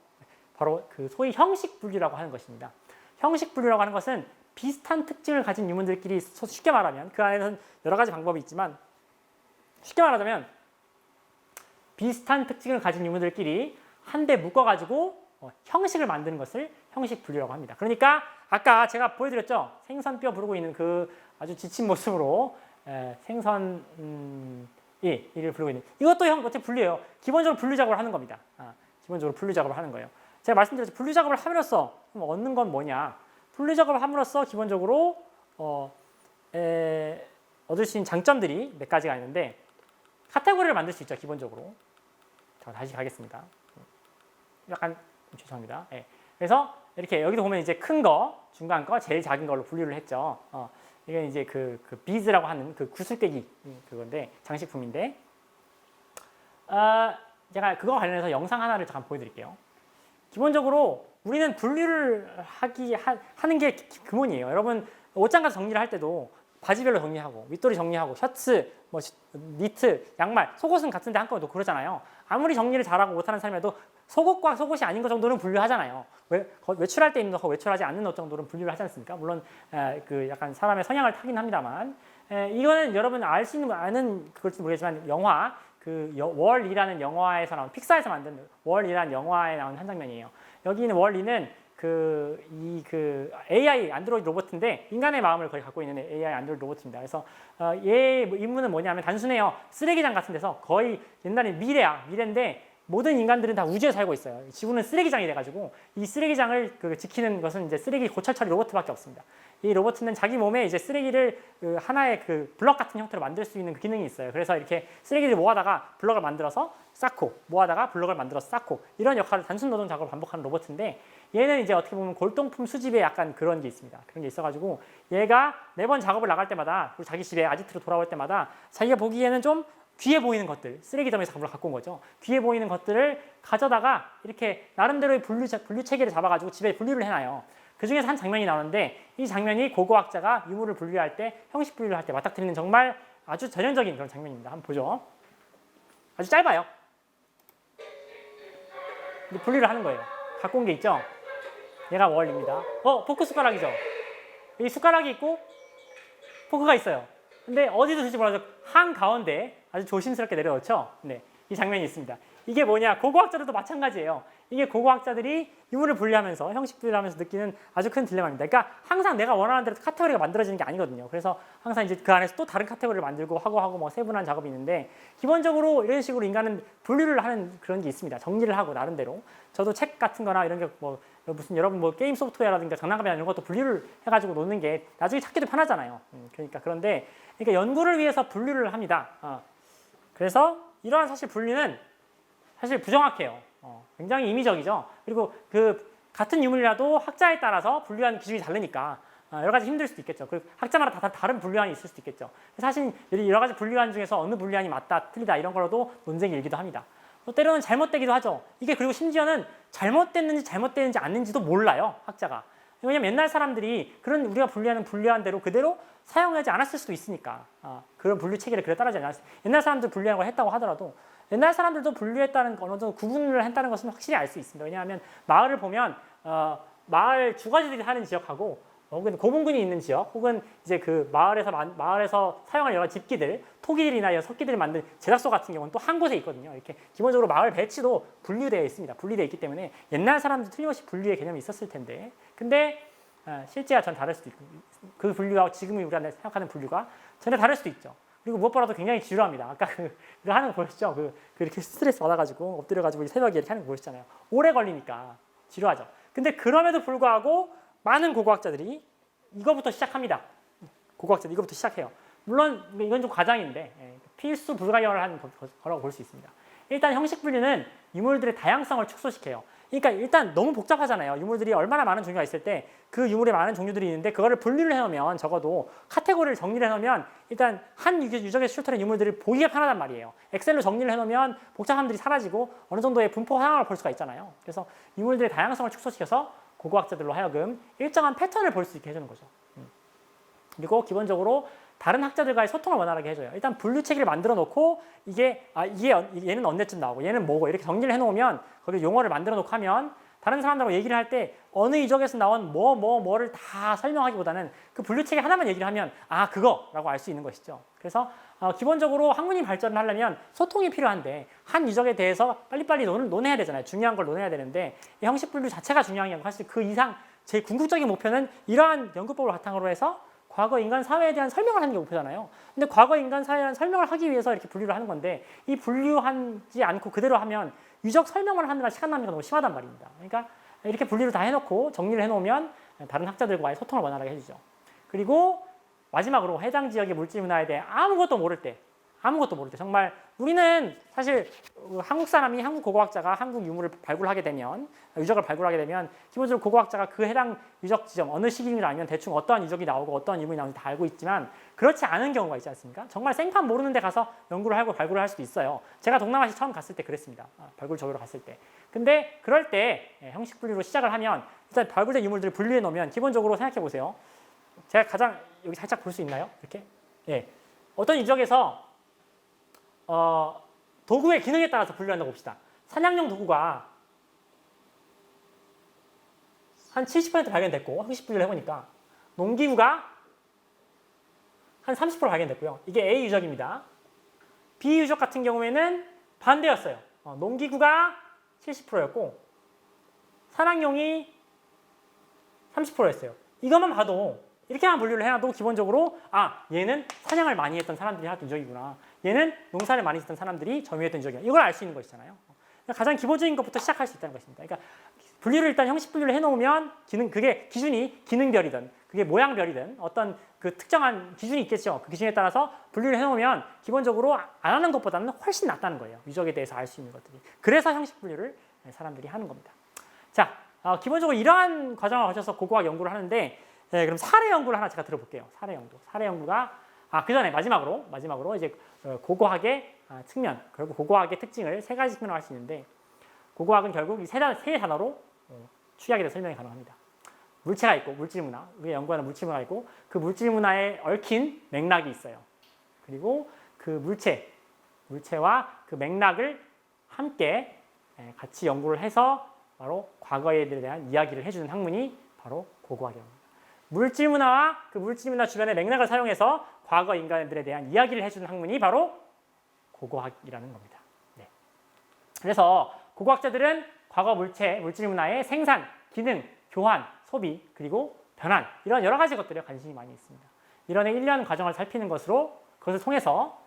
그 소위 형식 분류라고 하는 것입니다. 형식 분류라고 하는 것은 비슷한 특징을 가진 유문들끼리 쉽게 말하면 그 안에는 여러 가지 방법이 있지만 쉽게 말하자면 비슷한 특징을 가진 유무들끼리 한데 묶어가지고 형식을 만드는 것을 형식 분류라고 합니다. 그러니까 아까 제가 보여드렸죠. 생선뼈 부르고 있는 그 아주 지친 모습으로 생선이 이를 부르고 있는 이것도 어떻게 분류해요? 기본적으로 분류 작업을 하는 겁니다. 기본적으로 분류 작업을 하는 거예요. 제가 말씀드렸죠. 분류 작업을 함으로써 얻는 건 뭐냐? 분류 작업을 함으로써 기본적으로 얻을 수 있는 장점들이 몇 가지가 있는데 카테고리를 만들 수 있죠. 기본적으로. 자, 다시 가겠습니다. 약간 죄송합니다. 네. 그래서 이렇게 여기도 보면 이제 큰 거, 중간 거, 제일 작은 걸로 분류를 했죠. 이게 이제 그 비즈라고 하는 그 구슬깨기 그건데 장식품인데 제가 그거 관련해서 영상 하나를 잠깐 보여드릴게요. 기본적으로 우리는 분류를 하는 게 기본이에요. 여러분 옷장 가서 정리를 할 때도 바지별로 정리하고 윗도리 정리하고 셔츠, 니트, 양말, 속옷은 같은데 한꺼번에 놓고 그러잖아요. 아무리 정리를 잘하고 못하는 사람이라도 속옷과 속옷이 아닌 것 정도는 분류하잖아요. 외출할 때 입는 것과 외출하지 않는 옷 정도는 분류를 하지 않습니까? 물론 그 약간 사람의 성향을 타긴 합니다만 이거는 여러분 알 수 있는 아는 그럴지 모르겠지만 영화 그 월이라는 영화에서 나온 픽사에서 만든 월이라는 영화에 나온 한 장면이에요. 여기 있는 월이는 그 AI 안드로이드 로봇인데 인간의 마음을 거의 갖고 있는 AI 안드로이드 로봇입니다. 그래서 얘 임무는 뭐냐면 단순해요. 쓰레기장 같은 데서 거의 옛날에 미래인데 모든 인간들은 다 우주에 살고 있어요. 지구는 쓰레기장이 돼가지고 이 쓰레기장을 지키는 것은 이제 쓰레기 고철 처리 로봇밖에 없습니다. 이 로봇은 자기 몸에 이제 쓰레기를 하나의 그 블럭 같은 형태로 만들 수 있는 그 기능이 있어요. 그래서 이렇게 쓰레기를 모아다가 블럭을 만들어서 쌓고 모아다가 블럭을 만들어서 쌓고 이런 역할을 단순 노동 작업을 반복하는 로봇인데 얘는 이제 어떻게 보면 골동품 수집에 약간 그런 게 있습니다. 그런 게 있어가지고 얘가 매번 작업을 나갈 때마다 그리고 자기 집에 아지트로 돌아올 때마다 자기가 보기에는 좀 귀해 보이는 것들, 쓰레기점에서 갖고 온 거죠. 귀해 보이는 것들을 가져다가 이렇게 나름대로의 분류 체계를 잡아가지고 집에 분류를 해놔요. 그 중에서 한 장면이 나오는데 이 장면이 고고학자가 유물을 분류할 때, 형식 분류를 할 때 맞닥뜨리는 정말 아주 전형적인 그런 장면입니다. 한번 보죠. 아주 짧아요. 분류를 하는 거예요. 갖고 온 게 있죠. 얘가 월입니다. 포크 숟가락이죠. 여기 숟가락이 있고 포크가 있어요. 근데 어디 두실지 몰라서 한 가운데 아주 조심스럽게 내려놓죠. 네, 이 장면이 있습니다. 이게 뭐냐? 고고학자들도 마찬가지예요. 이게 고고학자들이 유물을 분리하면서 형식 분리를 하면서 느끼는 아주 큰 딜레마입니다. 그러니까 항상 내가 원하는 대로 카테고리가 만들어지는 게 아니거든요. 그래서 항상 이제 그 안에서 또 다른 카테고리를 만들고 하고 뭐 세분화한 작업이 있는데 기본적으로 이런 식으로 인간은 분류를 하는 그런 게 있습니다. 정리를 하고 나름대로. 저도 책 같은 거나 이런 게 뭐 무슨 여러분 뭐 게임 소프트웨어라든가 장난감이나 이런 것도 분류를 해가지고 놓는 게 나중에 찾기도 편하잖아요. 그러니까 그런데 연구를 위해서 분류를 합니다. 그래서 이러한 사실 분류는 사실 부정확해요. 굉장히 임의적이죠. 그리고 그 같은 유물이라도 학자에 따라서 분류하는 기준이 다르니까 여러 가지 힘들 수도 있겠죠. 그리고 학자마다 다 다른 분류안이 있을 수도 있겠죠. 사실 여러 가지 분류안 중에서 어느 분류안이 맞다, 틀리다 이런 거로도 논쟁이 일기도 합니다. 또 때로는 잘못되기도 하죠. 이게 그리고 심지어는 잘못됐는지 아닌지도 몰라요, 학자가. 왜냐면 옛날 사람들이 그런 우리가 분류하는 분류안대로 그대로 사용하지 않았을 수도 있으니까. 그런 분류 체계를 그대로 따르지 않았어요. 옛날 사람들 분류하는 걸 했다고 하더라도 옛날 사람들도 분류했다는 어느 정도 구분을 했다는 것은 확실히 알 수 있습니다. 왜냐하면 마을을 보면 마을 주거지들이 사는 지역하고 혹은 고분군이 있는 지역 혹은 이제 그 마을에서 사용할 여러 집기들, 토기들이나 여러 석기들을 만든 제작소 같은 경우는 또 한 곳에 있거든요. 이렇게 기본적으로 마을 배치도 분류되어 있습니다. 분리되어 있기 때문에 옛날 사람들 틀림없이 분류의 개념이 있었을 텐데 근데 실제와 전 다를 수도 있고 그 분류와 지금 우리가 생각하는 분류가 전혀 다를 수도 있죠. 그리고 무엇보다도 굉장히 지루합니다. 아까 그거 하는 거 보셨죠? 이렇게 스트레스 받아가지고 엎드려가지고 새벽에 이렇게 하는 거 보셨잖아요. 오래 걸리니까 지루하죠. 근데 그럼에도 불구하고 많은 고고학자들이 이거부터 시작합니다. 고고학자들 이거부터 시작해요. 물론 이건 좀 과장인데 필수 불가결을 한 거라고 볼 수 있습니다. 일단 형식 분류는 유물들의 다양성을 축소시켜요. 그러니까 일단 너무 복잡하잖아요. 유물들이 얼마나 많은 종류가 있을 때 그 유물에 많은 종류들이 있는데 그거를 분류를 해놓으면 적어도 카테고리를 정리를 해놓으면 일단 한 유적에서 출토된 유물들을 보기가 편하단 말이에요. 엑셀로 정리를 해놓으면 복잡함들이 사라지고 어느 정도의 분포 상황을 볼 수가 있잖아요. 그래서 유물들의 다양성을 축소시켜서 고고학자들로 하여금 일정한 패턴을 볼 수 있게 해주는 거죠. 그리고 기본적으로 다른 학자들과의 소통을 원활하게 해줘요. 일단 분류 체계를 만들어 놓고 이게 얘는 언제쯤 나오고 얘는 뭐고 이렇게 정리를 해놓으면 거기 용어를 만들어 놓고 하면 다른 사람들하고 얘기를 할 때 어느 유적에서 나온 뭐를 다 설명하기보다는 그 분류 체계 하나만 얘기를 하면 그거라고 알 수 있는 것이죠. 그래서 기본적으로 학문이 발전을 하려면 소통이 필요한데 한 유적에 대해서 빨리빨리 논해야 되잖아요. 중요한 걸 논해야 되는데 이 형식 분류 자체가 중요한 게 아니고 사실 그 이상 제 궁극적인 목표는 이러한 연구법을 바탕으로 해서 과거 인간 사회에 대한 설명을 하는 게 목표잖아요. 근데 과거 인간 사회에 대한 설명을 하기 위해서 이렇게 분류를 하는 건데 이 분류하지 않고 그대로 하면 유적 설명을 하느라 시간 낭비가 너무 심하단 말입니다. 그러니까 이렇게 분류를 다 해놓고 정리를 해놓으면 다른 학자들과의 소통을 원활하게 해주죠. 그리고 마지막으로 해당 지역의 물질 문화에 대해 아무것도 모를 때 정말 우리는 사실 한국 사람이 한국 고고학자가 한국 유적을 발굴하게 되면 기본적으로 고고학자가 그 해당 유적 지점 어느 시기인지 알면 대충 어떠한 유적이 나오고 어떠한 유물이 나오는지 다 알고 있지만 그렇지 않은 경우가 있지 않습니까? 정말 생판 모르는 데 가서 연구를 하고 발굴을 할 수도 있어요. 제가 동남아시 처음 갔을 때 그랬습니다. 발굴적으로 갔을 때. 근데 그럴 때 형식 분류로 시작을 하면 일단 발굴된 유물들을 분류해 놓으면 기본적으로 생각해 보세요. 제가 가장 여기 살짝 볼 수 있나요? 이렇게? 어떤 유적에서 도구의 기능에 따라서 분류한다고 봅시다. 사냥용 도구가 한 70% 발견됐고 형식 분류를 해보니까 농기구가 한 30% 발견됐고요. 이게 A 유적입니다. B 유적 같은 경우에는 반대였어요. 농기구가 70%였고 사냥용이 30%였어요. 이것만 봐도 이렇게만 분류를 해놔도 기본적으로 얘는 사냥을 많이 했던 사람들이 하던 유적이구나. 얘는 농사를 많이 했던 사람들이 점유했던 유적이야. 이걸 알 수 있는 것이잖아요. 가장 기본적인 것부터 시작할 수 있다는 것입니다. 그러니까 분류를 일단 형식 분류를 해놓으면 그게 기준이 기능별이든 그게 모양별이든 어떤 그 특정한 기준이 있겠죠. 그 기준에 따라서 분류를 해놓으면 기본적으로 안 하는 것보다는 훨씬 낫다는 거예요. 유적에 대해서 알 수 있는 것들이. 그래서 형식 분류를 사람들이 하는 겁니다. 자, 기본적으로 이러한 과정을 거쳐서 고고학 연구를 하는데 그럼 사례 연구를 하나 제가 들어볼게요. 사례 연구. 사례 연구가 그 전에 마지막으로 이제 고고학의 측면, 그리고 고고학의 특징을 세 가지 측면으로 할 수 있는데, 고고학은 결국 이 세 단어로 축약이 돼서 설명이 가능합니다. 물체가 있고, 물질 문화, 우리가 연구하는 물질 문화가 있고, 그 물질 문화에 얽힌 맥락이 있어요. 그리고 그 물체와 그 맥락을 함께 같이 연구를 해서 바로 과거에 대한 이야기를 해주는 학문이 바로 고고학이라고 합니다. 물질 문화와 그 물질 문화 주변의 맥락을 사용해서 과거 인간들에 대한 이야기를 해주는 학문이 바로 고고학이라는 겁니다. 네. 그래서 고고학자들은 과거 물질 문화의 생산, 기능, 교환, 소비, 그리고 변환, 이런 여러 가지 것들에 관심이 많이 있습니다. 이런 일련 과정을 살피는 것으로, 그것을 통해서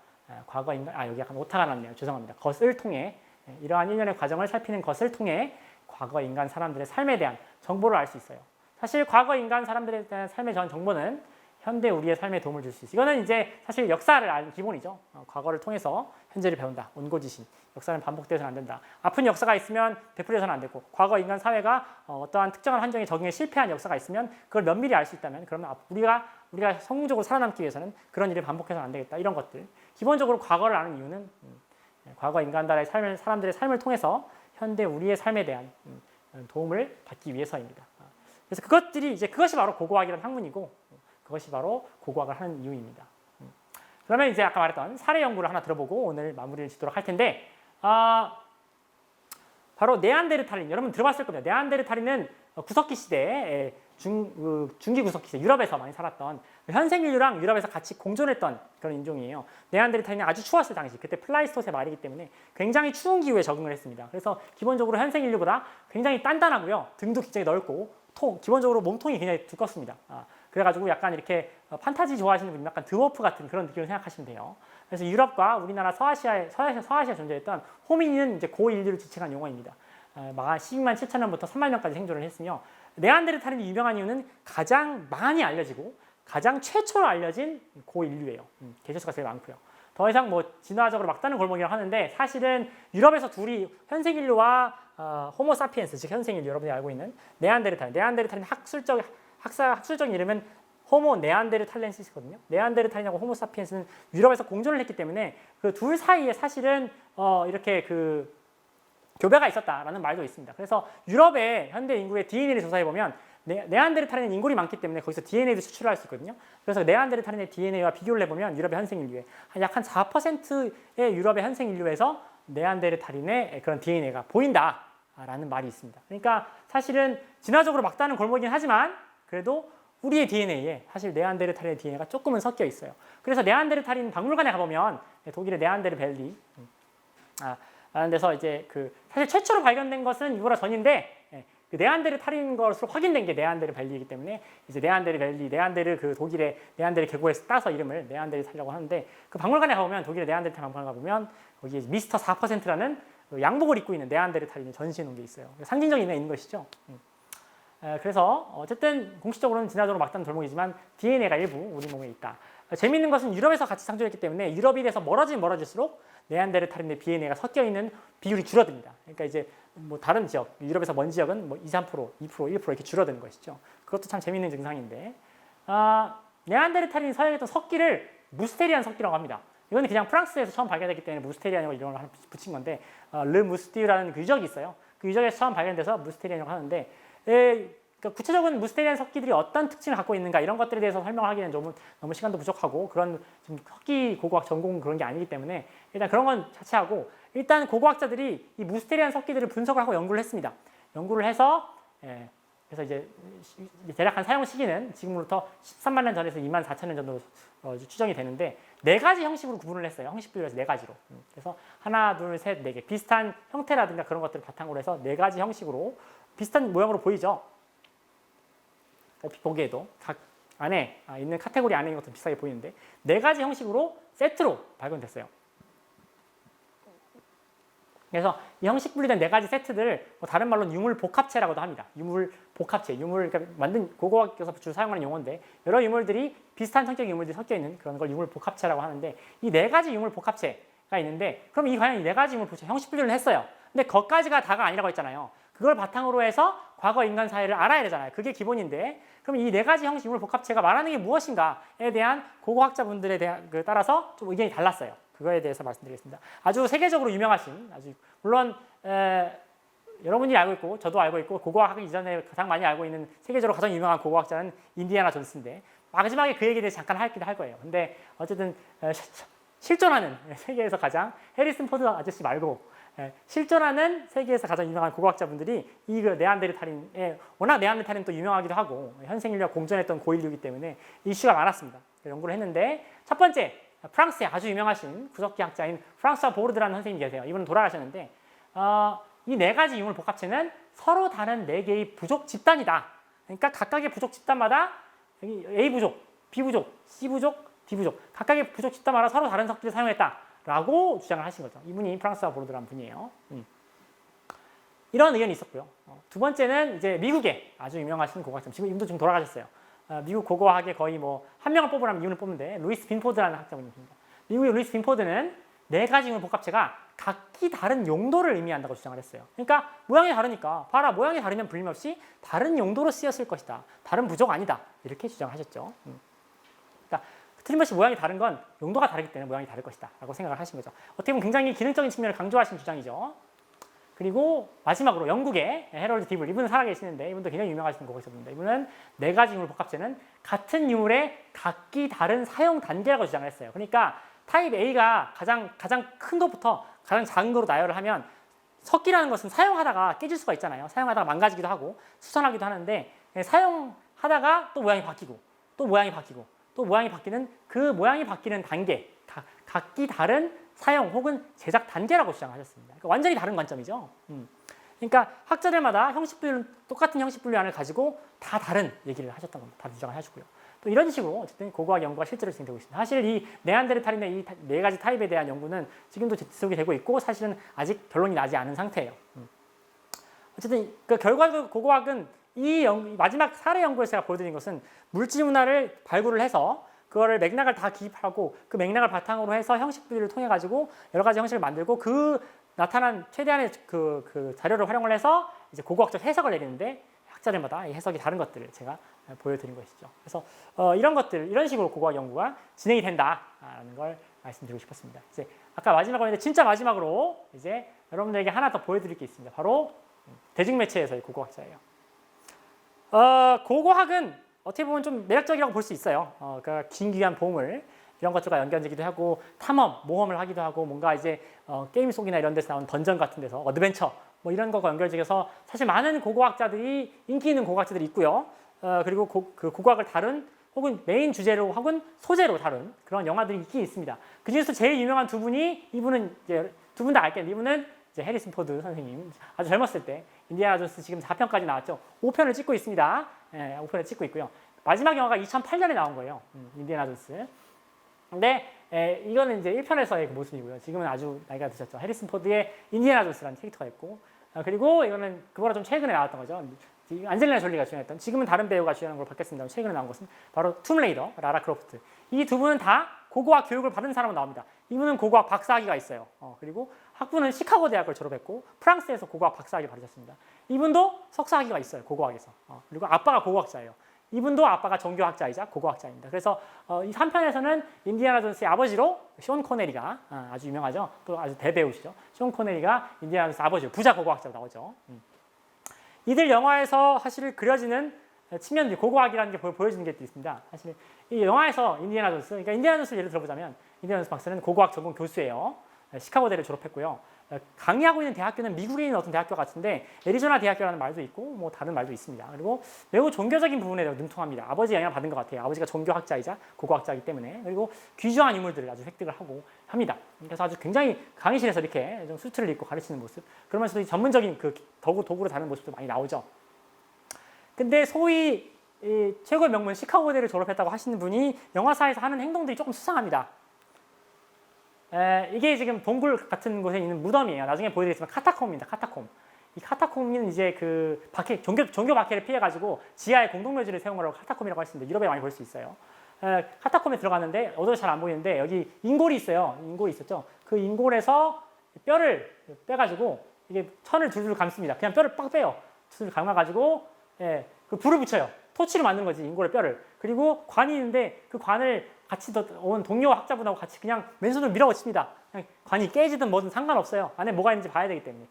과거 인간, 여기 약간 오타가 났네요. 죄송합니다. 것을 통해, 이러한 일련의 과정을 살피는 것을 통해 과거 인간 사람들의 삶에 대한 정보를 알 수 있어요. 사실 과거 인간 사람들에 대한 삶의 전 정보는 현대 우리의 삶에 도움을 줄 수 있어요. 이거는 이제 사실 역사를 아는 기본이죠. 과거를 통해서 현재를 배운다. 온고지신. 역사는 반복되어서는 안 된다. 아픈 역사가 있으면 되풀이해서는 안 되고, 과거 인간 사회가 어떠한 특정한 환경에 적응에 실패한 역사가 있으면 그걸 면밀히 알 수 있다면, 그러면 우리가 성공적으로 살아남기 위해서는 그런 일을 반복해서는 안 되겠다. 이런 것들. 기본적으로 과거를 아는 이유는 과거 인간들의 사람들의 삶을 통해서 현대 우리의 삶에 대한 도움을 받기 위해서입니다. 그래서 그것이 바로 고고학이라는 학문이고, 그것이 바로 고고학을 하는 이유입니다. 그러면 이제 아까 말했던 사례 연구를 하나 들어보고 오늘 마무리를 짓도록 할 텐데, 바로 네안데르탈린, 여러분 들어봤을 겁니다. 네안데르탈린은 구석기 시대에 중기 구석기 시대 유럽에서 많이 살았던, 현생 인류랑 유럽에서 같이 공존했던 그런 인종이에요. 네안데르탈린은 아주 추웠을 당시, 그때 플라이스토세 말이기 때문에 굉장히 추운 기후에 적응을 했습니다. 그래서 기본적으로 현생 인류보다 굉장히 단단하고요, 등도 굉장히 넓고, 기본적으로 몸통이 굉장히 두껍습니다. 그래가지고 약간 이렇게 판타지 좋아하시는 분이 약간 드워프 같은 그런 느낌을 생각하시면 돼요. 그래서 유럽과 우리나라 서아시아에 존재했던 호미니는 이제 고인류를 지칭한 용어입니다. 12만 7천 년부터 3만 년까지 생존을 했으며, 네안데르탈린이 유명한 이유는 가장 많이 알려지고 가장 최초로 알려진 고인류예요. 개체수가 제일 많고요. 더 이상 진화적으로 막다른 골목이라고 하는데, 사실은 유럽에서 둘이 현생 인류와 호모 사피엔스, 즉 현생 인류, 여러분이 알고 있는 네안데르탈린 학술적 이름은 호모 네안데르탈렌시스거든요. 네안데르탈린하고 호모 사피엔스는 유럽에서 공존을 했기 때문에 그 둘 사이에 사실은 이렇게 그 교배가 있었다라는 말도 있습니다. 그래서 유럽의 현대 인구의 DNA를 조사해 보면 네안데르탈린은 인골이 많기 때문에 거기서 DNA도 수출을 할 수 있거든요. 그래서 네안데르탈린의 DNA와 비교를 해보면 유럽의 현생 인류의 약 한 4%의 유럽의 현생 인류에서 네안데르탈린의 그런 DNA가 보인다라는 말이 있습니다. 그러니까 사실은 진화적으로 막다른 골목이긴 하지만 그래도 우리의 DNA에 사실 네안데르탈린의 DNA가 조금은 섞여 있어요. 그래서 네안데르탈린 박물관에 가보면 독일의 네안데르 벨리 라는 데서 이제 사실 최초로 발견된 것은 이보다 전인데, 그 네안데르탈인 것으로 확인된 게 네안데르 벨리이기 때문에 이제 네안데르 벨리, 독일의 네안데르 계곡에서 따서 이름을 네안데르탈이라고 하는데, 그 박물관에 가보면, 독일의 네안데르탈 박물관에 가보면 거기에 미스터 4%라는 양복을 입고 있는 네안데르탈인을 전시해 놓은 게 있어요. 상징적인 의미가 있는 것이죠. 그래서 어쨌든 공식적으로는 진화적으로 막다른 골목이지만 DNA가 일부 우리 몸에 있다. 재미있는 것은 유럽에서 같이 상존했기 때문에 유럽인에서 멀어질수록 네안데르탈린의 DNA가 섞여 있는 비율이 줄어듭니다. 그러니까 이제 다른 지역, 유럽에서 먼 지역은 2, 3%, 2%, 1% 이렇게 줄어드는 것이죠. 그것도 참 재미있는 증상인데, 네안데르탈린이 사용했던 석기를 무스테리안 석기라고 합니다. 이건 그냥 프랑스에서 처음 발견됐기 때문에 무스테리안이라고 이런 걸 붙인 건데, 르 무스티유라는 그 유적이 있어요. 그 유적에서 처음 발견돼서 무스테리안이라고 하는데, 그러니까 구체적인 무스테리안 석기들이 어떤 특징을 갖고 있는가 이런 것들에 대해서 설명을 하기는 너무 시간도 부족하고, 그런 지금 석기 고고학 전공 그런 게 아니기 때문에 일단 그런 건 자체하고, 일단 고고학자들이 이 무스테리안 석기들을 분석을 하고 연구를 했습니다. 연구를 해서 그래서 이제 대략 한 사용 시기는 지금부터 13만 년 전에서 2만 4천 년 정도로 추정이 되는데, 4가지 형식으로 구분을 했어요. 형식 비율에서 4가지로. 그래서 하나, 둘, 셋, 4개 비슷한 형태라든가 그런 것들을 바탕으로 해서 4가지 형식으로 비슷한 모양으로 보이죠. 보기에도 각 안에 있는 카테고리 안에 있는 것도 비슷하게 보이는데, 4가지 형식으로 세트로 발견됐어요. 그래서 이 형식 분리된 4가지 세트들을 다른 말로는 유물 복합체라고도 합니다. 유물 복합체, 그러니까 만든 고고학에서 주로 사용하는 용어인데, 여러 유물들이 비슷한 성격의 유물들이 섞여 있는 그런 걸 유물 복합체라고 하는데, 이 4가지 유물 복합체가 있는데, 그럼 과연 이 4가지 유물 복합체 형식 분류를 했어요. 근데 거기까지가 다가 아니라고 했잖아요. 그걸 바탕으로 해서 과거 인간 사회를 알아야 되잖아요. 그게 기본인데 그럼 이 네 가지 형식 유물 복합체가 말하는 게 무엇인가에 대한 고고학자분들에 대한 따라서 좀 의견이 달랐어요. 그거에 대해서 말씀드리겠습니다. 아주 세계적으로 유명하신 물론 여러분이 알고 있고 저도 알고 있고 고고학하기 이전에 가장 많이 알고 있는 세계적으로 가장 유명한 고고학자는 인디애나 존스인데 마지막에 그 얘기에 대해서 잠깐 할 거예요. 근데 어쨌든 실존하는 세계에서 가장 해리슨 포드 아저씨 말고 실존하는 세계에서 가장 유명한 고고학자분들이 이 네안데르탈인에 워낙 네안데르탈인 또 유명하기도 하고 현생 인류와 공존했던 고인류이기 때문에 이슈가 많았습니다. 연구를 했는데 첫 번째 프랑스의 아주 유명하신 구석기 학자인 프랑스와 보르드라는 선생님이 계세요. 이분은 돌아가셨는데 이 네 가지 유물 복합체는 서로 다른 네 개의 부족 집단이다. 그러니까 각각의 부족 집단마다 A 부족, B 부족, C 부족, D 부족 각각의 부족 집단마다 서로 다른 석기를 사용했다라고 주장을 하신 거죠. 이분이 프랑스와 보르드라는 분이에요. 이런 의견이 있었고요. 두 번째는 이제 미국의 아주 유명하신 고고학자, 지금 이분도 좀 돌아가셨어요. 미국 고고학의 거의 뭐 한 명을 뽑으라면 이분을 뽑는데 루이스 빈포드라는 학자분입니다. 미국의 루이스 빈포드는 네 가지 유물 복합체가 각기 다른 용도를 의미한다고 주장을 했어요. 그러니까 모양이 다르니까 봐라 모양이 다르면 불림없이 다른 용도로 쓰였을 것이다. 다른 부족 아니다. 이렇게 주장을 하셨죠. 그러니까 틀림없이 모양이 다른 건 용도가 다르기 때문에 모양이 다를 것이다 라고 생각을 하신 거죠. 어떻게 보면 굉장히 기능적인 측면을 강조하신 주장이죠. 그리고 마지막으로 영국의 헤럴드 디블, 이분은 살아계시는데 이분도 굉장히 유명하신 고고학자분입니다. 이분은 네 가지 유물 복합체는 같은 유물의 각기 다른 사용 단계라고 주장을 했어요. 그러니까 타입 A가 가장 큰 것부터 가장 작은 거로 나열을 하면 석기라는 것은 사용하다가 깨질 수가 있잖아요. 사용하다가 망가지기도 하고 수선하기도 하는데 사용하다가 또 모양이 바뀌고 또 모양이 바뀌고 또 모양이 바뀌는 그 모양이 바뀌는 단계, 각기 다른 사용 혹은 제작 단계라고 주장하셨습니다. 그러니까 완전히 다른 관점이죠. 그러니까 학자들마다 똑같은 형식 분류안을 가지고 다 다른 얘기를 하셨던 겁니다. 다 주장을 해주고요. 또 이런 식으로 어쨌든 고고학 연구가 실제로 진행되고 있습니다. 사실 이 네안데르탈인의 이 네 가지 타입에 대한 연구는 지금도 지속이 되고 있고 사실은 아직 결론이 나지 않은 상태예요. 어쨌든 그 결과적으로 고고학은 이 마지막 사례 연구에서 제가 보여드린 것은 물질 문화를 발굴을 해서 그거를 맥락을 다 기입하고 그 맥락을 바탕으로 해서 형식 분류를 통해 가지고 여러 가지 형식을 만들고 그 나타난 최대한의 그 자료를 활용을 해서 이제 고고학적 해석을 내리는데 학자들마다 이 해석이 다른 것들을 제가 보여드린 것이죠. 그래서 이런 것들, 이런 식으로 고고학 연구가 진행이 된다라는 걸 말씀드리고 싶었습니다. 이제 아까 마지막으로 했는데 진짜 마지막으로 이제 여러분들에게 하나 더 보여드릴 게 있습니다. 바로 대중매체에서의 고고학자예요. 고고학은 어떻게 보면 좀 매력적이라고 볼 수 있어요. 그러니까 진귀한 보물 이런 것들과 연결되기도 하고 탐험, 모험을 하기도 하고 뭔가 이제 게임 속이나 이런 데서 나온 던전 같은 데서 어드벤처 뭐 이런 거가 연결되어서 사실 많은 고고학자들이 인기 있는 고고학자들이 있고요. 그리고 그 고고학을 다룬 혹은 메인 주제로 혹은 소재로 다룬 그런 영화들이 있긴 있습니다. 그 중에서 제일 유명한 두 분이 이분은 이제 두 분 다 알겠는데 이분은 이제 해리슨 포드 선생님 아주 젊었을 때 인디애나 존스 지금 4편까지 나왔죠. 5편을 찍고 있습니다. 5편을 찍고 있고요. 마지막 영화가 2008년에 나온 거예요. 인디애나 존스. 근데 이거는 이제 1편에서의 그 모습이고요. 지금은 아주 나이가 드셨죠. 해리슨 포드의 인디애나 존스라는 캐릭터가 있고 그리고 이거는 그보다 좀 최근에 나왔던 거죠. 안젤리나 졸리가 주연했던 지금은 다른 배우가 주연한 걸로 바뀌었습니다. 최근에 나온 것은 바로 툼레이더, 라라 크로프트. 이 두 분은 다 고고학 교육을 받은 사람으로 나옵니다. 이분은 고고학 박사학위가 있어요. 그리고 학부는 시카고 대학을 졸업했고 프랑스에서 고고학 박사학위 받으셨습니다. 이분도 석사학위가 있어요. 고고학에서. 그리고 아빠가 고고학자예요. 이분도 아빠가 종교학자이자 고고학자입니다. 그래서 이 3편에서는 인디애나 존스의 아버지로 숀 코네리가 아주 유명하죠. 또 아주 대배우시죠. 숀 코네리가 인디애나 존스 아버지로 부자 고고학자로 나오죠. 이들 영화에서 사실 그려지는 측면들이 고고학이라는 게 보여지는 게 있습니다. 사실 이 영화에서 인디애나 존스, 그러니까 인디애나 존스를 예를 들어보자면 인디애나 존스 박사는 고고학 전공 교수예요. 시카고대를 졸업했고요. 강의하고 있는 대학교는 미국에 있는 어떤 대학교 같은데 애리조나 대학교라는 말도 있고 뭐 다른 말도 있습니다. 그리고 매우 종교적인 부분에 능통합니다. 아버지 영향을 받은 것 같아요. 아버지가 종교학자이자 고고학자이기 때문에. 그리고 귀중한 유물들을 아주 획득을 하고 합니다. 그래서 아주 굉장히 강의실에서 이렇게 좀 수트를 입고 가르치는 모습, 그러면서도 전문적인 그 도구로 다루는 모습도 많이 나오죠. 근데 소위 최고의 명문 시카고대를 졸업했다고 하시는 분이 영화사에서 하는 행동들이 조금 수상합니다. 이게 지금 동굴 같은 곳에 있는 무덤이에요. 나중에 보여드리겠지만 카타콤입니다. 카타콤. 이 카타콤은 이제 그 종교 박해를 피해가지고 지하에 공동묘지를 세운 거라고 카타콤이라고 할 수 있는데 유럽에 많이 볼 수 있어요. 카타콤에 들어갔는데 어두워서 잘 안 보이는데 여기 인골이 있어요. 인골이 있었죠. 그 인골에서 뼈를 빼가지고 이게 천을 둘둘 감습니다. 그냥 뼈를 빡 빼요. 둘둘 감아가지고 예, 그 불을 붙여요. 토치로 만든 거지 인골의 뼈를. 그리고 관이 있는데 그 관을 같이 온 동료 학자분하고 같이 그냥 맨손으로 밀어붙입니다. 그냥 관이 깨지든 뭐든 상관없어요. 안에 뭐가 있는지 봐야 되기 때문에.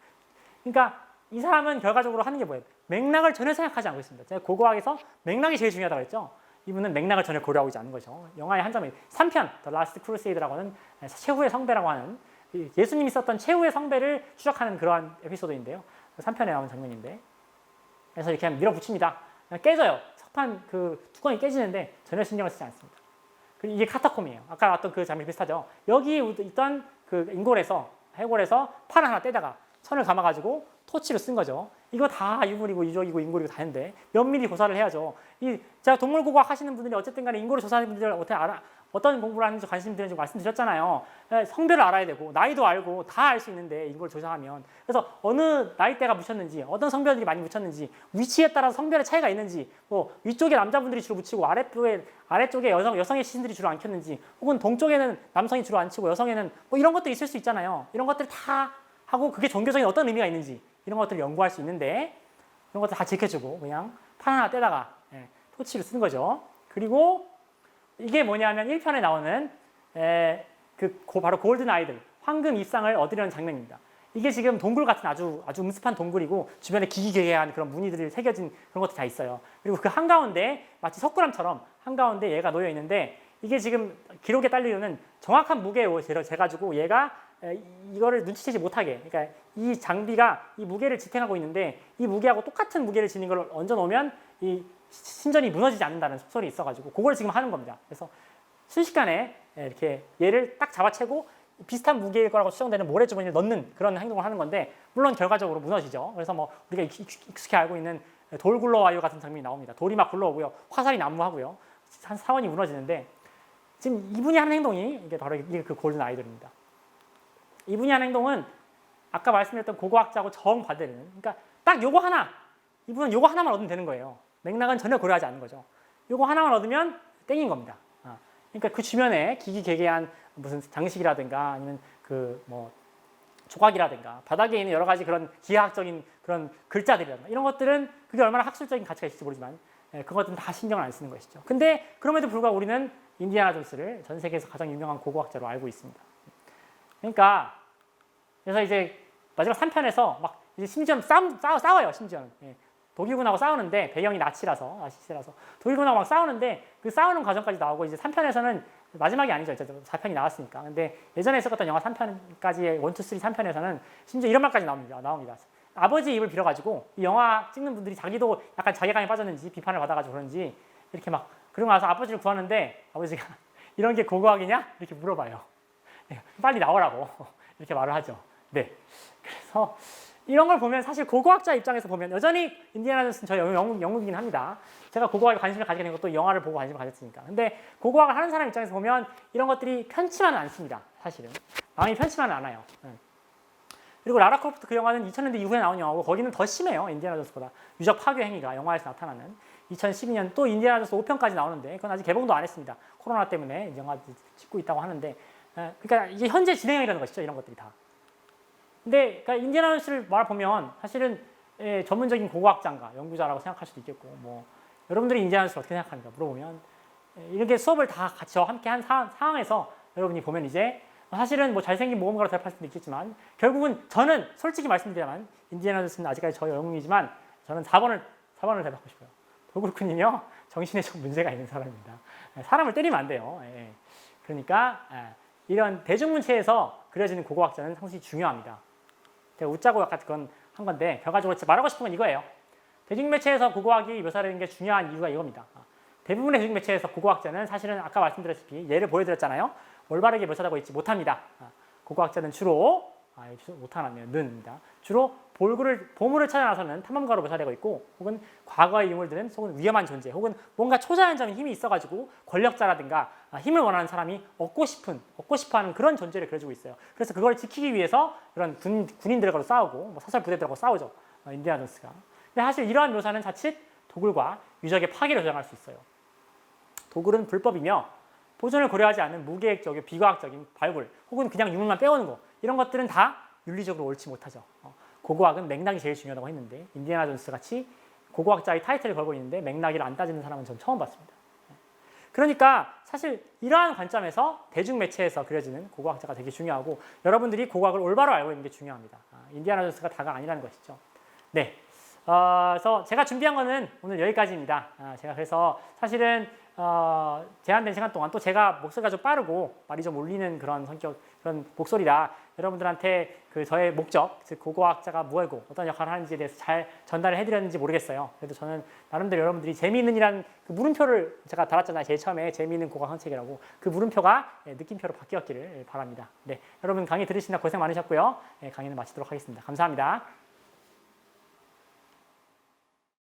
그러니까 이 사람은 결과적으로 하는 게 뭐예요? 맥락을 전혀 생각하지 않고 있습니다. 제가 고고학에서 맥락이 제일 중요하다고 했죠. 이분은 맥락을 전혀 고려하고 있지 않은 거죠. 영화의 한 장면, 3편, The Last Crusade라고 하는 최후의 성배라고 하는 예수님이 썼던 최후의 성배를 추적하는 그러한 에피소드인데요. 3편에 나오는 장면인데 그래서 이렇게 밀어붙입니다. 그냥 깨져요. 석판 그 뚜껑이 깨지는데 전혀 신경을 쓰지 않습니다. 그리고 이게 카타콤이에요. 아까 나왔던 그 장면 비슷하죠. 여기 있던 그 인골에서 해골에서 팔 하나 떼다가 천을 감아가지고 토치로 쓴 거죠. 이거 다 유물이고 유적이고 인골이고 다 했는데 면밀히 조사를 해야죠. 제가 동물고고학 하시는 분들이 어쨌든 간에 인골을 조사하는 분들 어떤 공부를 하는지 관심 드는지 말씀드렸잖아요. 성별을 알아야 되고 나이도 알고 다 알 수 있는데 인골을 조사하면 그래서 어느 나이대가 묻혔는지 어떤 성별들이 많이 묻혔는지 위치에 따라서 성별의 차이가 있는지 뭐 위쪽에 남자분들이 주로 묻히고 아래쪽에 여성의 시신들이 주로 앉혔는지 혹은 동쪽에는 남성이 주로 앉히고 여성에는 뭐 이런 것도 있을 수 있잖아요. 이런 것들 다 하고 그게 종교적인 어떤 의미가 있는지 이런 것들을 연구할 수 있는데 이런 것들 다 지켜주고 그냥 팔 하나 떼다가 토치를 쓴 거죠. 그리고 이게 뭐냐면 1편에 나오는 바로 골든 아이들, 황금 입상을 얻으려는 장면입니다. 이게 지금 동굴 같은 아주 음습한 동굴이고 주변에 기기괴괴한 그런 무늬들이 새겨진 그런 것도 다 있어요. 그리고 그 한가운데 마치 석굴암처럼 한가운데 얘가 놓여 있는데 이게 지금 기록에 따르려는 정확한 무게로 재가지고 얘가 이거를 눈치채지 못하게 그러니까 이 장비가 이 무게를 지탱하고 있는데 이 무게하고 똑같은 무게를 지닌 걸 얹어 놓으면 이 신전이 무너지지 않는다는 속설이 있어가지고 그걸 지금 하는 겁니다. 그래서 순식간에 이렇게 얘를 딱 잡아채고 비슷한 무게일 거라고 추정되는 모래주머니를 넣는 그런 행동을 하는 건데 물론 결과적으로 무너지죠. 그래서 뭐 우리가 익숙히 알고 있는 돌 굴러와요 같은 장면이 나옵니다. 돌이 막 굴러오고요. 화살이 난무하고요. 한 사원이 무너지는데 지금 이분이 하는 행동이 이게 바로 이게 그 골든 아이돌입니다. 이분이 하는 행동은 아까 말씀드렸던 고고학자하고 정반대되는 그러니까 딱 요거 하나 이분은 요거 하나만 얻으면 되는 거예요. 맥락은 전혀 고려하지 않는 거죠. 요거 하나만 얻으면 땡인 겁니다. 그러니까 그 주변에 기기괴괴한 무슨 장식이라든가 아니면 그 뭐 조각이라든가 바닥에 있는 여러 가지 그런 기하학적인 그런 글자들이라든가 이런 것들은 그게 얼마나 학술적인 가치가 있을지 모르지만 그것들은 다 신경을 안 쓰는 것이죠. 근데 그럼에도 불구하고 우리는 인디아나 존스를 전 세계에서 가장 유명한 고고학자로 알고 있습니다. 그러니까 그래서 이제 마지막 3편에서 막 이제 심지어는 싸워요. 심지어는 독일군하고 싸우는데 배경이 나치라서 독일군하고 막 싸우는데 그 싸우는 과정까지 나오고 이제 3편에서는 마지막이 아니죠. 4편이 나왔으니까. 근데 예전에 있었던 영화 3편까지의 1, 2, 3, 3편에서는 심지어 이런 말까지 나옵니다. 아버지 입을 빌어가지고 이 영화 찍는 분들이 자기도 약간 자괴감에 빠졌는지 비판을 받아가지고 그런지 이렇게 막 그러고 나서 아버지를 구하는데 아버지가 이런 게 고고학이냐? 이렇게 물어봐요. 빨리 나오라고 이렇게 말을 하죠. 네. 그래서 이런 걸 보면 사실 고고학자 입장에서 보면 여전히 인디아나 존스는 저 영웅이긴 합니다. 제가 고고학에 관심을 가지게 된 것도 영화를 보고 관심을 가졌으니까. 근데 고고학을 하는 사람 입장에서 보면 이런 것들이 편치만은 않습니다. 사실은. 마음이 편치만은 않아요. 그리고 라라 크로프트 그 영화는 2000년대 이후에 나온 영화고 거기는 더 심해요. 인디아나 존스보다. 유적 파괴 행위가 영화에서 나타나는. 2012년 또 인디아나 존스 5편까지 나오는데 그건 아직 개봉도 안 했습니다. 코로나 때문에 영화 찍고 있다고 하는데 그러니까 이게 현재 진행형이라는 것이죠. 이런 것들이 다. 근데 그러니까 인디아나 존스를 말해보면 사실은 전문적인 고고학자인가 연구자라고 생각할 수도 있겠고 뭐 여러분들이 인디아나 존스를 어떻게 생각합니까? 물어보면 이렇게 수업을 다 같이 함께 한 상황에서 여러분이 보면 이제 사실은 뭐 잘생긴 모험가로 대답할 수도 있겠지만 결국은 저는 솔직히 말씀드리자면 인디아나 존스는 아직까지 저 영웅이지만 저는 4번을 대답하고 싶어요. 도굴꾼이며 정신에 좀 문제가 있는 사람입니다. 사람을 때리면 안 돼요. 그러니까 이런 대중문체에서 그려지는 고고학자는 상당히 중요합니다. 제가 웃자고 약간 그건 한 건데 결과적으로 말하고 싶은 건 이거예요. 대중매체에서 고고학이 묘사되는 게 중요한 이유가 이겁니다. 대부분의 대중매체에서 고고학자는 사실은 아까 말씀드렸다시피 예를 보여드렸잖아요. 올바르게 묘사하고 있지 못합니다. 고고학자는 주로 못하나요? 는입니다. 주로 보물을 찾아 나서는 탐험가로 묘사되고 있고 혹은 과거의 유물들은 혹은 위험한 존재 혹은 뭔가 초자연적인 힘이 있어가지고 권력자라든가 힘을 원하는 사람이 얻고 싶어하는 그런 존재를 그려주고 있어요. 그래서 그걸 지키기 위해서 이런 군인들하고 싸우고 뭐 사설 부대들하고 싸우죠. 인디아나 존스가. 근데 사실 이러한 묘사는 자칫 도굴과 유적의 파괴를 조장할 수 있어요. 도굴은 불법이며 보존을 고려하지 않은 무계획적이고 비과학적인 발굴 혹은 그냥 유물만 빼오는 거 이런 것들은 다 윤리적으로 옳지 못하죠. 고고학은 맥락이 제일 중요하다고 했는데 인디애나 존스 같이 고고학자의 타이틀을 걸고 있는데 맥락을 안 따지는 사람은 전 처음 봤습니다. 그러니까 사실 이러한 관점에서 대중 매체에서 그려지는 고고학자가 되게 중요하고 여러분들이 고고학을 올바로 알고 있는 게 중요합니다. 인디애나 존스가 다가 아니라는 것이죠. 네. 그래서 제가 준비한 거는 오늘 여기까지입니다. 제가 그래서 사실은 제한된 시간 동안 또 제가 목소리가 좀 빠르고 말이 좀 울리는 그런 성격, 그런 목소리라 여러분들한테 그 저의 목적, 즉 고고학자가 뭐고 어떤 역할을 하는지에 대해서 잘 전달을 해드렸는지 모르겠어요. 그래도 저는 나름대로 여러분들이 재미있는이란 그 물음표를 제가 달았잖아요. 제일 처음에 재미있는 고고학 성책이라고. 그 물음표가 느낌표로 바뀌었기를 바랍니다. 네, 여러분 강의 들으시느라 고생 많으셨고요. 강의는 마치도록 하겠습니다. 감사합니다.